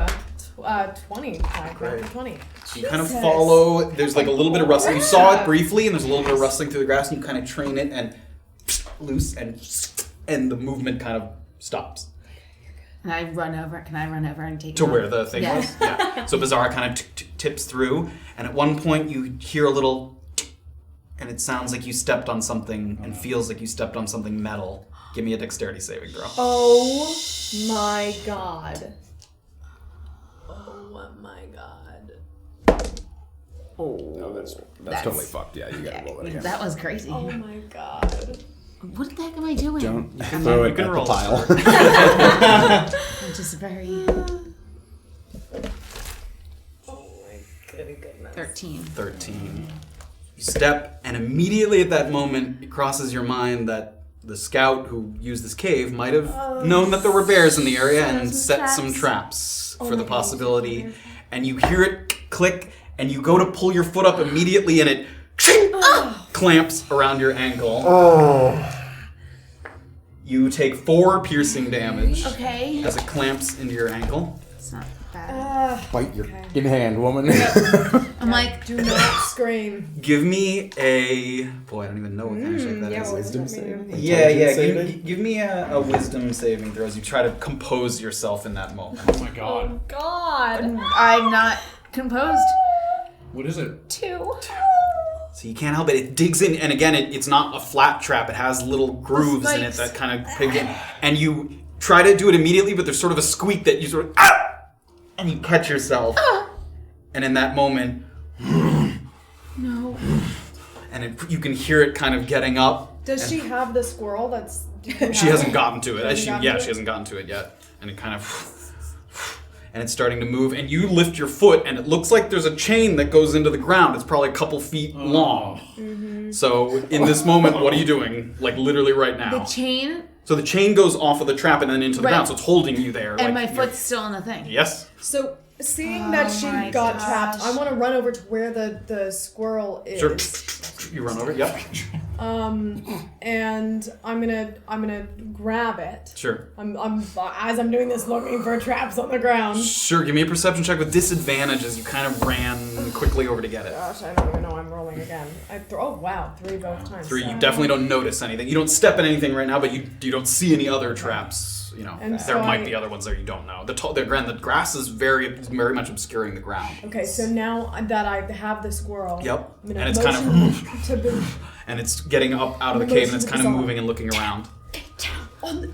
20. Great. 20. You kind of follow, there's like a little bit of rustling. You saw it briefly, and there's a little bit of rustling through the grass, and you kind of train it and loose, and the movement kind of stops. Can I run over and take it To off? where the thing was? Yeah. So Beezaura kind of tips through, and at one point you hear a little, and it sounds like you stepped on something, and feels like you stepped on something metal. Give me a dexterity saving throw. Oh my god. Oh my god. No, that's totally fucked. Yeah, you gotta roll it again. That was crazy. Oh my god. What the heck am I doing? Don't throw it at the pile. I'm just very... Oh my goodness. 13. You step, and immediately at that moment, it crosses your mind that the scout who used this cave might have known that there were bears in the area and set some traps for the possibility. And you hear it click, and you go to pull your foot up immediately, and it clamps around your ankle. You take 4 piercing damage as it clamps into your ankle. It's not bad. Bite your in hand, woman. I'm like, do not scream. Give me a... Boy, I don't even know what kind of shape that is. Wisdom save. Yeah. Give me a wisdom saving throw as you try to compose yourself in that moment. Oh my god. Oh god. I'm not composed. What is it? 2. So you can't help it. It digs in, and again, it's not a flat trap. It has little grooves in it that kind of pig in. And you try to do it immediately, but there's sort of a squeak that you sort of... and you catch yourself. And in that moment... No. And you can hear it kind of getting up. Does she have the squirrel that's... She hasn't gotten to it. She She hasn't gotten to it yet. And it kind of... And it's starting to move, and you lift your foot, and it looks like there's a chain that goes into the ground. It's probably a couple feet long. Mm-hmm. So in this moment, what are you doing? Like literally right now. The chain? So the chain goes off of the trap and then into the Right. ground, so it's holding you there. And like my foot's still on the thing. Yes. So, seeing that she got trapped, I want to run over to where the squirrel is. Sure. You run over. Yep. And I'm gonna grab it. Sure. I'm as I'm doing this looking for traps on the ground. Sure. Give me a perception check with disadvantage as you kind of ran quickly over to get it. Gosh, I don't even know. I'm rolling again. Oh wow, 3 both times. 3. You definitely don't notice anything. You don't step in anything right now, but you don't see any other traps. You know, And there so might be other ones there you don't know. The grass is very much obscuring the ground. Okay, so now that I have the squirrel, Yep. I'm gonna And it's kind of to be and it's getting up out of the cave and it's kind of moving and looking around. on the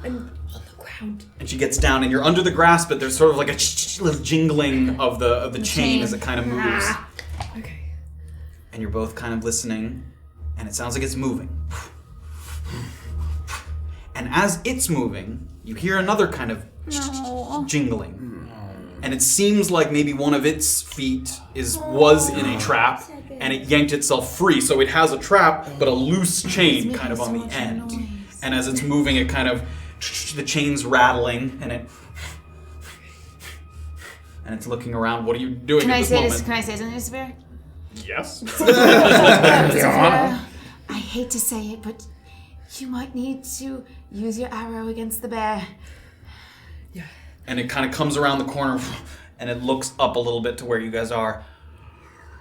ground. And she gets down and you're under the grass, but there's sort of like a little jingling of the chain as it kind of moves. Okay. And you're both kind of listening, and it sounds like it's moving. And as it's moving, you hear another kind of jingling. And it seems like maybe one of its feet was in a trap, and it yanked itself free. So it has a trap, but a loose chain kind of on the end. And as it's moving, it kind of, the chain's rattling, and it's looking around. What are you doing Can at I this say moment? this? Can I say something to Safira? Yes. Safira, I hate to say it, but you might need to use your arrow against the bear. And it kind of comes around the corner, and it looks up a little bit to where you guys are.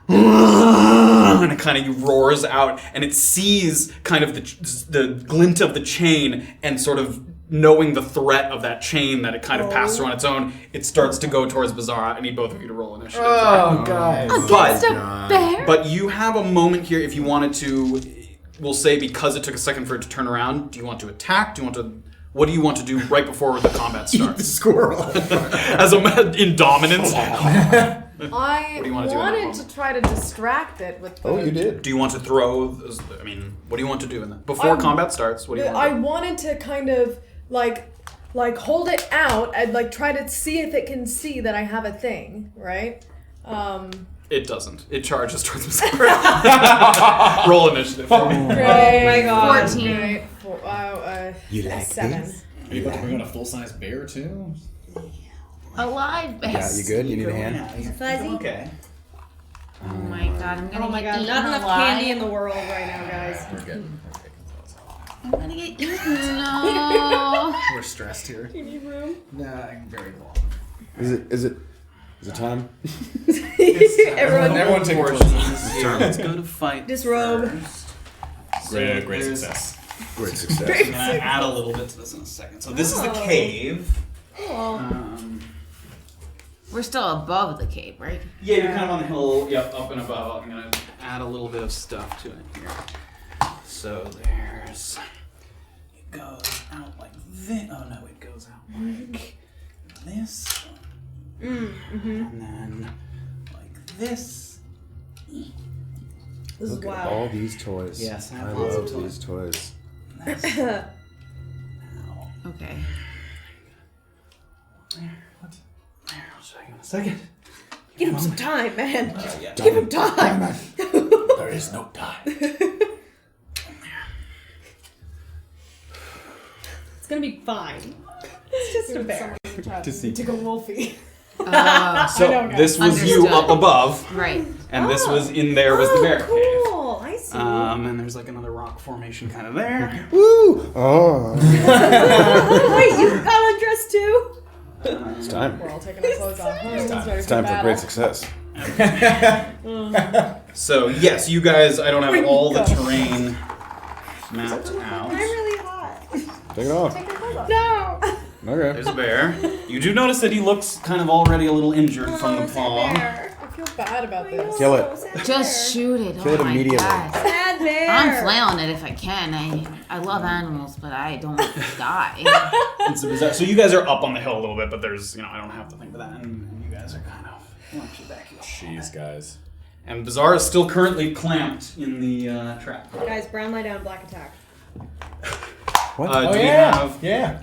And it kind of roars out, and it sees kind of the glint of the chain, and sort of knowing the threat of that chain that it kind of passed through on its own, it starts to go towards Beezaura. I need both of you to roll initiative. Oh, God. Against a bear? But you have a moment here if you wanted to, we'll say because it took a second for it to turn around, do you want to attack? What do you want to do right before the combat starts? Eat the squirrel. As in dominance? I do you wanna do in that wanted moment? to try to distract it with the... Oh, you did. Do you want to throw? What do you want to do in that? Before combat starts, what do you want to I do? wanted to kind of like hold it out and like try to see if it can see that I have a thing, right? It doesn't. It charges towards Beezaura. Roll initiative. Oh my god. 14. Great. You like 7. this? Are you about to bring on a full-size bear too? Alive bear. Yeah, you good? You need a hand? Fuzzy? Okay. Oh my God, I'm gonna Oh my get god, eaten not enough alive. candy in the world right now, guys. We're good. I'm gonna get eaten. No. We're stressed here. You need room? Nah, I'm very long. Is it time? Everyone take a turn. Let's go to fight. Disrobe. Great success. Great success. I'm gonna add a little bit to this in a second. So this is the cave. We're still above the cave, right? Yeah, you're kind of on the hill, yep, up and above. I'm gonna add a little bit of stuff to it here. So there's, it goes out like this. Oh no, it goes out like this. And then like this. This is Look at wild. all these toys. Yes, I I have lots of love these toys. Now, Okay. what? There, I'll show you in a second. Give him some time, man. Yeah. Give him time. There is no time. It's gonna be fine. It's just a bear. To see. To go wolfy. So this was you Understood. up above, Right. and this was in there was the bear cave. Cool. I see. And there's like another rock formation kind of there. Woo! Oh. Wait, you got undressed too? It's time. We're all taking our clothes off. It's time for great success. So yes, you guys, I don't have all the terrain mapped out. I'm really hot. Take it off. Take your clothes off. No. Okay. There's a bear. You do notice that he looks kind of already a little injured from the paw. I feel bad about this. Kill it. Just shoot it. Kill it Oh my immediately. God. Sad bear. I'm flailing it if I can. I love animals, but I don't die. It's bizarre. So you guys are up on the hill a little bit, but there's, I don't have to think of that, and you guys are kind of actually back here. Jeez, guys. And Beezaura is still currently clamped in the trap. Guys, brown lie down, black attack. What? Do we have? Yeah.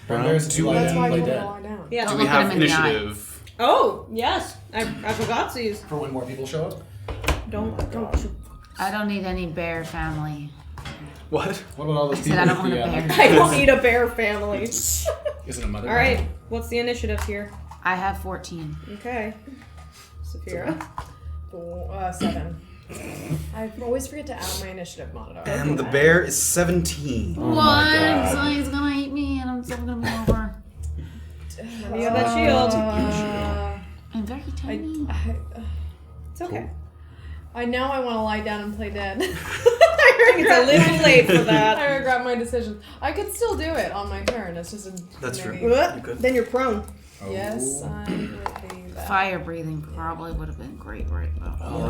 Brown? Do That's why play you dead. lie down. Yeah. Do Don't we look at have him in the eye. initiative? Oh, yes. I forgot these. For when more people show up? Don't. I don't need any bear family. What? What about all those I people said I don't with want a the, bear. I don't need a bear family. Is it a mother? All right. What's the initiative here? I have 14. Okay. Safira. 7. I always forget to add my initiative monitor. And the bear is 17. Oh What? So he's gonna eat me, and I'm still gonna be over. You have that shield. I'm very tiny. It's okay. I know I want to lie down and play dead. It's a little late for that. I regret my decision. I could still do it on my turn. It's just a. That's true. maybe- You could. Then you're prone. Yes, I would be that. Fire breathing probably would have been great right about now.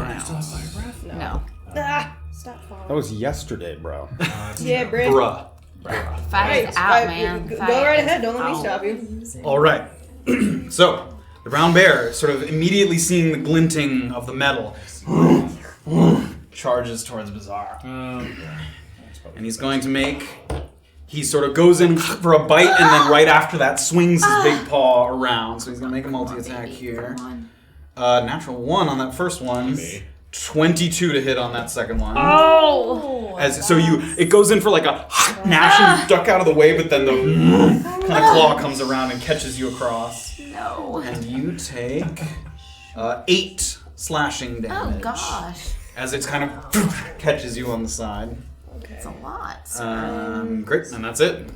No. Ah, stop falling. That was yesterday, bro. Yeah, Brit. Bruh. Fire's out, man. Go Fire right is ahead. Don't let me out. stop you. All right. So the brown bear, sort of immediately seeing the glinting of the metal, charges towards Beezaura. And he's going to make. He sort of goes in for a bite, and then right after that swings his big paw around. So he's going to make a multi-attack here. Natural 1 on that first one. 22 to hit on that second one. Oh! It goes in for like a gnashing duck out of the way, but then the kind of claw comes around and catches you across. No. And you take 8 slashing damage. Oh gosh. As it's kind of catches you on the side. It's a lot. Great, and that's it.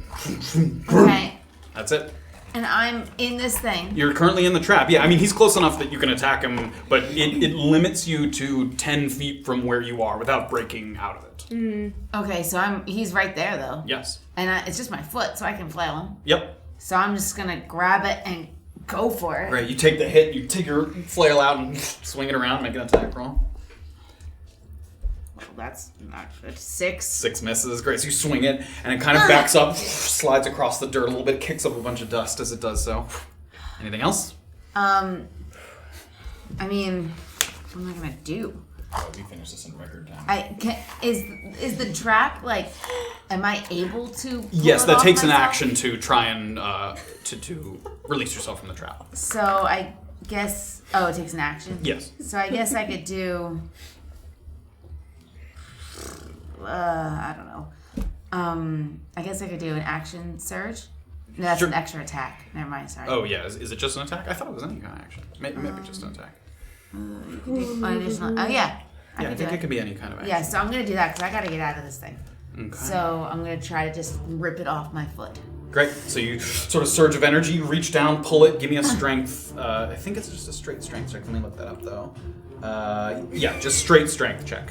Okay. That's it. And I'm in this thing. You're currently in the trap. Yeah, I mean, he's close enough that you can attack him, but it limits you to 10 feet from where you are without breaking out of it. Okay, so he's right there though. Yes. And it's just my foot, so I can flail him. Yep. So I'm just gonna grab it and go for it. Great, you take the hit, you take your flail out and swing it around, make an attack roll. Well, that's not good. 6. 6 misses. Great, so you swing it, and it kind of backs up, slides across the dirt a little bit, kicks up a bunch of dust as it does so. Anything else? I mean, what am I gonna do? Oh, we finished this in record time. Is the trap like? Am I able to? Pull Yes, it that off takes an myself? action to try and to release yourself from the trap. So I guess. Oh, it takes an action. Yes. So I guess I could do. I don't know. I guess I could do an action surge. No, that's Sure. an extra attack. Never mind. Sorry. Oh yeah, is it just an attack? I thought it was any kind of action. Maybe just an attack. You can take one additional. Oh yeah. I think it could be any kind of action. Yeah, so I'm gonna do that because I gotta get out of this thing. Okay. So I'm gonna try to just rip it off my foot. Great. So you sort of surge of energy, reach down, pull it, give me a strength. I think it's just a straight strength check. Let me look that up though. Yeah, just straight strength check.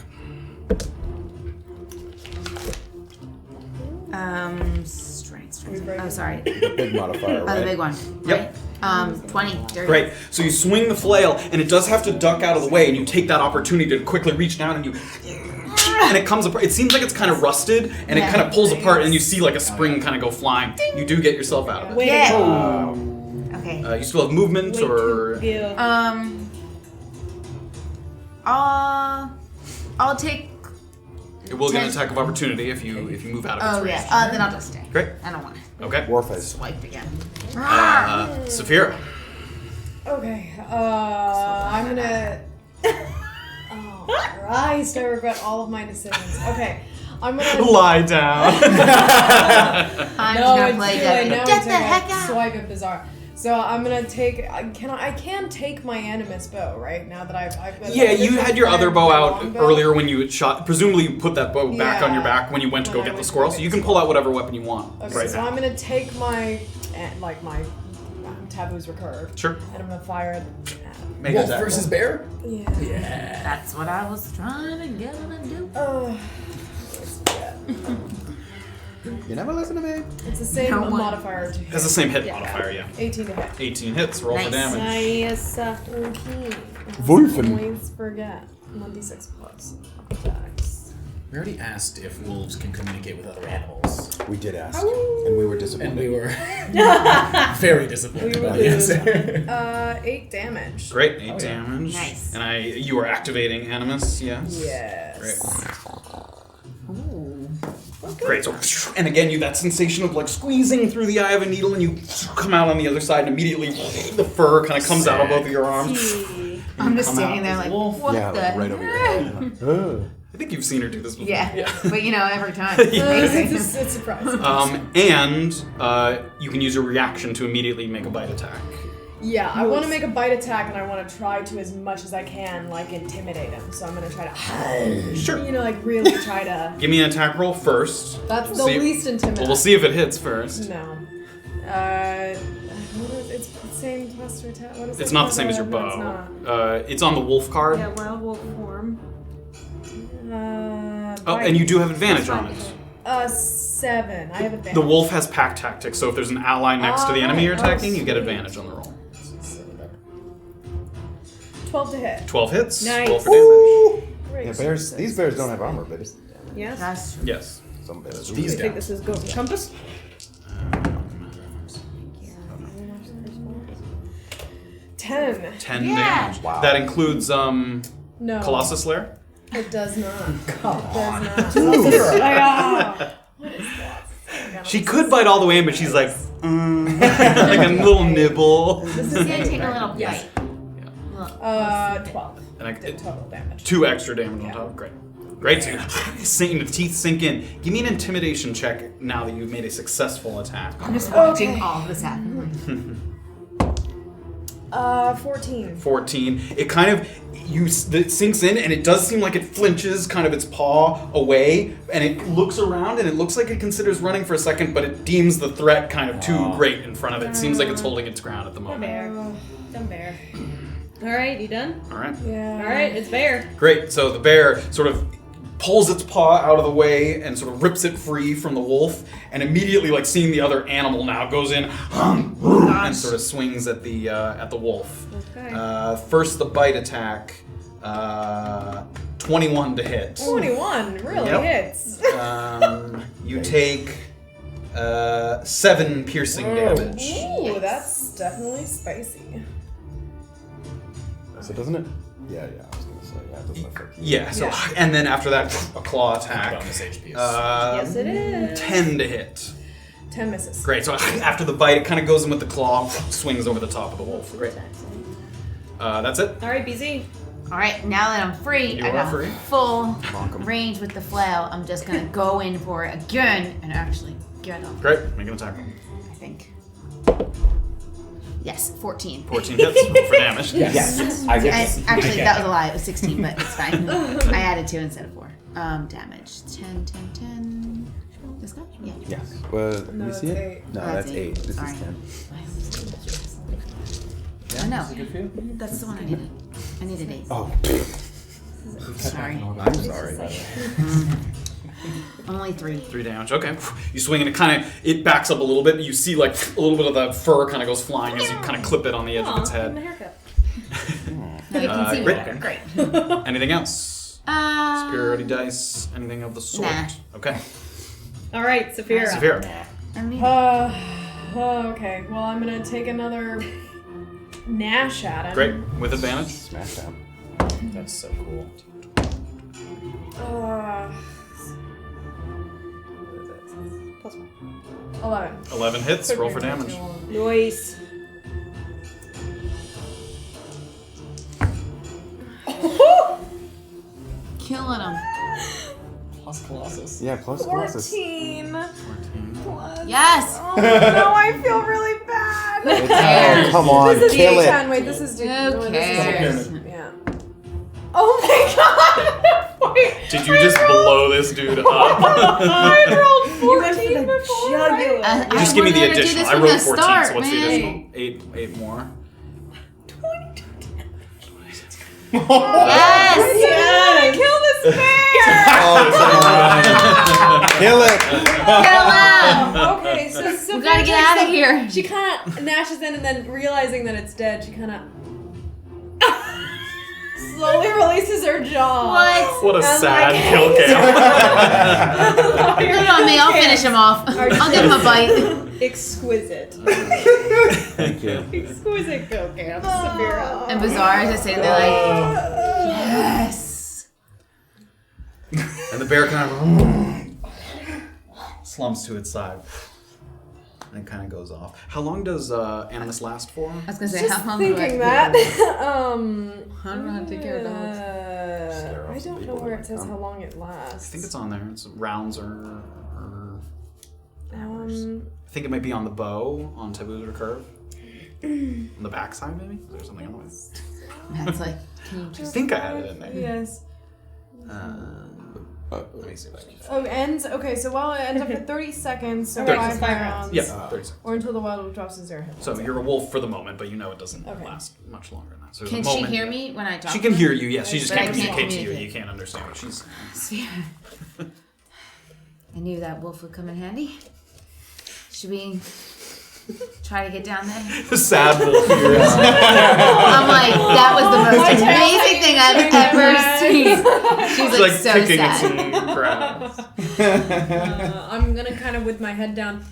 Strength. Oh, sorry. The big modifier, right? Oh, the big one. Yep. Right? 20. Dirty. Great. So you swing the flail, and it does have to duck out of the way, and you take that opportunity to quickly reach down, and it comes apart. It seems like it's kind of rusted, and it kind of pulls apart, and you see like a spring kind of go flying. You do get yourself out of it. Yeah. Okay. You still have movement, or I'll take. it will get an attack of opportunity if you move out of its range. Yeah. Then I'll just stay. Great. I don't want to. Okay. Warface. Swiped again. Safira. Okay, I'm gonna. Oh Christ! I regret all of my decisions. Okay, I'm gonna lie down. I'm gonna play Debbie. Get the heck out! Swipe at Beezaura. So I'm gonna take. I can take my animus bow, right? Now that I've got. Yeah, you had your other bow out earlier when you had shot. Presumably, you put that bow back on your back when you went to go get the squirrel. So you can pull out whatever weapon you want. Okay, right so now. I'm gonna take my taboo's recurve. Sure. And I'm gonna fire it. Make Wolf attack versus roll. bear? Yeah. That's what I was trying to get him to do. You never listen to me. It's the same modifier to hit. Has the same hit modifier, yeah. 18 to hit. 18 hits. Roll for damage. Nice. Okay. Wolfen. Always forget. 1d6 plus. Attacks. We already asked if wolves can communicate with other animals. We did ask, and we were disappointed. And we were very disappointed by the answer. 8 damage. Great, 8 damage. Nice. And you are activating Animus, yes? Yes. Great. Ooh. Great. So, and again, you that sensation of like squeezing through the eye of a needle, and you come out on the other side, and immediately the fur kind of comes out of both of your arms. I'm just standing there like, what Yeah, the? like right over your head. I think you've seen her do this before. Yeah. But every time. It's amazing. It's surprising. And you can use your reaction to immediately make a bite attack. Yeah, I want to make a bite attack, and I want to try to, as much as I can, like, intimidate him. So I'm going to try to, Sure. like, really try to... Give me an attack roll first. That's We'll the see- least intimidating. Well, we'll see if it hits first. No. It's the same plus to attack. What is It's it? not the same as your No, bow. it's not. It's on the wolf card. Yeah, wild wolf form. And you do have advantage on it. 7. I have advantage. The wolf has pack tactics, so if there's an ally next to the enemy you're attacking, you get sweet. advantage on the roll. 12 to hit. 12 hits. Nice. Roll for damage. Great. Yeah, bears. These bears don't have armor, baby. Yes. That's true. Yes. Some bears. I think this is good. Compass? 10. 10 Yeah. damage. Wow. That includes No. Colossus Slayer. It does not. Come on. It does not. She could bite all the way in, but she's like, like a little nibble. This is gonna take a little bite. 12. And I, Total damage. 2 extra damage on top. Great. Great. So the teeth sink in. Give me an intimidation check now that you've made a successful attack. I'm just watching all of this happen. 14. 14. It kind of it sinks in, and it does seem like it flinches kind of its paw away, and it looks around, and it looks like it considers running for a second, but it deems the threat kind of too great in front of it. It seems like it's holding its ground at the moment. Bear. Dumb bear. All right, you done? All right. Yeah. All right, it's bear. Great. So the bear sort of pulls its paw out of the way and sort of rips it free from the wolf, and immediately, like seeing the other animal now, goes in and sort of swings at the wolf. Okay. First, the bite attack. 21 to hit. 21 really Yep. hits. You take 7 piercing damage. Ooh, that's definitely spicy. So doesn't it? Yeah. I was gonna say it doesn't affect you. Yeah. So and then after that, a claw attack. Bonus HP. Yes, it is. 10 to hit. 10 misses. Great. So after the bite, it kind of goes in with the claw, swings over the top of the wolf. Great. That's it. All right, BZ. All right, now that I'm free, You I are got free. full range with the flail. I'm just gonna go in for it again and actually get him. Great. Make an attack roll. I think. Yes, 14. 14 hits. Roll for damage. Yes. I guess. Actually, that was a lie. It was 16, but it's fine. I added 2 instead of 4. Damage. 10, 10, 10. This guy? Yeah. Yes. Well, let me see it. 8. No, Oh, that's that's 8. This Sorry. is 10. I know. Is it good for you? That's the one I needed. I needed 8. Oh. Sorry. I'm sorry. Only 3. 3 damage. Okay. You swing and it backs up a little bit. You see like a little bit of the fur kind of goes flying as you kind of clip it on the edge of its head. Give him a haircut. Now you can see great. me. Great. Anything else? Superiority dice? Anything of the sort? Nah. Okay. All right, Safira. Safira. I mean, Okay. Well, I'm gonna take another Nash at him. Great. With advantage. Smash down. That's so cool. Plus 1. 11. 11 hits. Roll for damage. Nice. killing him. Plus Colossus. Yeah, plus Colossus. 14. 14. Plus. Yes. Oh, no, I feel really bad. Oh, come on, This is kill D10. it. Wait, this is D10. Who No, this is cares? Yeah. Oh my god! Wait, Did you just blow this dude up? I rolled 14 before. Jugular. Just give me the additional. I rolled 14, start, so what's the man. additional? 8 more. Yes. Yeah, kill this bear! Kill it. Kill him. Okay, so We gotta get out of here. She kind of gnashes in, and then realizing that it's dead, she kind of slowly releases her jaw. What? What a I'm sad like, kill cam. Put it on me. I'll finish him off. I'll give him a bite. Exquisite. Thank you. Exquisite kill cam, Safira. And Beezaura is just sitting there like, yes. And the bear kind of slumps to its side. And it kind of goes off. How long does Animus last for? I was gonna say, Just how long do I thinking have that. to I don't know how to take care of dogs. I don't know where it says how long it lasts. I think it's on there. It's rounds or hours. I think it might be on the bow on Taboo's recurve. On the backside, maybe? Is there something on the way? Matt's like, can you I just... think I had it in there. Yes. Let me see if I can. Oh, ends. Okay, so while it ends up at 30 seconds, so 30 5 5 rounds. Yeah, 30 seconds. Or until the wild wolf drops to 0 hit. So you're a wolf for the moment, but you know it doesn't Okay. last much longer than that. So Can there's a she moment- hear me when I talk? She to can her? hear you, yes. She just But I can't can't communicate to you. communicate. You can't understand what she's saying. I knew that wolf would come in handy. Should we try to get down there? The sad wolf here. I'm like, that was the most amazing thing I've ever seen. She's It's like, like so picking sad. its grass. I'm gonna kind of, with my head down,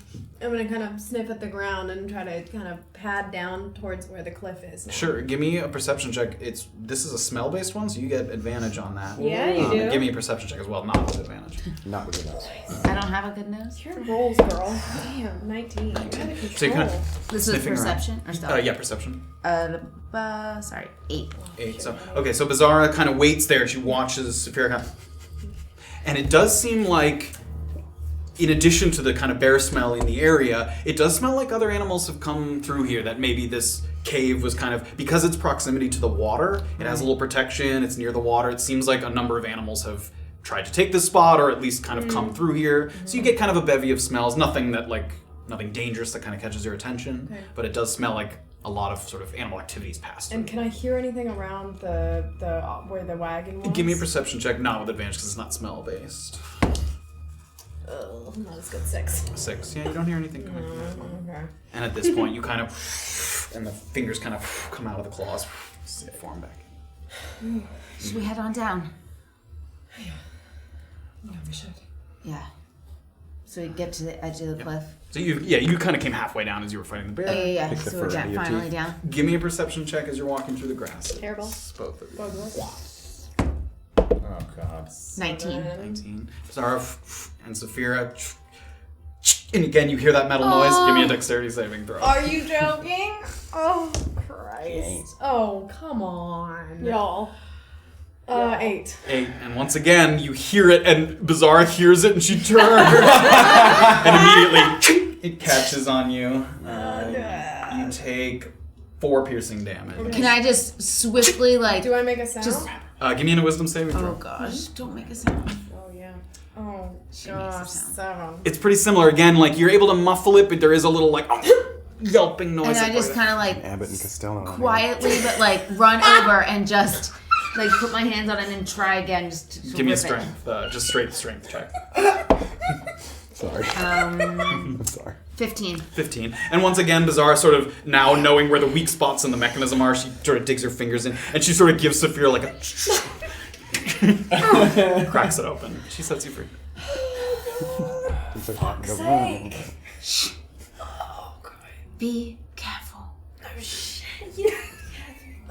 I'm gonna kind of sniff at the ground and try to kind of pad down towards where the cliff is now. Sure, give me a perception check. This is a smell-based one, so you get advantage on that. Yeah, you do. Give me a perception check as well, not with advantage. Not with enough. I don't have a good nose. Your rolls, girl. Damn, 19. So you kind of This was sniffing around. perception or stealth? Yeah, perception. Sorry, 8. 8. So Beezaura kind of waits there. She watches Safira kind of, and it does seem like, in addition to the kind of bear smell in the area, it does smell like other animals have come through here. That maybe this cave was kind of, because its proximity to the water, it has a little protection. It's near the water. It seems like a number of animals have tried to take this spot, or at least kind of come through here. So you get kind of a bevy of smells. Nothing dangerous that kind of catches your attention, but it does smell like a lot of sort of animal activities past. And can I hear anything around the where the wagon was? Give me a perception check, not with advantage because it's not smell based. Not as good. 6. 6. Yeah, you don't hear anything coming from that one. Okay. And at this point, you kind of, and the fingers kind of come out of the claws, form back. Should we head on down? Yeah, we should. Yeah. So we get to the edge of the cliff. So you kind of came halfway down as you were fighting the bear. Oh, yeah. Pick the So we're fur out of your finally teeth. down. Give me a perception check as you're walking through the grass. Terrible. Both of you. Oh god. 19. 19. Zara and Safira. And again, you hear that metal noise. Give me a dexterity saving throw. Are you joking? Oh, Christ. Oh, come on. Y'all. 8. 8. And once again, you hear it, and Beezaura hears it, and she turns. And immediately, it catches on you. You take 4 piercing damage. Can I just swiftly like? Do I make a sound? Just, give me a wisdom saving throw. oh gosh, don't make a sound. Oh yeah. Oh She makes a gosh, sound. 7. It's pretty similar. Again, like you're able to muffle it, but there is a little like yelping noise. And I just kind of like Abbott and Costello. quietly, but like run over and just like put my hands on it and try again. Just to give me a rip it. strength, just straight strength check. Sorry. I'm sorry. 15. 15. And once again, Beezaura sort of now knowing where the weak spots in the mechanism are, she sort of digs her fingers in, and she sort of gives Safira like a cracks it open. She sets you free. Be careful. Oh shit. Yeah.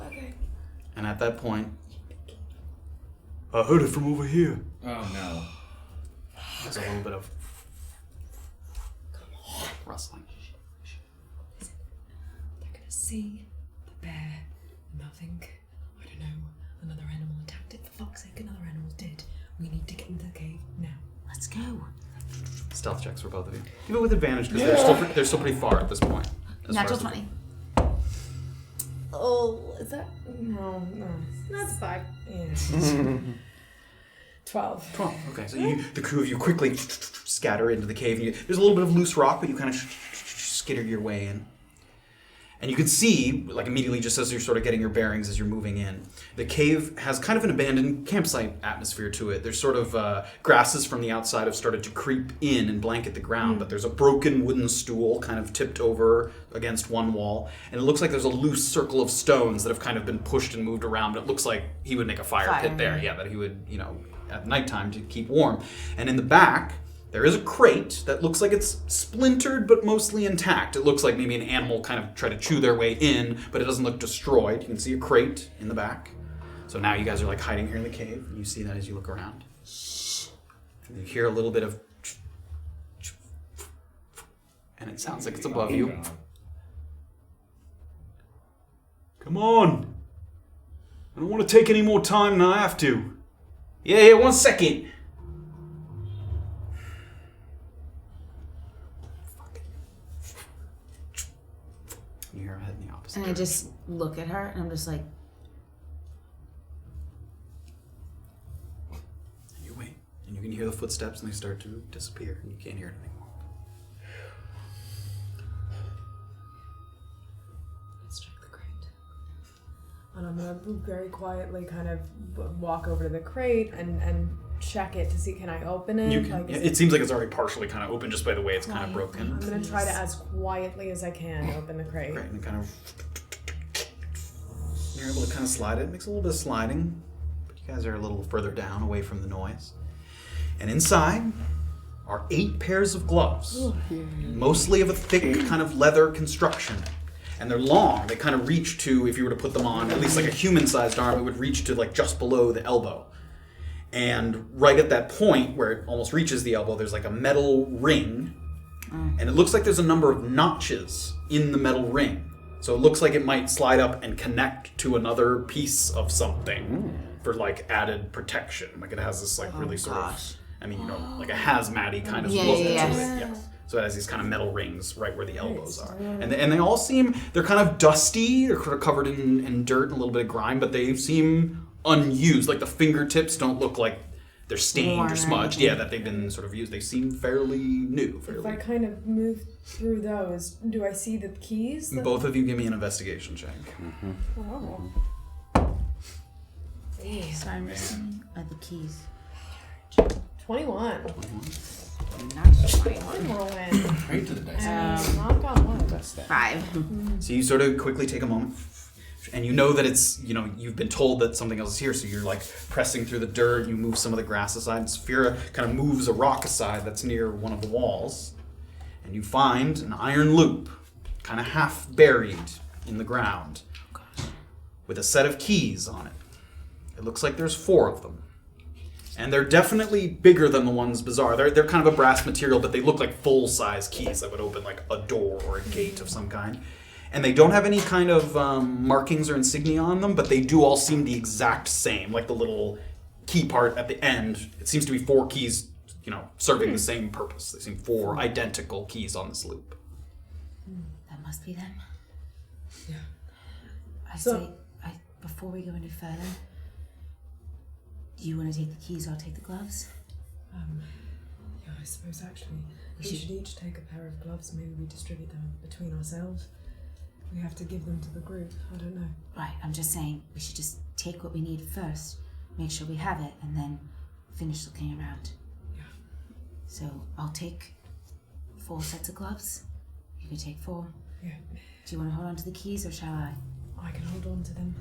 Okay. And at that point, I heard it from over here. Oh no. There's a little bit of rustling. They're gonna see the bear. Nothing. I don't know. Another animal attacked it. For fuck's sake, another animal did. We need to get into the cave now. Let's go. Stealth checks for both of you. Even with advantage, because they're still pretty far at this point. Natural 20. Oh, is that? No. That's 5. Yeah. 12. 12. Okay, so the crew of you quickly scatter into the cave. And there's a little bit of loose rock, but you kind of skitter your way in. And you can see, like immediately just as you're sort of getting your bearings as you're moving in, the cave has kind of an abandoned campsite atmosphere to it. There's sort of grasses from the outside have started to creep in and blanket the ground, but there's a broken wooden stool kind of tipped over against one wall. And it looks like there's a loose circle of stones that have kind of been pushed and moved around. But it looks like he would make a fire pit there. Yeah, that he would, at nighttime to keep warm. And in the back, there is a crate that looks like it's splintered but mostly intact. It looks like maybe an animal kind of tried to chew their way in, but it doesn't look destroyed. You can see a crate in the back. So now you guys are like hiding here in the cave, and you see that as you look around. And you hear a little bit of and it sounds like it's above you. Come on! I don't want to take any more time than I have to. Yeah, 1 second. You hear her head in the opposite And I just look at her and I'm just like, and you wait. And you can hear the footsteps and they start to disappear and you can't hear it anymore. Let's check the crate. And I'm gonna very quietly kind of walk over to the crate and check it to see, can I open it? You can, it seems like it's already partially kind of open just by the way it's kind of broken. I'm gonna try to, as quietly as I can, open the crate. Right, and kind of you're able to kind of slide it. It makes a little bit of sliding, but you guys are a little further down, away from the noise. And inside are 8 pairs of gloves, mostly of a thick kind of leather construction. And they're long. They kind of reach to, if you were to put them on, at least like a human-sized arm, it would reach to like just below the elbow. And right at that point where it almost reaches the elbow, there's like a metal ring. And it looks like there's a number of notches in the metal ring. So it looks like it might slide up and connect to another piece of something for like added protection. Like it has this like really sort of, I mean, like a hazmat-y kind of look to it. Yes. So it has these kind of metal rings right where the elbows are. And they all seem, they're kind of dusty, they're kind of covered in dirt and a little bit of grime, but they seem unused. Like the fingertips don't look like they're stained or smudged. Yeah, that they've been sort of used. They seem fairly new. If I kind of move through those, do I see the keys? Both of you give me an investigation check. Oh. so I'm missing the keys. 21. Not 21. Whirlwind. Right to the dice. Knock on wood. 5. So you sort of quickly take a moment, and you know that it's, you've been told that something else is here, so you're like pressing through the dirt, you move some of the grass aside, and Safira kind of moves a rock aside that's near one of the walls, and you find an iron loop, kind of half buried in the ground, with a set of keys on it. It looks like there's 4 of them. And they're definitely bigger than the ones Beezaura. They're kind of a brass material, but they look like full-size keys that would open like a door or a gate of some kind. And they don't have any kind of markings or insignia on them, but they do all seem the exact same, like the little key part at the end. It seems to be 4 keys, serving the same purpose. They seem 4 identical keys on this loop. That must be them. Yeah. Before we go any further, do you want to take the keys or I'll take the gloves? Yeah, I suppose actually we should each take a pair of gloves. Maybe we distribute them between ourselves. We have to give them to the group. I don't know. Right, I'm just saying we should just take what we need first, make sure we have it, and then finish looking around. Yeah. So I'll take 4 sets of gloves. You can take 4. Yeah. Do you want to hold on to the keys or shall I? I can hold on to them.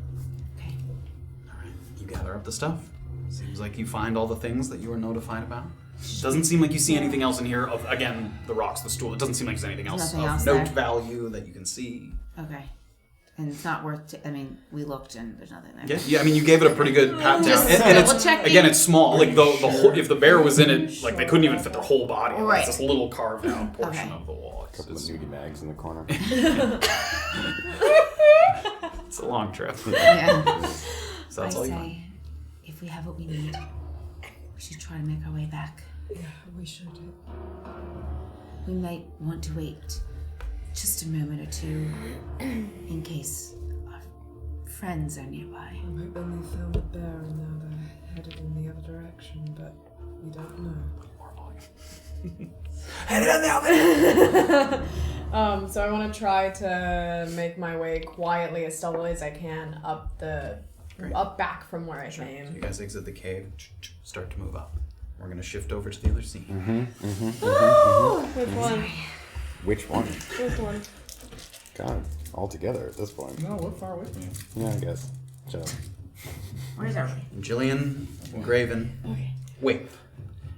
Okay. All right. You gather up the stuff. Seems like you find all the things that you were notified about. Doesn't seem like you see anything else in here of, again, the rocks, the stool. It doesn't seem like there's anything else Nothing of else note there. value that you can see. Okay. And it's not worth we looked and there's nothing there. Yeah, I mean, you gave it a pretty good pat down. Just And it's, double-checking. again, it's small. Like, the whole, if the bear was in it, like, they couldn't even fit their whole body. Right. It's this little carved out portion of the wall. A couple of nudie mags in the corner. It's a long trip. Yeah. So that's all you want. If we have what we need, we should try to make our way back. Yeah, we should. We might want to wait just a moment or two in case our friends are nearby. I'm hoping they found the bear and now they're headed in the other direction, but we don't know. So I want to try to make my way quietly as stealthily as I can up back from where I came. So you guys exit the cave, start to move up. We're going to shift over to the other scene. Which one? Which one? Which one? God, all together at this point. No, we're far away from you. Yeah, I guess. Shut up. Where's our Jillian and Graven. Okay. Wait.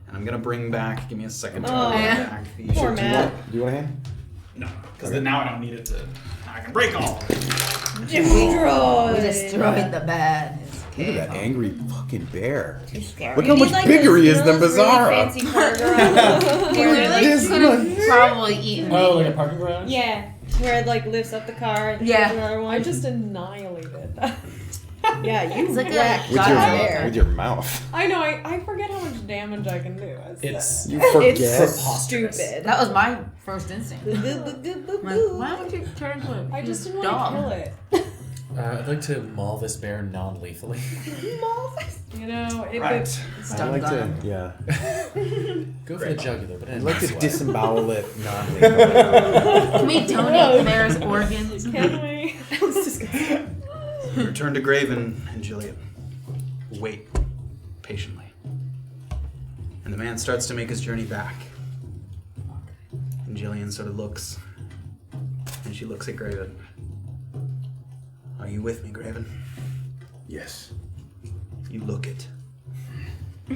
And I'm going to bring back, give me a second to Oh, bring yeah. back the... Poor Matt. Do you want a hand? No, because then now I don't need it to... I can break all of it. Destroyed. We destroyed the bed. Look at that angry fucking bear. Scary. Look how much bigger he is than Beezaura. Fancy car girl. He literally This could have probably eaten me. Oh, like a parking garage? Yeah, where it like lifts up the car and Yeah. there's another one. I just annihilated that. Yeah, you It's like a wrecked With that your, bear. with your mouth. I know, I forget how much damage I can do. It's You forget. It's preposterous. stupid. That was my first instinct. Boo, boo, boo, boo, Like, boo. why would you turn into a I just didn't dog? want to kill it. I'd like to maul this bear non-lethally. You know, it Right. could. I'd like to, yeah. Go for the jugular, but I'd like to disembowel it non-lethally. Can we donate the bear's organs? Can we? That's disgusting. Return to Graven and Jillian. Wait patiently. And the man starts to make his journey back. And Jillian sort of looks. And she looks at Graven. Are you with me, Graven? Yes. You look it.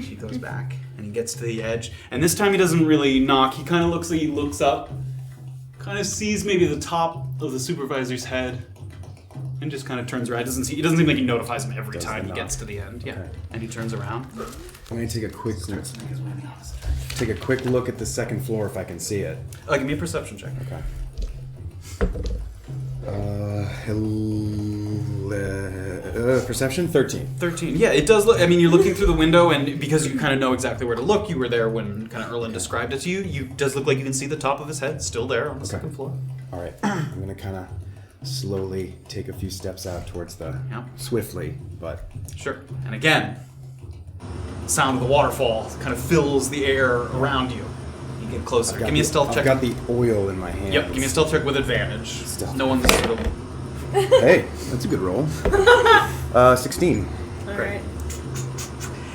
She goes back, and he gets to the edge. And this time he doesn't really knock. He kind of looks like he looks up, kind of sees maybe the top of the supervisor's head, and just kind of turns around. He doesn't seem like he notifies him every time he gets to the end. Yeah, Okay. and he turns around. I'm gonna take a quick look at the second floor if I can see it. Give me a perception check. Okay. Perception 13. 13. Yeah, it does look. I mean, you're looking through the window, and because you kind of know exactly where to look, you were there when kind of Erland described it to you. You does look like you can see the top of his head still there on the second floor. All right. I'm gonna kind of slowly take a few steps out towards the swiftly, but Sure. And again, the sound of the waterfall kind of fills the air around you. You get closer. Give me a stealth check. I've got the oil in my hand. Yep, give me a stealth check with advantage. Stealth. No one's sort of... Hey, that's a good roll. 16. Great.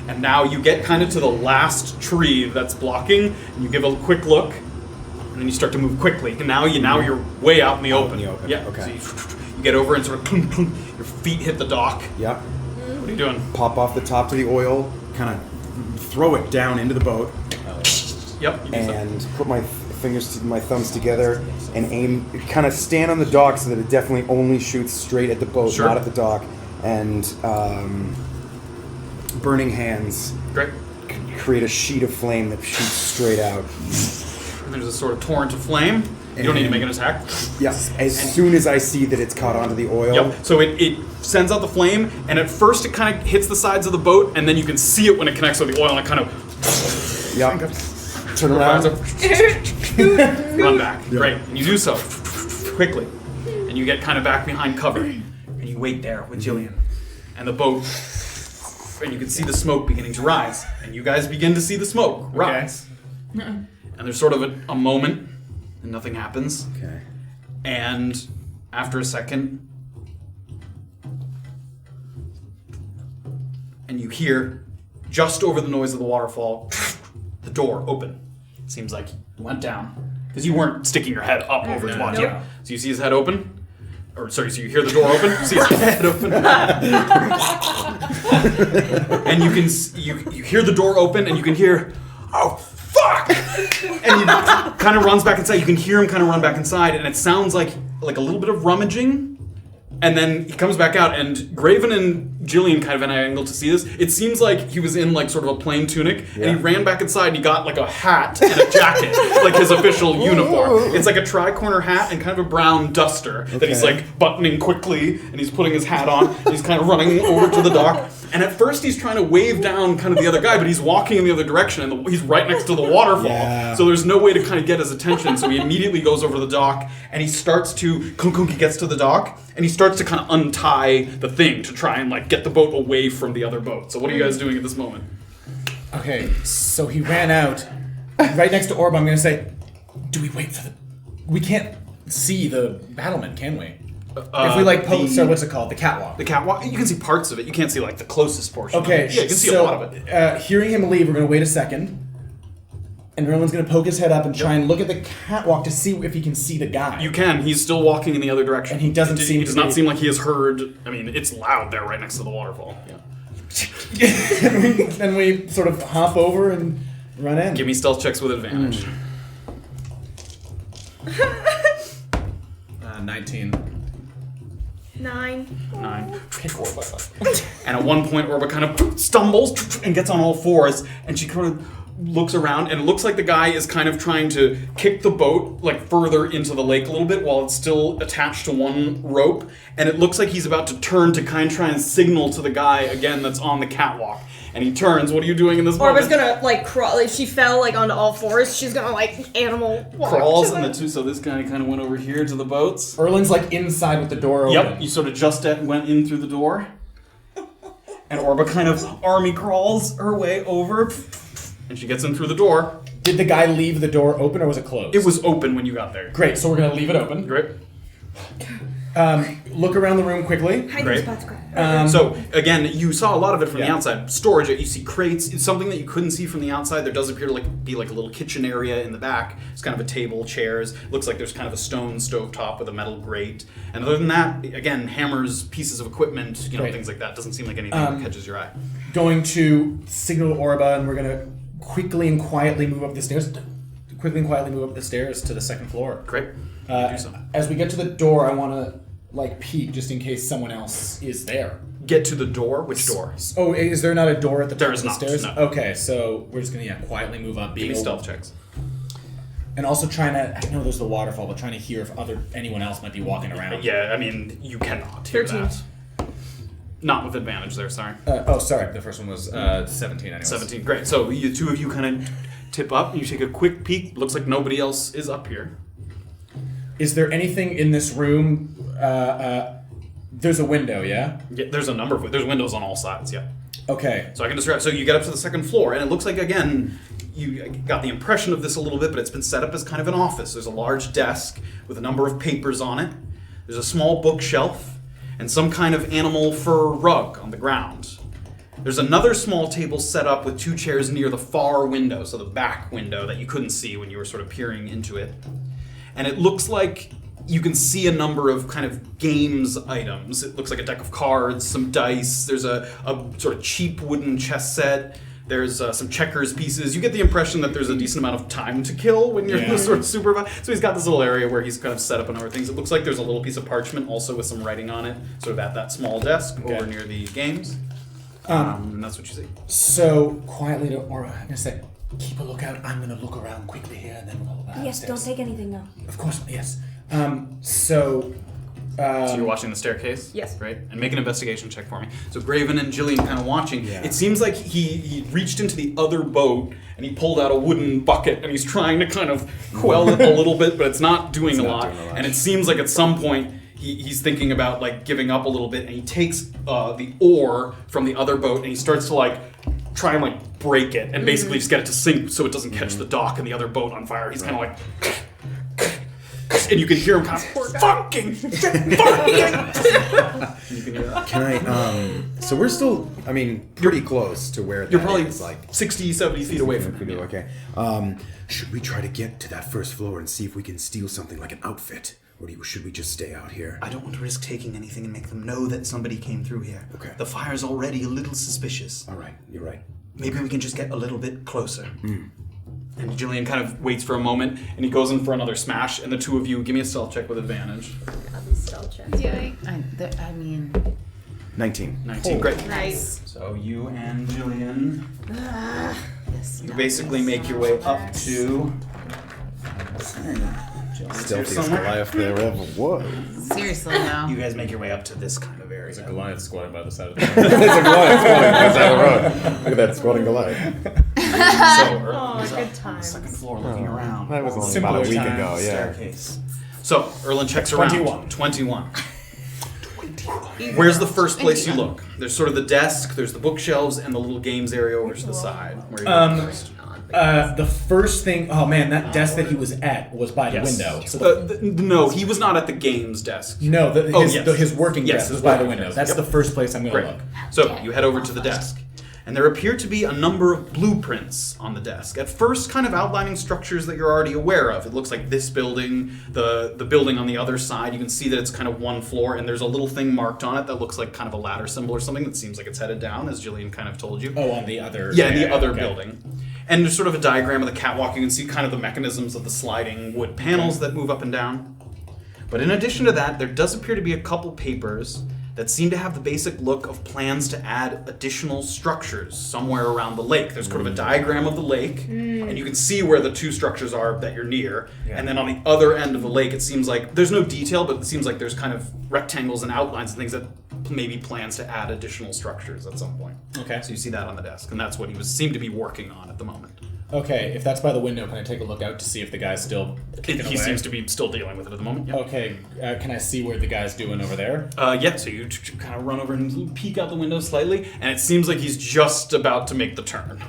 And now you get kind of to the last tree that's blocking, and you give a quick look, and then you start to move quickly. And now you're way out in the open. Yeah. Okay. So you get over and sort of clunk, clunk, your feet hit the dock. Yep. What are you doing? Pop off the top to the oil, kind of throw it down into the boat. Yep. You do so. And put my my thumbs together and aim, kind of stand on the dock so that it definitely only shoots straight at the boat, Sure. not at the dock. And burning hands Great. create a sheet of flame that shoots straight out. And there's a sort of torrent of flame. You don't need to make an attack. Yeah, as soon as I see that it's caught onto the oil. Yep. So it sends out the flame, and at first it kind of hits the sides of the boat, and then you can see it when it connects with the oil, and it kind of... Yep. Turn around. Run back. Great. And you do so quickly. And you get kind of back behind cover. And you you wait there with Jillian. And the boat, and you can see the smoke beginning to rise. And you guys begin to see the smoke rise. And there's sort of a moment, and nothing happens. Okay. And after a second, and you hear, just over the noise of the waterfall, the door open. It seems like he went down. Because you weren't sticking your head up over his watch. Yeah. So you see his head open. Or, sorry, so you hear the door open, you see his head open. And you can, you hear the door open, and you can hear, oh, fuck! And he kind of runs back inside. You can hear him kind of run back inside, and it sounds like a little bit of rummaging. And then he comes back out, and Graven and Jillian kind of an angle to see this. It seems like he was in like sort of a plain tunic, and he ran back inside and he got like a hat and a jacket, like his official uniform. It's like a tri-corner hat and kind of a brown duster that he's like buttoning quickly, and he's putting his hat on, and he's kind of running over to the dock. And at first he's trying to wave down kind of the other guy, but he's walking in the other direction, and he's right next to the waterfall. So there's no way to kind of get his attention, so he immediately goes over to the dock, and he starts to, he gets to the dock, and he starts to kind of untie the thing to try and like get the boat away from the other boat. So what are you guys doing at this moment? Okay, so he ran out. Right next to Orba, I'm going to say, do we wait for the... We can't see the battlement, can we? If we like post, so what's it called? The catwalk. The catwalk? You can see parts of it. You can't see like the closest portion. Okay, yeah, you can see a lot of it. Hearing him leave, we're going to wait a second. And Erland's going to poke his head up and try and look at the catwalk to see if he can see the guy. You can. He's still walking in the other direction. And he doesn't He does not seem like he has heard... I mean, it's loud there right next to the waterfall. Yeah. Then we sort of hop over and run in. Give me stealth checks with advantage. 19. 9. 9. And at one point, Orba kind of stumbles and gets on all fours, and she kind of looks around, and it looks like the guy is kind of trying to kick the boat like further into the lake a little bit while it's still attached to one rope, and it looks like he's about to turn to kind of try and signal to the guy again that's on the catwalk. And he turns. What are you doing in this moment? Orba's gonna like crawl. If she fell like onto all fours, she's gonna like animal walk. Crawls and the two. So this guy kind of went over here to the boats. Erland's like inside with the door open. Yep. You sort of just went in through the door. And Orba kind of army crawls her way over. And she gets in through the door. Did the guy leave the door open or was it closed? It was open when you got there. Great, so we're going to leave it open. Great. Look around the room quickly. Great. So, again, you saw a lot of it from the outside. Storage, you see crates. It's something that you couldn't see from the outside. There does appear to be like a little kitchen area in the back. It's kind of a table, chairs. Looks like there's kind of a stone stovetop with a metal grate. And other than that, again, hammers, pieces of equipment, things like that. Doesn't seem like anything that catches your eye. Going to signal Orba, and we're going to quickly and quietly move up the stairs. Quickly and quietly move up the stairs to the second floor. Great. Do so. As we get to the door, I want to peek just in case someone else is there. Get to the door? Which door? Oh, is there not a door at the top of the stairs? No. Okay, so we're just gonna quietly move up. Give me stealth checks. And also trying to, I know there's the waterfall, but trying to hear if anyone else might be walking around. Yeah, I mean, you cannot hear 13. that. Not with advantage there, sorry. Sorry, the first one was 17 anyways. 17, great. So the two of you kind of tip up, and you take a quick peek. Looks like nobody else is up here. Is there anything in this room? There's a window, yeah? Yeah, there's a number of there's windows on all sides, yeah. Okay. So I can describe. So you get up to the second floor, and it looks like, again, you got the impression of this a little bit, but it's been set up as kind of an office. There's a large desk with a number of papers on it. There's a small bookshelf and some kind of animal fur rug on the ground. There's another small table set up with 2 chairs near the far window, so the back window that you couldn't see when you were sort of peering into it. And it looks like you can see a number of kind of games items. It looks like a deck of cards, some dice. There's a sort of cheap wooden chess set. There's some checkers pieces. You get the impression that there's a decent amount of time to kill when you're sort of supervised. So he's got this little area where he's kind of set up a number of things. It looks like there's a little piece of parchment also with some writing on it, sort of at that small desk over near the games. And that's what you see. So quietly to Orba, I'm gonna say, keep a lookout. I'm gonna look around quickly here, and then we'll go Yes, upstairs. don't take anything now. Of course, yes. So you're watching the staircase? Yes. Right? And make an investigation check for me. So Graven and Jillian kind of watching. Yeah. It seems like he reached into the other boat and he pulled out a wooden bucket and he's trying to kind of quell it a little bit, but it's not doing a lot. And it seems like at some point he's thinking about like giving up a little bit, and he takes the oar from the other boat and he starts to like try and like break it and basically just get it to sink so it doesn't catch the dock and the other boat on fire. He's kind of like, and you can hear him kind of fucking. And you can hear that. Can I? So we're still, I mean, pretty close to where You're that probably is, like 60, 70 feet away from him. Okay. Should we try to get to that first floor and see if we can steal something like an outfit? Or should we just stay out here? I don't want to risk taking anything and make them know that somebody came through here. Okay. The fire's already a little suspicious. All right, you're right. Maybe we can just get a little bit closer. And Jillian kind of waits for a moment, and he goes in for another smash, and the two of you, give me a stealth check with advantage. Stealth check. Yeah, I mean... 19. 19, great. Nice. So you and Jillian, This you basically make your way up to... Stealthiest Goliath there ever was. Seriously, no. You guys make your way up to this kind of area. There's a Goliath squatting by the side of the road. There's a Goliath squatting by the side of the road. Look at that squatting Goliath. So, Oh, good times. Second floor, looking around. That was only Simpler about a week times. ago, yeah. Staircase. So, Erland checks around. 21. Where's the first place you look? There's sort of the desk, there's the bookshelves, and the little games area over to the side. Where you look first. The first thing, oh man, that desk that he was at was by the window. So No, he was not at the games desk. no, his working Yes, desk was his by the working window. desk. That's Yep. the first place I'm going to Great. look. So you head over to the desk, and there appear to be a number of blueprints on the desk. At first, kind of outlining structures that you're already aware of. It looks like this building, the building on the other side. You can see that it's kind of one floor, and there's a little thing marked on it that looks like kind of a ladder symbol or something that seems like it's headed down, as Jillian kind of told you. Oh, on the other... Yeah, the other okay. building. And there's sort of a diagram of the catwalk. You can see kind of the mechanisms of the sliding wood panels that move up and down. But in addition to that, there does appear to be a couple papers that seem to have the basic look of plans to add additional structures somewhere around the lake. There's kind of a diagram of the lake, and you can see where the two structures are that you're near. Yeah. And then on the other end of the lake, it seems like there's no detail, but it seems like there's kind of rectangles and outlines and things that maybe plans to add additional structures at some point. Okay. So you see that on the desk, and that's what he seemed to be working on at the moment. Okay, if that's by the window, can I take a look out to see if the guy's still kicking away? He seems to be still dealing with it at the moment. Yeah. Okay, can I see where the guy's doing over there? Yeah, so you kind of run over and peek out the window slightly, and it seems like he's just about to make the turn.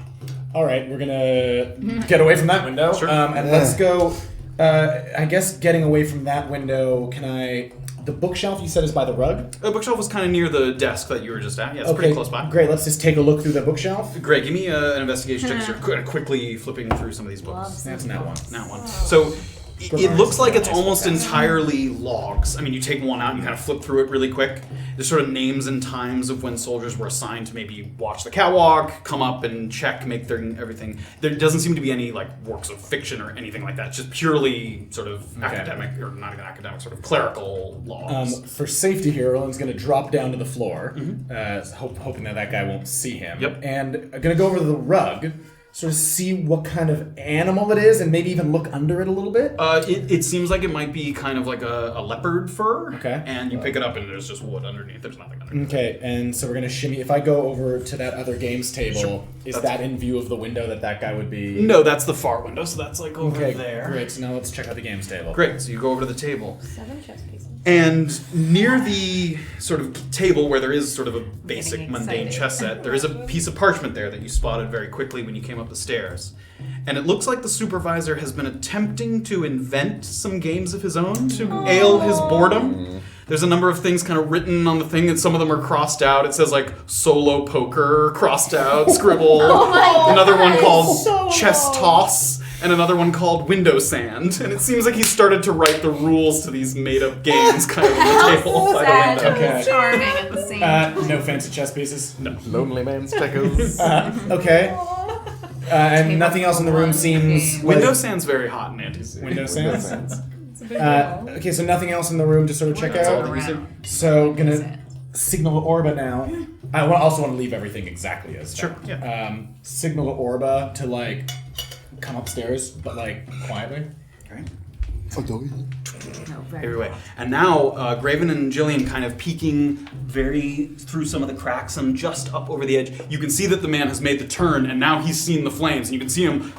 All right, we're gonna get away from that window. Sure. And let's go. I guess getting away from that window, can I? The bookshelf you said is by the rug? The bookshelf was kind of near the desk that you were just at. Yeah, it's pretty close by. Great, let's just take a look through the bookshelf. Great, give me an investigation check. So you're quickly flipping through some of these books. That's not one. Not one. So it looks like it's almost entirely logs. I mean, you take one out and you kind of flip through it really quick. There's sort of names and times of when soldiers were assigned to maybe watch the catwalk, come up and check, make everything. There doesn't seem to be any like works of fiction or anything like that. It's just purely sort of academic, or not even academic, sort of clerical logs. For safety here, Erland's going to drop down to the floor, hoping that guy won't see him. Yep. And I'm going to go over to the rug, sort of see what kind of animal it is, and maybe even look under it a little bit. It seems like it might be kind of like a leopard fur. Okay. And you pick it up and there's just wood underneath. There's nothing underneath. Okay, and so we're going to shimmy. If I go over to that other games table, is that in view of the window that guy would be? No, that's the far window, so that's like over Okay, there. great. So now let's check out the games table. Great, so you go over to the table. 7 chess pieces. And near the sort of table where there is sort of a basic Getting mundane excited. chess set, there is a piece of parchment there that you spotted very quickly when you came up the stairs. And it looks like the supervisor has been attempting to invent some games of his own to ale his boredom. There's a number of things kind of written on the thing, and some of them are crossed out. It says like solo poker, crossed out, scribble. Another one called chess toss, and another one called window sand. And it seems like he started to write the rules to these made-up games kind of on the table by the Sad window. and charming at the same time. No fancy chess pieces? No. Lonely man's checkers. Okay. And nothing else in the room seems... Window sand's very hot in anti-zoo. Window sands? It's a big deal. Okay, so nothing else in the room to sort of check That's all out. that you see. So, gonna signal to Orba now. I also want to leave everything exactly as Sure, found. yeah. Signal to Orba to like come upstairs, but like quietly. Okay. No, very Anyway, and now Graven and Jillian kind of peeking very through some of the cracks and just up over the edge. You can see that the man has made the turn, and now he's seen the flames, and you can see him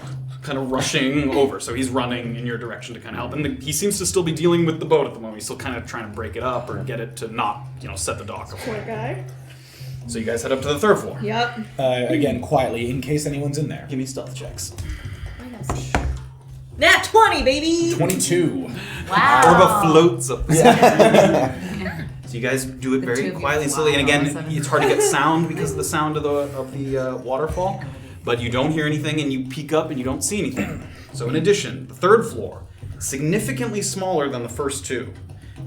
kind of rushing over. So he's running in your direction to kind of help. And he seems to still be dealing with the boat at the moment. He's still kind of trying to break it up or get it to not, set the dock Poor afire. guy. So you guys head up to the 3rd floor. Yep. Again, quietly, in case anyone's in there. Give me stealth checks. Nat 20, baby! 22. Wow. Orba floats up. So you guys do it very quietly and slowly. And again, it's hard to get sound because of the sound of the waterfall. But you don't hear anything, and you peek up, and you don't see anything. So in addition, the 3rd floor, significantly smaller than the first 2.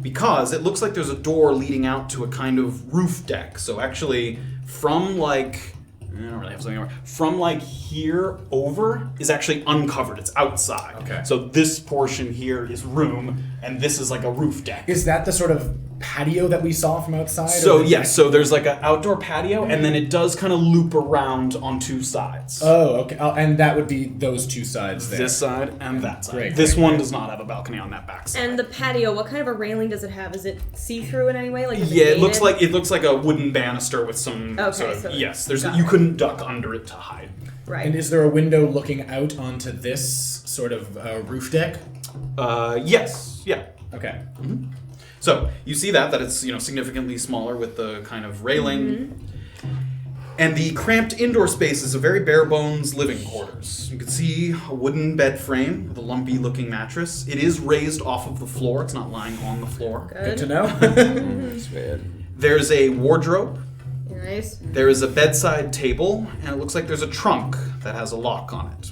Because it looks like there's a door leading out to a kind of roof deck. So actually, from like... I don't really have something over. From like here over is actually uncovered. It's outside. Okay. So this portion here is room, and this is like a roof deck. Is that the sort of patio that we saw from outside? So yes, so there's like an outdoor patio, and then it does kind of loop around on 2 sides. Oh, okay. And that would be those 2 sides there. This side and that side. Great, this great, one great. does not have a balcony on that back side. And the patio, what kind of a railing does it have? Is it see-through in any way? Like, is Yeah, it gated? looks like a wooden banister with some Okay, sort of so yes. There's got you it. couldn't duck under it to hide. Right. And is there a window looking out onto this sort of roof deck? Yes. Yeah. Okay. Mm-hmm. So you see that it's significantly smaller with the kind of railing. And the cramped indoor space is a very bare bones living quarters. You can see a wooden bed frame with a lumpy looking mattress. It is raised off of the floor. It's not lying on the floor. Good to know. There's a wardrobe. Nice. There is a bedside table, and it looks like there's a trunk that has a lock on it.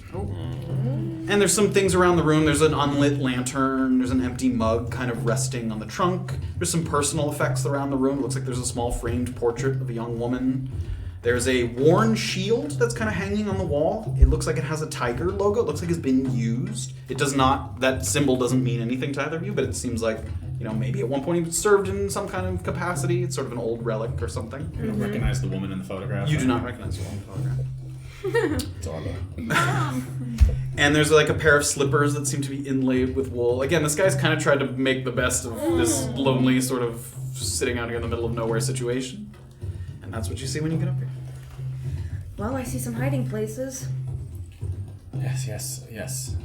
And there's some things around the room. There's an unlit lantern. There's an empty mug kind of resting on the trunk. There's some personal effects around the room. It looks like there's a small framed portrait of a young woman. There's a worn shield that's kind of hanging on the wall. It looks like it has a tiger logo. It looks like it's been used. It does not, that symbol doesn't mean anything to either of you, but it seems like, maybe at one point it served in some kind of capacity. It's sort of an old relic or something. You don't recognize the woman in the photograph? You do not recognize the woman in the photograph. It's Orba. And there's like a pair of slippers that seem to be inlaid with wool. Again, this guy's kind of tried to make the best of this lonely sort of sitting out here in the middle of nowhere situation. And that's what you see when you get up here. Well, I see some hiding places. Yes.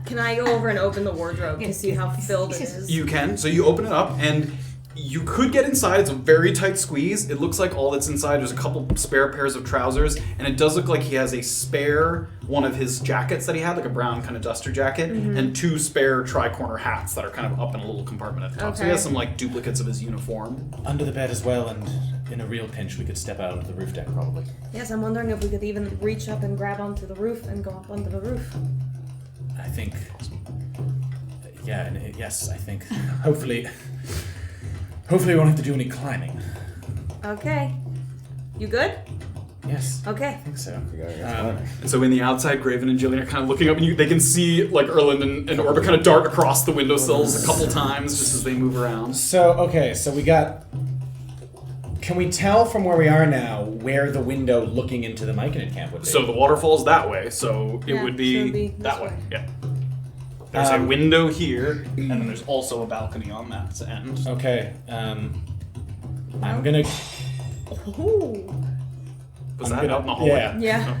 Can I go over and open the wardrobe to see how filled it is? You can. So you open it up, and you could get inside. It's a very tight squeeze. It looks like all that's inside. There's a couple spare pairs of trousers, and it does look like he has a spare one of his jackets that he had, like a brown kind of duster jacket, and 2 spare tri-corner hats that are kind of up in a little compartment at the top. So he has some like duplicates of his uniform. Under the bed as well, and in a real pinch, we could step out onto the roof deck probably. Yes, I'm wondering if we could even reach up and grab onto the roof and go up onto the roof. I think. Yes, I think. Hopefully we won't have to do any climbing. Okay. You good? Yes. Okay. I think so. And so in the outside, Graven and Jillian are kind of looking up, and they can see like Erland and Orba kind of dart across the windowsills a couple times just as they move around. So we got. Can we tell from where we are now where the window looking into the Myconid Camp would be? So the waterfall's that way, so it would be that way. Yeah. There's a window here, and then there's also a balcony on that end. Okay. I'm gonna. Was that out in the hallway? Yeah.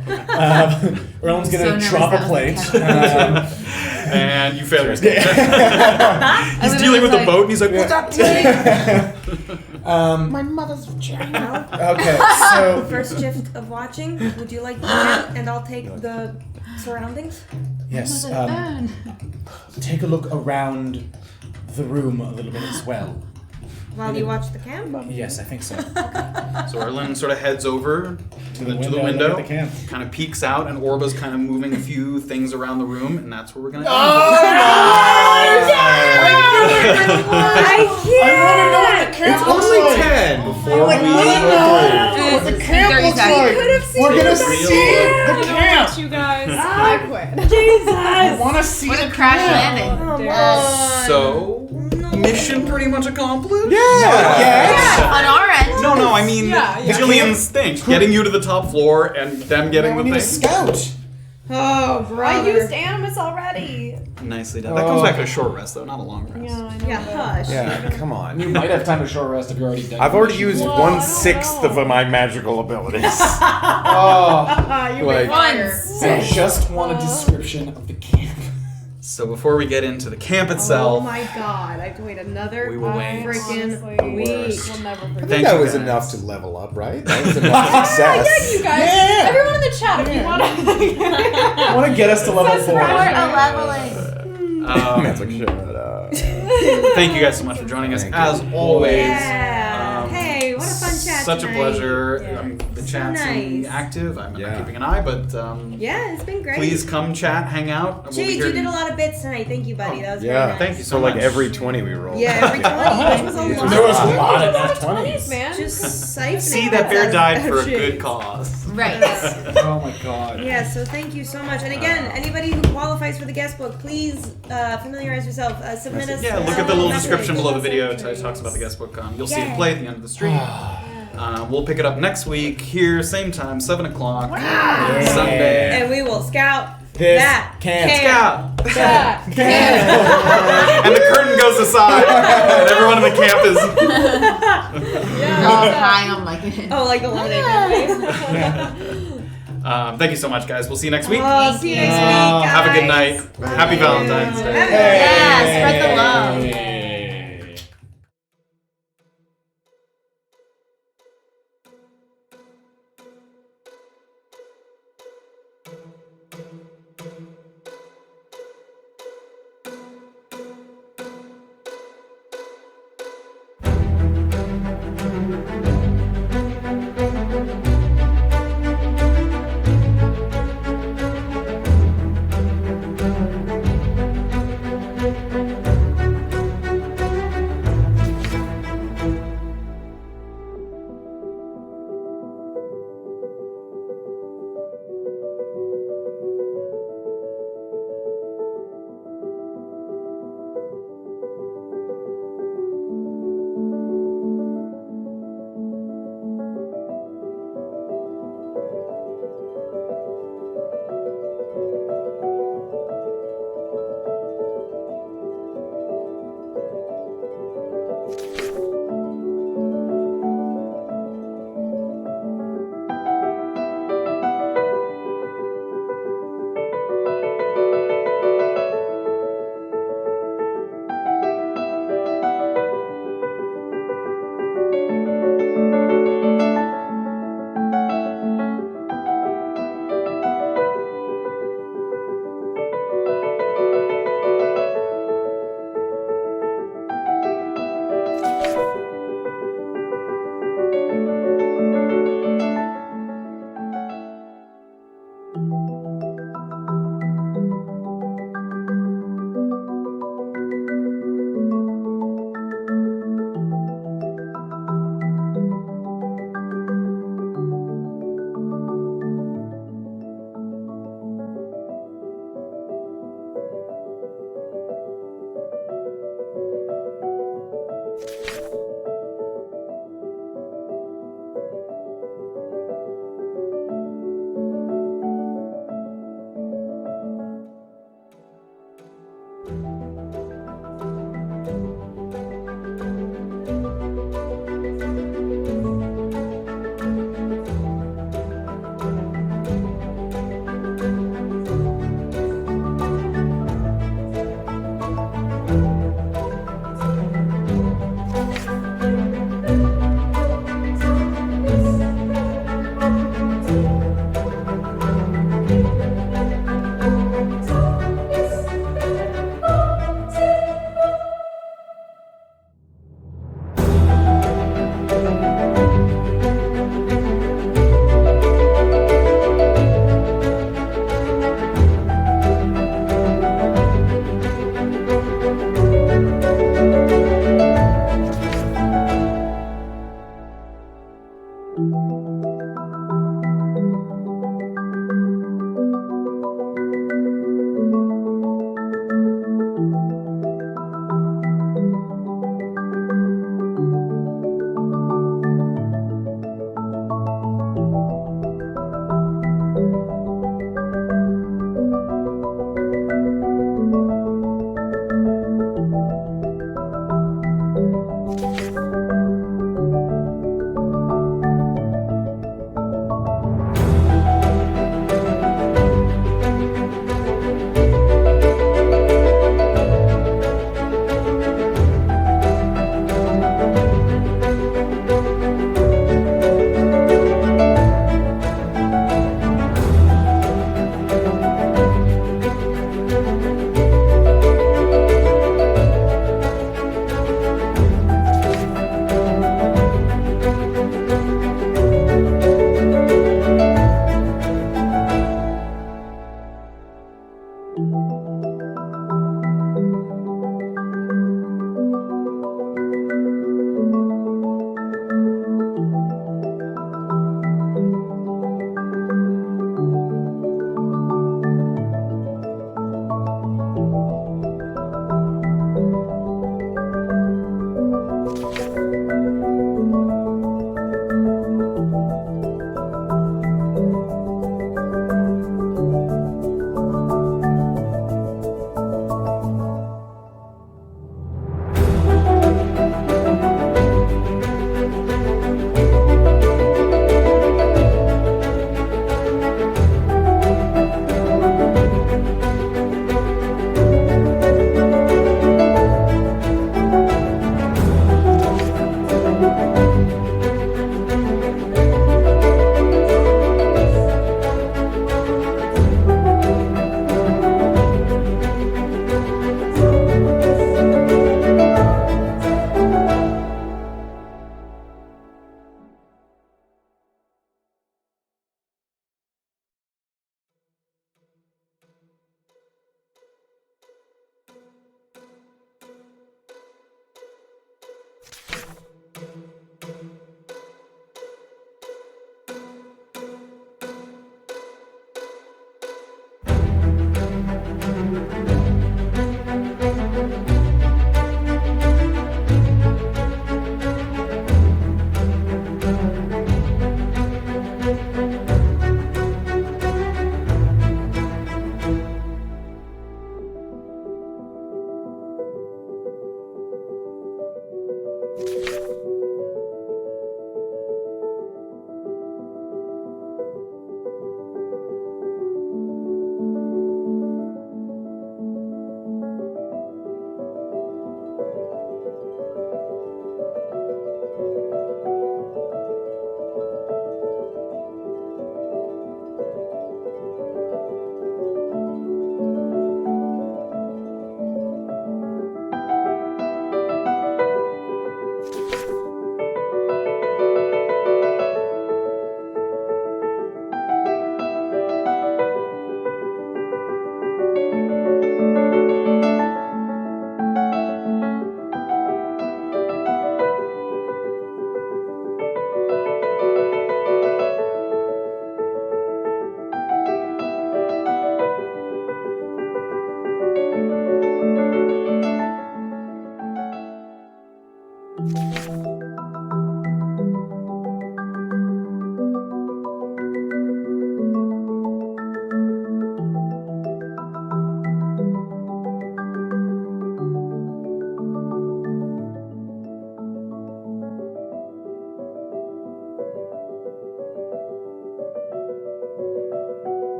Erland's gonna drop a plate. And you fail your escape. He's dealing with the boat, and he's like, "What's that plate?" My mother's child. Okay, so First shift of watching. Would you like to do and I'll take the surroundings? yes, take a look around the room a little bit as well. While you watch the camp? Yes, I think so. So Erland sort of heads over to the look window, at the camp. kind of peeks out, and Orba's kind of moving a few things around the room, and that's where we're gonna. It's only 10 before we go through. The camp looks like. We're gonna see the camp. You guys, I quit. I want to see What the a crash camp. landing. So, mission pretty much accomplished. Yeah. On our end. No, I mean Yeah. Jillian's thing, getting you to the top floor and them getting We the need a thing. scout. Oh, brother. I used Animus already. Nicely done. That comes back to a short rest, though, not a long rest. Yeah, I know. Yeah, hush. Yeah, come on. You might have time to short rest if you're already done. I've already used Whoa, I don't 1/6 know. of my magical abilities. Oh, You Like- I just want a description of the camp. So before we get into the camp Oh itself, my god, I have to wait another We will wait. freaking Honestly, week. we'll never I forget. think Thank that you, was guys. enough to level up, right? That was enough success. You guys, Yeah. everyone in the chat, if you want to. I want to get us to level 4. Subscribe. We're leveling. That's like, shut up. thank you guys so much for joining us, Thank you. as always. Yeah. Hey, what a fun chat Such a tonight. pleasure. Yeah. The chat's nice. active. I'm Yeah. keeping an eye, but Yeah, it's been great. please come chat, hang out. We'll be Jade, here you did a lot of bits tonight. Thank you, buddy. That was very Yeah, nice. Thank you so so like much. every 20 we rolled. Yeah, every 20, which was a lot. There was a lot of There's that a lot of 20s. 20s, man. Just siphoning See, that bear bits died out for a of good Jade. cause. Right. Oh my god. Yeah, so thank you so much. And again, anybody who qualifies for the guest book, please familiarize yourself. Submit us. Yeah, look at the little message. description below the video. It talks about the guest book. You'll see it play at the end of the stream. We'll pick it up next week here, same time, 7 o'clock Sunday. And we will scout This that camp. Scout! And the curtain goes aside, and everyone in the camp is. All high on Myconid. Oh, like the lemonade. Thank you so much, guys. We'll see you next week. Oh, see you next week, guys. Have a good night. Happy Valentine's Day. Yeah, spread the love. Hey.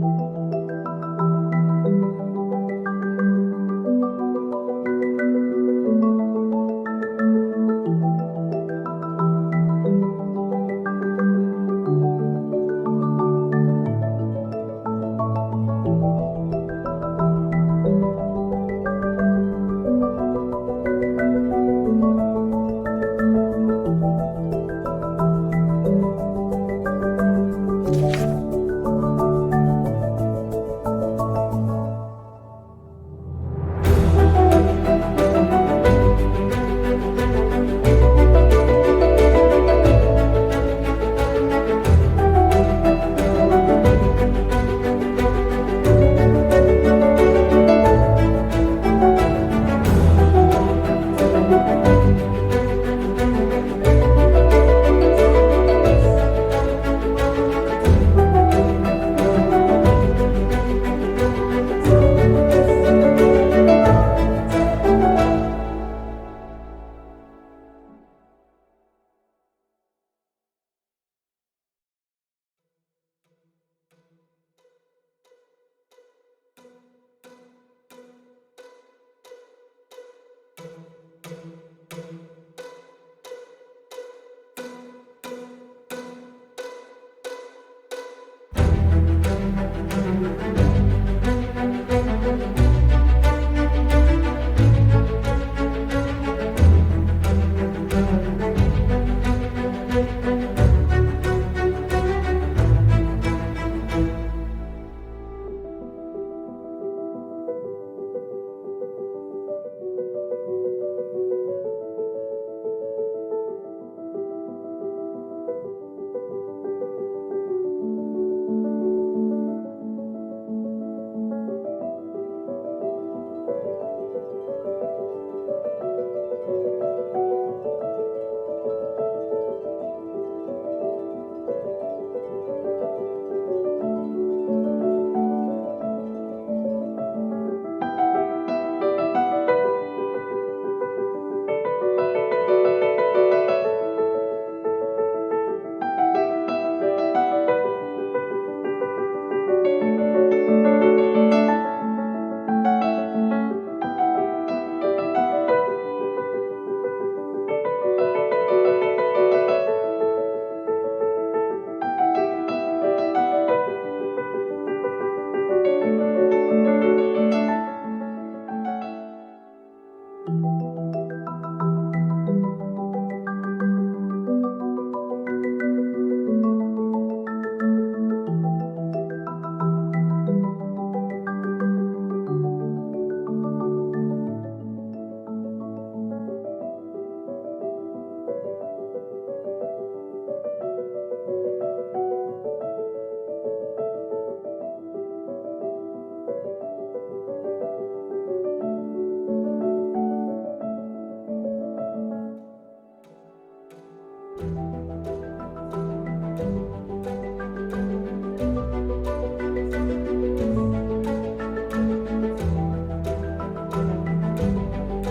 Bye.